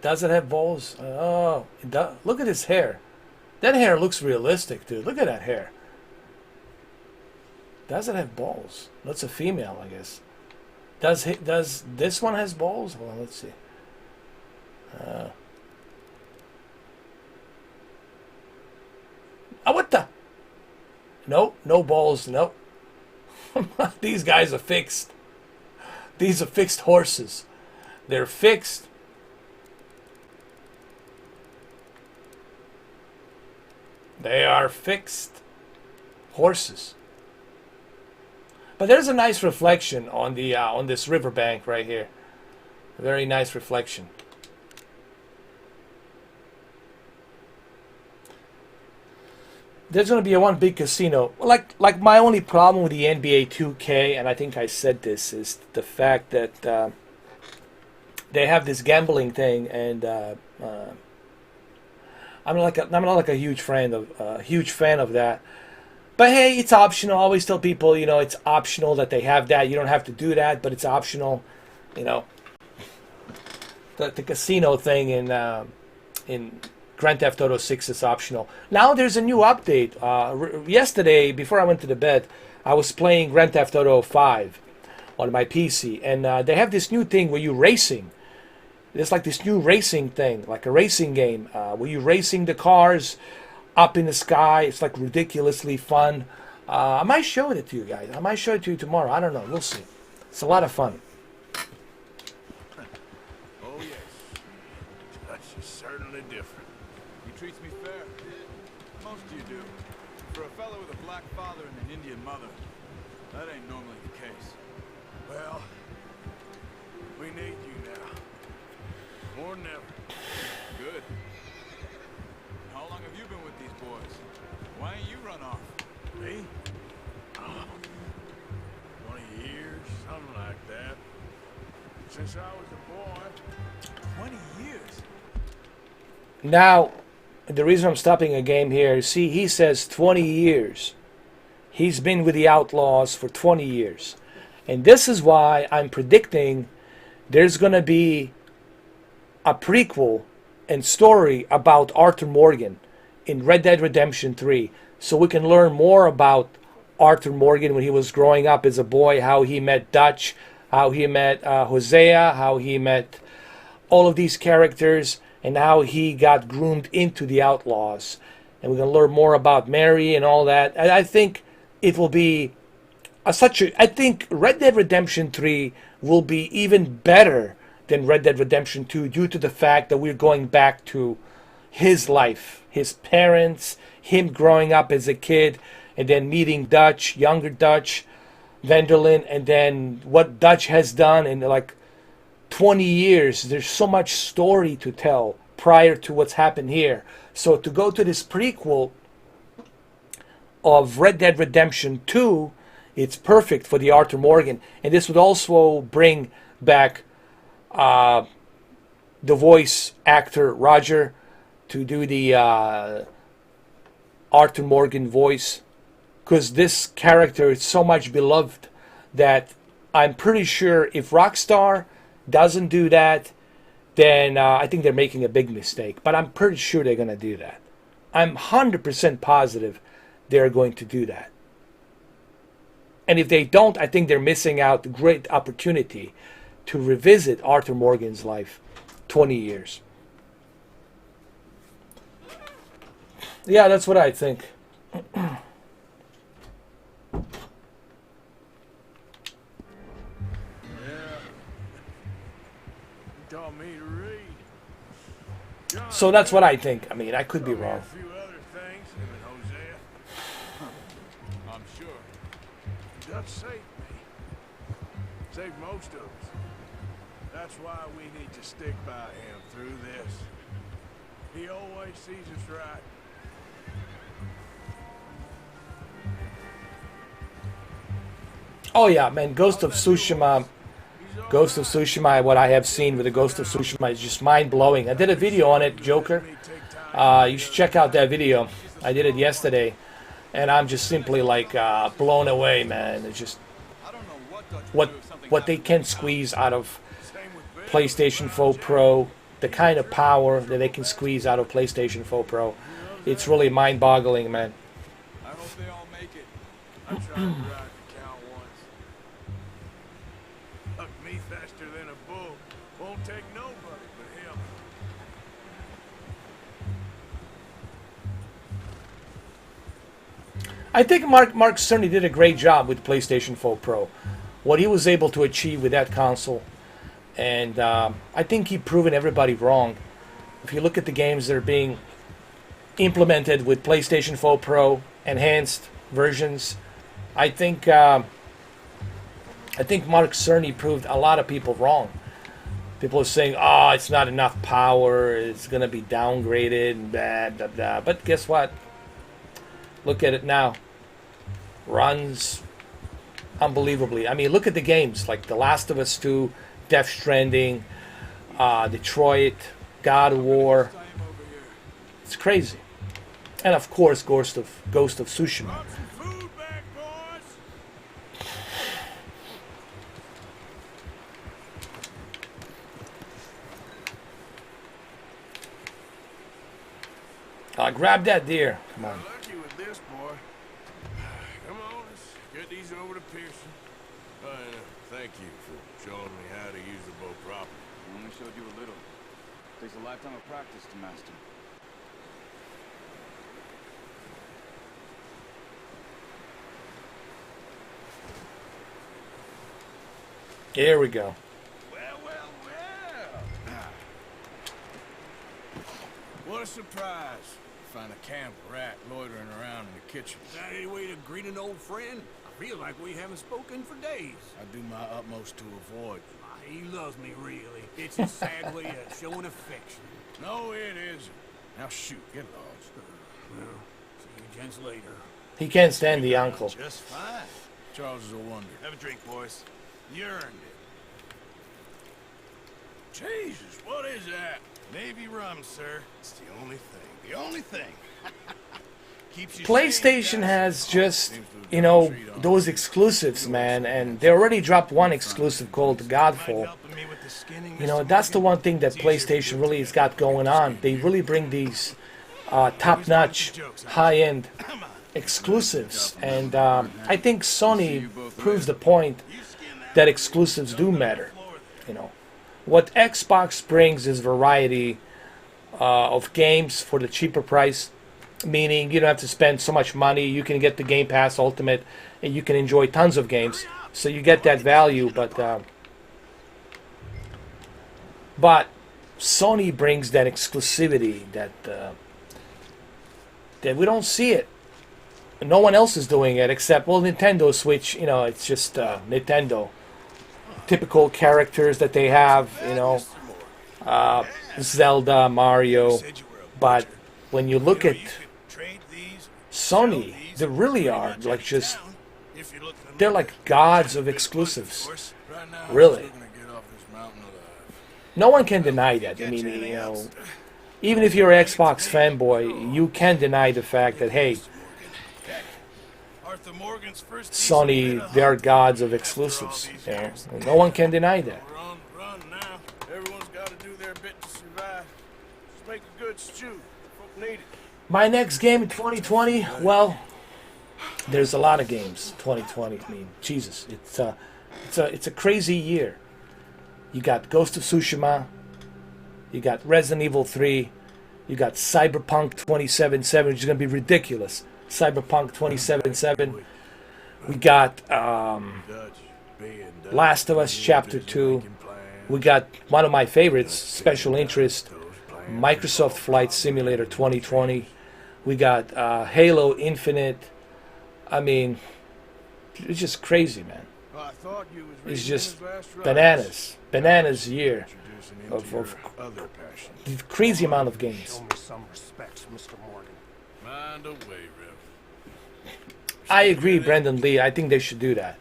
[SPEAKER 1] Does it have balls? Oh, it does. Look at his hair. That hair looks realistic, dude. Look at that hair. Does it have balls? That's a female, I guess. Does this one has balls? Well, let's see. Oh, what the? Nope, no balls. Nope. These guys are fixed. These are fixed horses. They're fixed. They are fixed horses. But there's a nice reflection on the on this riverbank right here. A very nice reflection. There's going to be a one big casino. Like my only problem with the NBA 2K, and I think I said this, is the fact that they have this gambling thing, and I'm not like a huge fan of that. But hey, it's optional. I always tell people, you know, it's optional that they have that. You don't have to do that, but it's optional. You know, the casino thing in Grand Theft Auto 6 is optional. Now there's a new update. Yesterday, before I went to the bed, I was playing Grand Theft Auto 5 on my PC, and they have this new thing where you're racing. It's like this new racing thing, like a racing game, where you're racing the cars up in the sky. It's like ridiculously fun. I might show it to you guys. I might show it to you tomorrow. I don't know. We'll see. It's a lot of fun.
[SPEAKER 11] Oh yes, Dutch is certainly different. He treats me fair. Most of you do. For a fellow with a black father and an Indian mother, that ain't normally the case. Well, we need you now. More than ever. Good. How long have you been with these boys? Why ain't you run off? Me? Oh, 20 years, something like that. Since I was a boy. 20 years?
[SPEAKER 1] Now, the reason I'm stopping a game here, see, he says 20 years. He's been with the Outlaws for 20 years. And this is why I'm predicting there's going to be a prequel and story about Arthur Morgan in Red Dead Redemption 3. So we can learn more about Arthur Morgan when he was growing up as a boy, how he met Dutch, how he met Hosea, how he met all of these characters, and how he got groomed into the Outlaws. And we're going to learn more about Mary and all that. And I think it will be I think Red Dead Redemption 3 will be even better than Red Dead Redemption 2 due to the fact that we're going back to his life, his parents, him growing up as a kid, and then meeting Dutch, younger Dutch, Vanderlyn, and then what Dutch has done in like 20 years. There's so much story to tell prior to what's happened here. So to go to this prequel of Red Dead Redemption 2, it's perfect for the Arthur Morgan. And this would also bring back the voice actor Roger to do the Arthur Morgan voice, because this character is so much beloved that I'm pretty sure if Rockstar doesn't do that, then I think they're making a big mistake. But I'm pretty sure they're going to do that. I'm 100% positive they're going to do that. And if they don't, I think they're missing out a great opportunity to revisit Arthur Morgan's life 20 years. Yeah, that's what I think.
[SPEAKER 11] Yeah. You taught me to read.
[SPEAKER 1] So that's what I think. I mean, I could be wrong.
[SPEAKER 11] A few other things, him and Hosea. I'm sure. Dutch saved me. Saved most of us. That's why we need to stick by him through this. He always sees us right.
[SPEAKER 1] Oh yeah, man, Ghost of Tsushima, what I have seen with the Ghost of Tsushima is just mind-blowing. I did a video on it, Joker. You should check out that video. I did it yesterday, and I'm just simply like blown away, man. It's just what they can squeeze out of PlayStation 4 Pro, the kind of power that they can squeeze out of PlayStation 4 Pro. It's really mind-boggling, man.
[SPEAKER 11] I hope they all make it. I tried to ride the count once. Huck me faster than a bull. Won't take nobody but him.
[SPEAKER 1] I think Mark certainly did a great job with PlayStation 4 Pro. What he was able to achieve with that console. And I think he proven everybody wrong. If you look at the games that are being implemented with PlayStation 4 Pro enhanced versions, I think Mark Cerny proved a lot of people wrong. People are saying, "Oh, it's not enough power. It's going to be downgraded." And blah blah blah. But guess what? Look at it now. Runs unbelievably. I mean, look at the games like The Last of Us 2, Death Stranding, Detroit, God of War. It's crazy. And of course, Ghost of Tsushima. Grab that deer. Come on.
[SPEAKER 3] Lucky with this, boy. Come on, let's get these over to Pearson. Thank you for showing me how to use the bow properly.
[SPEAKER 12] I only showed you a little. Takes a lifetime of practice to master.
[SPEAKER 1] Here we go.
[SPEAKER 3] Well. What a surprise. Find a camp rat loitering around in the kitchen.
[SPEAKER 4] Is that any way to greet an old friend? I feel like we haven't spoken for days.
[SPEAKER 3] I do my utmost to avoid.
[SPEAKER 4] He loves me, really. It's a sad way of showing affection.
[SPEAKER 3] No, it isn't. Now shoot, get lost.
[SPEAKER 4] Well, see you gents later.
[SPEAKER 1] He can't stand the uncle.
[SPEAKER 3] Just fine. Charles is a wonder. Have a drink, boys. You earned it. Jesus, what is that? Navy rum, sir. It's the only thing. The only thing.
[SPEAKER 1] PlayStation has just, you know, those exclusives, man, and they already dropped one exclusive called Godfall. You know, that's the one thing that PlayStation really has got going on. They really bring these top-notch, high-end exclusives, and I think Sony proves the point that exclusives do matter. You know, what Xbox brings is variety of games for the cheaper price. Meaning you don't have to spend so much money. You can get the Game Pass Ultimate, and you can enjoy tons of games. So you get that value, but Sony brings that exclusivity that we don't see it. No one else is doing it except Nintendo Switch. You know, it's just Nintendo. Typical characters that they have. You know, Zelda, Mario, but when you look at Sony, they really are like just, they're like gods of exclusives. Really. No one can deny that. I mean, you know, even if you're an Xbox fanboy, you can't deny the fact that, hey, Sony, they're gods of exclusives. Yeah. No one can deny that.
[SPEAKER 3] Run now. Everyone's got to do their bit to survive. Just make a good stew. Folk need it.
[SPEAKER 1] My next game in 2020, well, there's a lot of games. 2020, I mean, Jesus, it's a crazy year. You got Ghost of Tsushima, you got Resident Evil 3, you got Cyberpunk 2077, which is going to be ridiculous. Cyberpunk 2077. We got Last of Us Chapter 2. We got one of my favorites, special interest, Microsoft Flight Simulator 2020. We got Halo Infinite. I mean, it's just crazy, man. It's just bananas year of crazy amount of games.
[SPEAKER 2] Show me some respect, Mr. Morgan.
[SPEAKER 3] Mind away, Rev.
[SPEAKER 1] I agree, Brendan Lee. I think they should do that.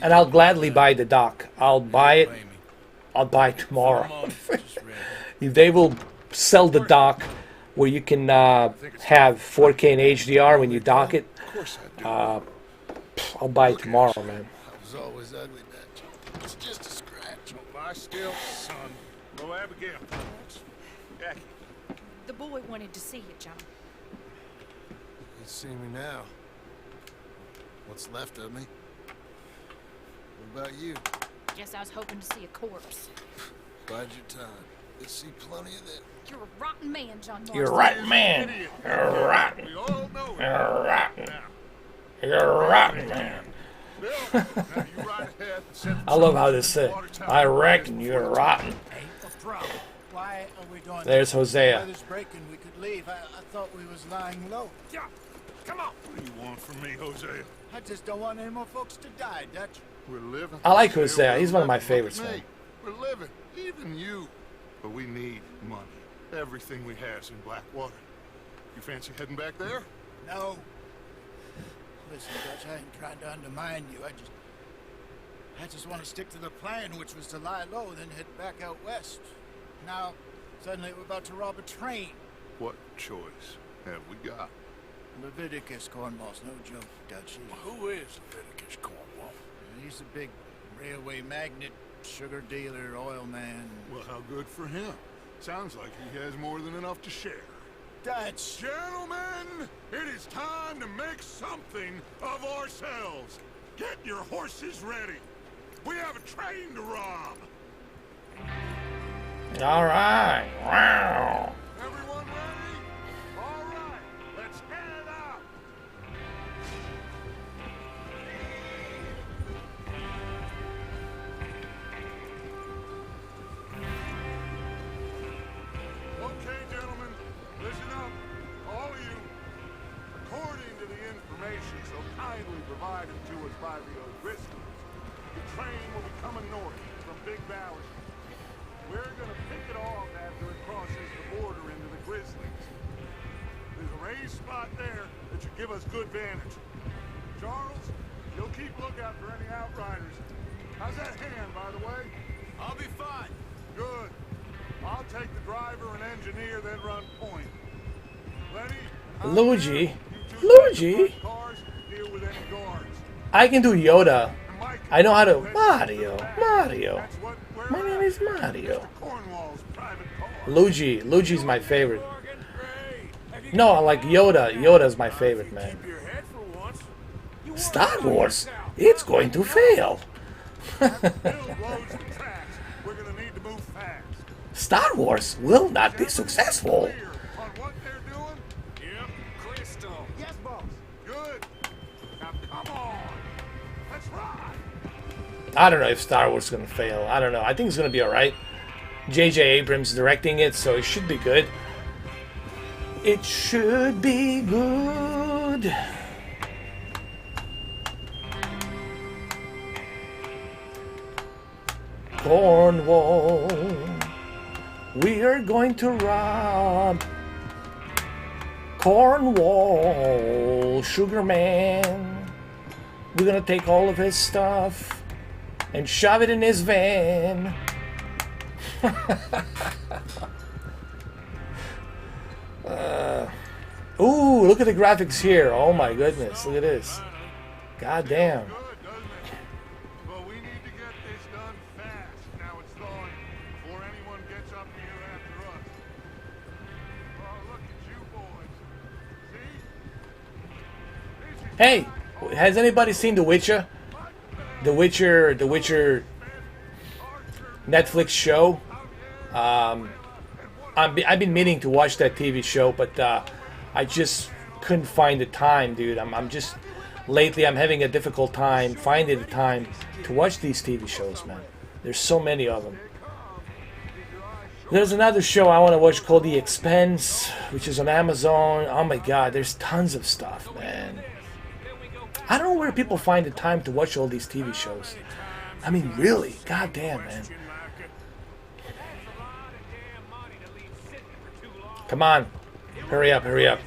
[SPEAKER 1] And I'll gladly buy the dock. I'll buy it. I'll buy it tomorrow. If they will sell the dock where you can have 4K and HDR when you dock it, I'll buy it tomorrow, man.
[SPEAKER 2] I was always ugly, that. It's just a scratch. Lie still, son. Go, Abigail. Jackie.
[SPEAKER 6] The boy wanted to see you, John.
[SPEAKER 2] You see me now. What's left of me? What about you?
[SPEAKER 6] Guess I was hoping to see a corpse.
[SPEAKER 2] Bide your time. You'll see plenty of that.
[SPEAKER 6] You're a rotten man, John Marston.
[SPEAKER 1] You're a rotten man. You're rotten.
[SPEAKER 2] We all know it.
[SPEAKER 1] You're rotten. You're a rotten man. I love how this said. I reckon you're rotten.
[SPEAKER 4] Ain't a problem. Why are we doing
[SPEAKER 1] There's
[SPEAKER 4] this?
[SPEAKER 1] Hosea.
[SPEAKER 4] Weather's breaking. We could leave. I thought we was lying low.
[SPEAKER 2] Yeah. Come on. What do you want from me, Hosea?
[SPEAKER 4] I just don't want any more folks to die, Dutch.
[SPEAKER 2] We're living.
[SPEAKER 1] I like Hosea. He's one of my favorites, man.
[SPEAKER 2] We're living. Even you. But we need money. Everything we has in Blackwater. You fancy heading back there?
[SPEAKER 4] No. Listen, Dutch, I ain't trying to undermine you. I just want to stick to the plan, which was to lie low, then head back out west. Now, suddenly we're about to rob a train.
[SPEAKER 2] What choice have we got?
[SPEAKER 4] Leviticus Cornwall's no joke, Dutch.
[SPEAKER 2] Who is Leviticus Cornwall?
[SPEAKER 4] He's a big railway magnate, sugar dealer, oil man.
[SPEAKER 2] Well, how good for him. Sounds like he has more than enough to share.
[SPEAKER 4] Dutch!
[SPEAKER 2] Gentlemen, it is time to make something of ourselves. Get your horses ready. We have a train to rob.
[SPEAKER 1] All right. Wow.
[SPEAKER 2] Everyone ready? All right, let's head out. Okay, gentlemen, listen up, all of you. According to the information so kindly provided to us by the O'Driscolls, the train will be coming north from Big Valley. We're gonna pick it off after it crosses the border into the Grizzlies. There's a raised spot there that should give us good vantage. Charles, you'll keep lookout for any outriders. How's that hand, by the way?
[SPEAKER 11] I'll be fine.
[SPEAKER 2] Good. I'll take the driver and engineer, then run point. Lenny,
[SPEAKER 1] Luigi. Luigi.
[SPEAKER 2] cars, deal with any guards.
[SPEAKER 1] I can do Yoda.
[SPEAKER 2] And Mike,
[SPEAKER 1] I know how to Mario. Mario.
[SPEAKER 2] that's what we're
[SPEAKER 1] My name
[SPEAKER 2] at.
[SPEAKER 1] is Mario.
[SPEAKER 2] Cornwall's private car.
[SPEAKER 1] Luigi. Luigi's my favorite. No, I like Yoda. Yoda's my favorite, man.
[SPEAKER 3] Keep your head for once. You
[SPEAKER 1] Star Wars. It's going to fail.
[SPEAKER 2] Bill blows the tracks. We're gonna need to move fast.
[SPEAKER 1] Star Wars will not be successful.
[SPEAKER 2] Clear on what they're doing?
[SPEAKER 3] Yep, clear still.
[SPEAKER 2] Yes, boss. Good. Now come on. Let's ride.
[SPEAKER 1] I don't know if Star Wars is going to fail. I don't know. I think it's going to be alright. J.J. Abrams directing it, so it should be good. It should be good. Cornwall, we are going to rob Cornwall, Sugar Man. We're gonna take all of his stuff and shove it in his van. Ooh, look at the graphics here. Oh my goodness, look at this. God damn.
[SPEAKER 2] Good, doesn't it? But we need to get this done fast. Now it's thawing before anyone gets up here after us. Oh, look at you boys. See?
[SPEAKER 1] Hey, has anybody seen The Witcher? The Witcher Netflix show. I've been meaning to watch that TV show, but I just couldn't find the time, dude. I'm just lately I'm having a difficult time finding the time to watch these TV shows, man. There's so many of them. There's another show I want to watch called The Expanse, which is on Amazon. Oh my God, there's tons of stuff, man. I don't know where people find the time to watch all these TV shows. I mean, really, goddamn, man. Come on, hurry up, hurry up.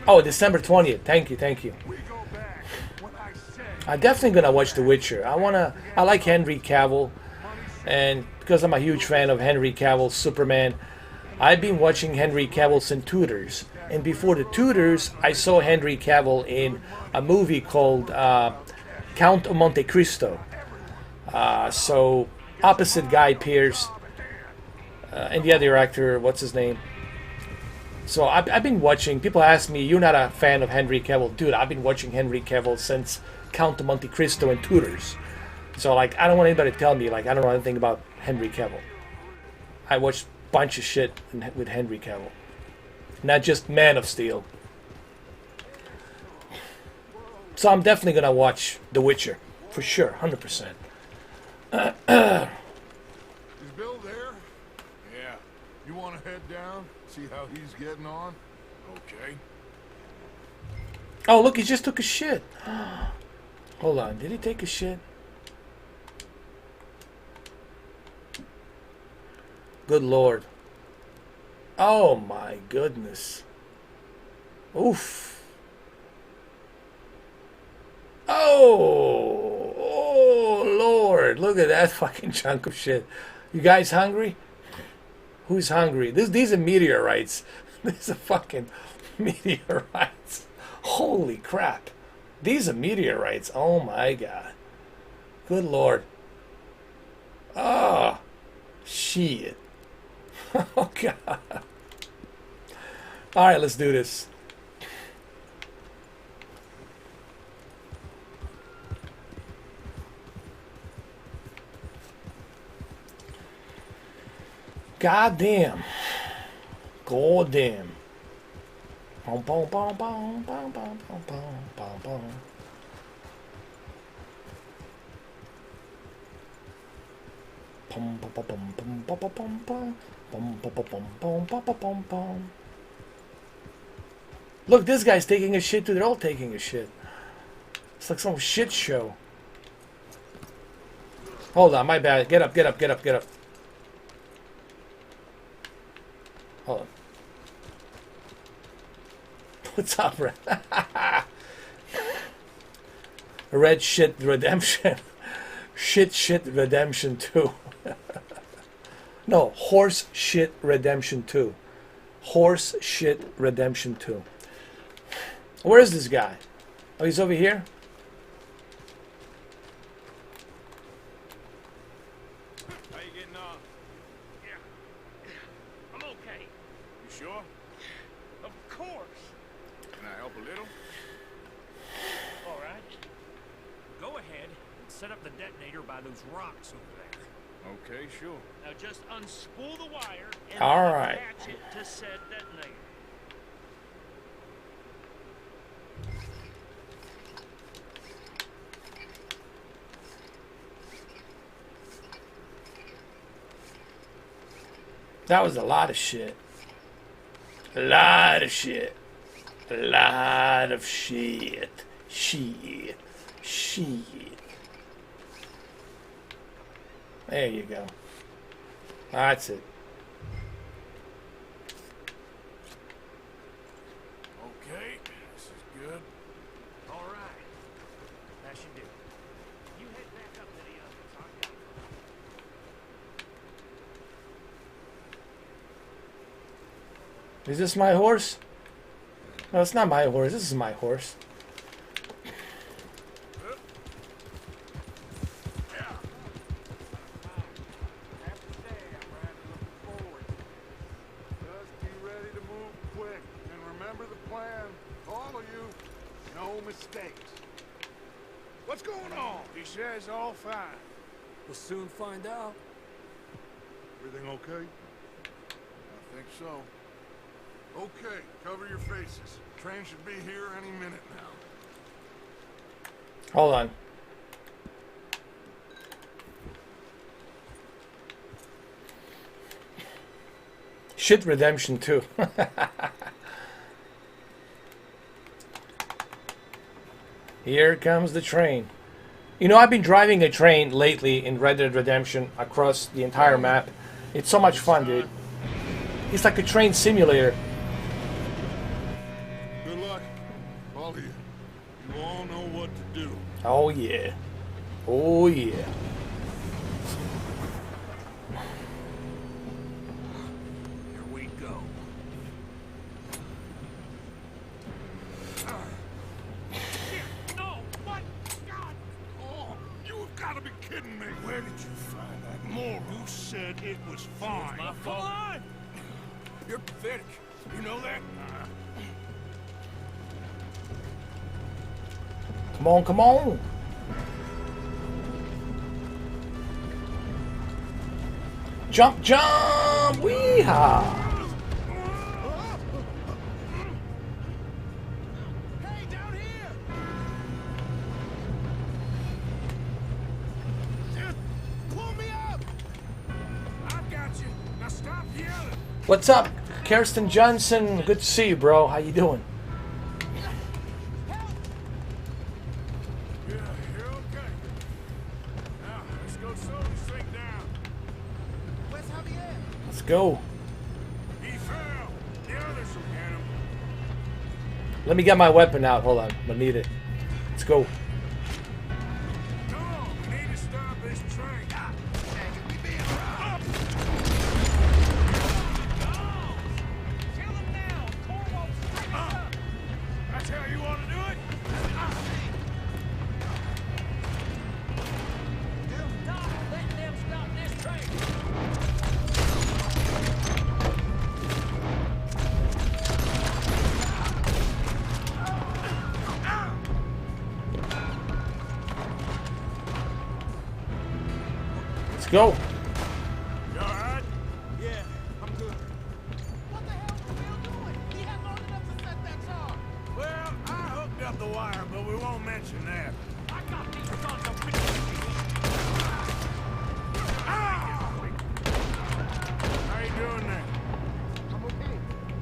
[SPEAKER 1] Oh, December 20th. Thank you, thank you.
[SPEAKER 2] We go back.
[SPEAKER 1] I'm definitely gonna watch The Witcher. I like Henry Cavill, and because I'm a huge fan of Henry Cavill's Superman, I've been watching Henry Cavill since Tudors. And before the Tudors, I saw Henry Cavill in a movie called Count of Monte Cristo. So opposite Guy Pearce and the other actor, what's his name? So I've been watching. People ask me, "You're not a fan of Henry Cavill?" Dude, I've been watching Henry Cavill since Count of Monte Cristo and Tudors. So like, I don't want anybody to tell me like I don't know anything about Henry Cavill. I watched a bunch of shit with Henry Cavill, not just Man of Steel. So I'm definitely gonna watch The Witcher for sure, 100%.
[SPEAKER 2] Is Bill there?
[SPEAKER 3] Yeah.
[SPEAKER 2] You want to head down, see how he's getting on?
[SPEAKER 3] Okay.
[SPEAKER 1] Oh, look, he just took a shit. Hold on, did he take a shit? Good Lord. Oh my goodness. Oof. Oh Lord, look at that fucking chunk of shit. You guys hungry? Who's hungry? These are meteorites. These are fucking meteorites. Holy crap. These are meteorites. Oh my God. Good Lord. Oh, shit. Oh God. All right, let's do this. God damn. God damn. Boom, boom, boom, boom, boom, boom, boom, boom, boom. Boom, boom, boom, boom, boom, boom, boom, boom. Boom, boom, boom, boom, boom, boom, boom, boom. Look, this guy's taking a shit too. They're all taking a shit. It's like some shit show. Hold on, my bad. Get up, get up, get up, get up. Hold on. What's up, Red? Red Shit Redemption. Shit Redemption 2. No, Horse Shit Redemption 2. Horse Shit Redemption 2. Where is this guy? Oh, he's over here?
[SPEAKER 3] How you getting on?
[SPEAKER 13] Yeah. I'm okay.
[SPEAKER 3] You sure?
[SPEAKER 13] Of course.
[SPEAKER 3] Can I help a little?
[SPEAKER 13] All right. Go ahead and set up the detonator by those rocks over there.
[SPEAKER 3] Okay, sure.
[SPEAKER 13] Now just unspool the wire and
[SPEAKER 1] All right.
[SPEAKER 13] attach it to said detonator.
[SPEAKER 1] That was a lot of shit. A lot of shit. A lot of shit. Shit. Shit. There you go. That's it.
[SPEAKER 3] Okay, this is good.
[SPEAKER 13] All right. That should do. You head back up to the others. I'll get it.
[SPEAKER 1] Is this my horse? No, it's not my horse. This is my horse.
[SPEAKER 2] Just be ready to move quick. And remember the plan. All of you, no mistakes. What's going on?
[SPEAKER 3] He says all fine.
[SPEAKER 10] We'll soon find out.
[SPEAKER 2] Everything okay?
[SPEAKER 3] I think so.
[SPEAKER 2] Okay, cover your faces. Train should be here any minute now.
[SPEAKER 1] Hold on. Shit Redemption 2. Here comes the train. You know, I've been driving a train lately in Red Dead Redemption across the entire map. It's so much fun, dude. It's like a train simulator.
[SPEAKER 2] Good luck, all of you. You all know what to do.
[SPEAKER 1] Oh yeah. Oh yeah.
[SPEAKER 3] Here we go. No! What? God!
[SPEAKER 2] Oh, you've got to be kidding me. Where did you find that moron? Who said it was fine?
[SPEAKER 3] My fault. Come on! You're pathetic. You know that?
[SPEAKER 1] Come on, come on. Jump, jump! Wee-haw!
[SPEAKER 3] Hey, down here! Pull me up! I've got you. Now stop yelling.
[SPEAKER 1] What's up, Kirsten Johnson? Good to see you, bro. How you doing?
[SPEAKER 3] Yeah, you're okay. Now, let's go slow this thing down. Where's Javier?
[SPEAKER 1] Let's go.
[SPEAKER 3] He fell. The others will get him.
[SPEAKER 1] Let me get my weapon out. Hold on. I'm gonna need it. Let's go.
[SPEAKER 3] Come on, we need to stop this train. We being robbed. Kill him now. Corvo, straight up. That's how you want to do it? Do not let them stop this train.
[SPEAKER 1] Let's go.
[SPEAKER 3] You alright? Yeah, I'm good.
[SPEAKER 10] What the hell was Bill doing? He had long enough to set that charge.
[SPEAKER 3] Well, I hooked up the wire, but we won't mention that.
[SPEAKER 10] I got these sons of
[SPEAKER 3] How you doing there?
[SPEAKER 10] I'm okay. You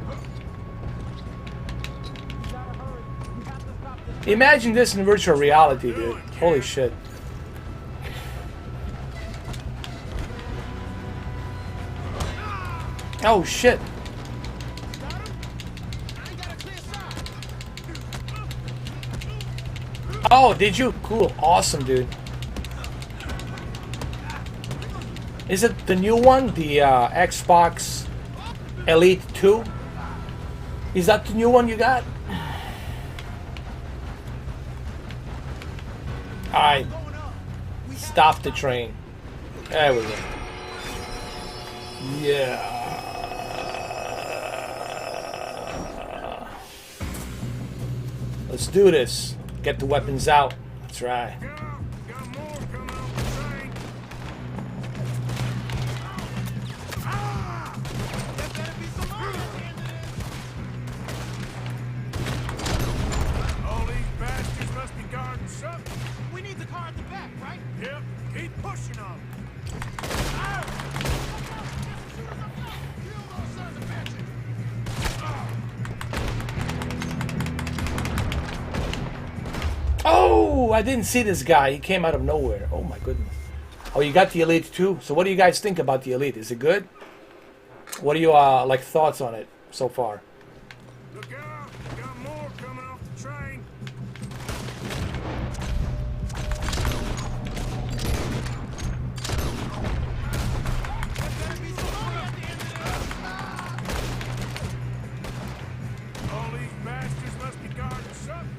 [SPEAKER 10] gotta hurry. We have to stop this.
[SPEAKER 1] Imagine this in virtual reality, dude. Holy shit. Oh shit. Oh, did you? Cool. Awesome, dude. Is it the new one? The Xbox Elite 2? Is that the new one you got? Alright. Stop the train. There we go. Yeah. Let's do this. Get the weapons out. That's right.
[SPEAKER 3] Got more coming off the train. There better be some more at the end of this. All these bastards must be guarding something.
[SPEAKER 10] We need the car at the back, right?
[SPEAKER 3] Yep, keep pushing on.
[SPEAKER 1] Oh, I didn't see this guy. He came out of nowhere. Oh my goodness. Oh, you got the Elite too? So what do you guys think about the Elite? Is it good? What are your like thoughts on it so far?
[SPEAKER 3] Look out! Got more coming off the train. All these bastards must be guarding something.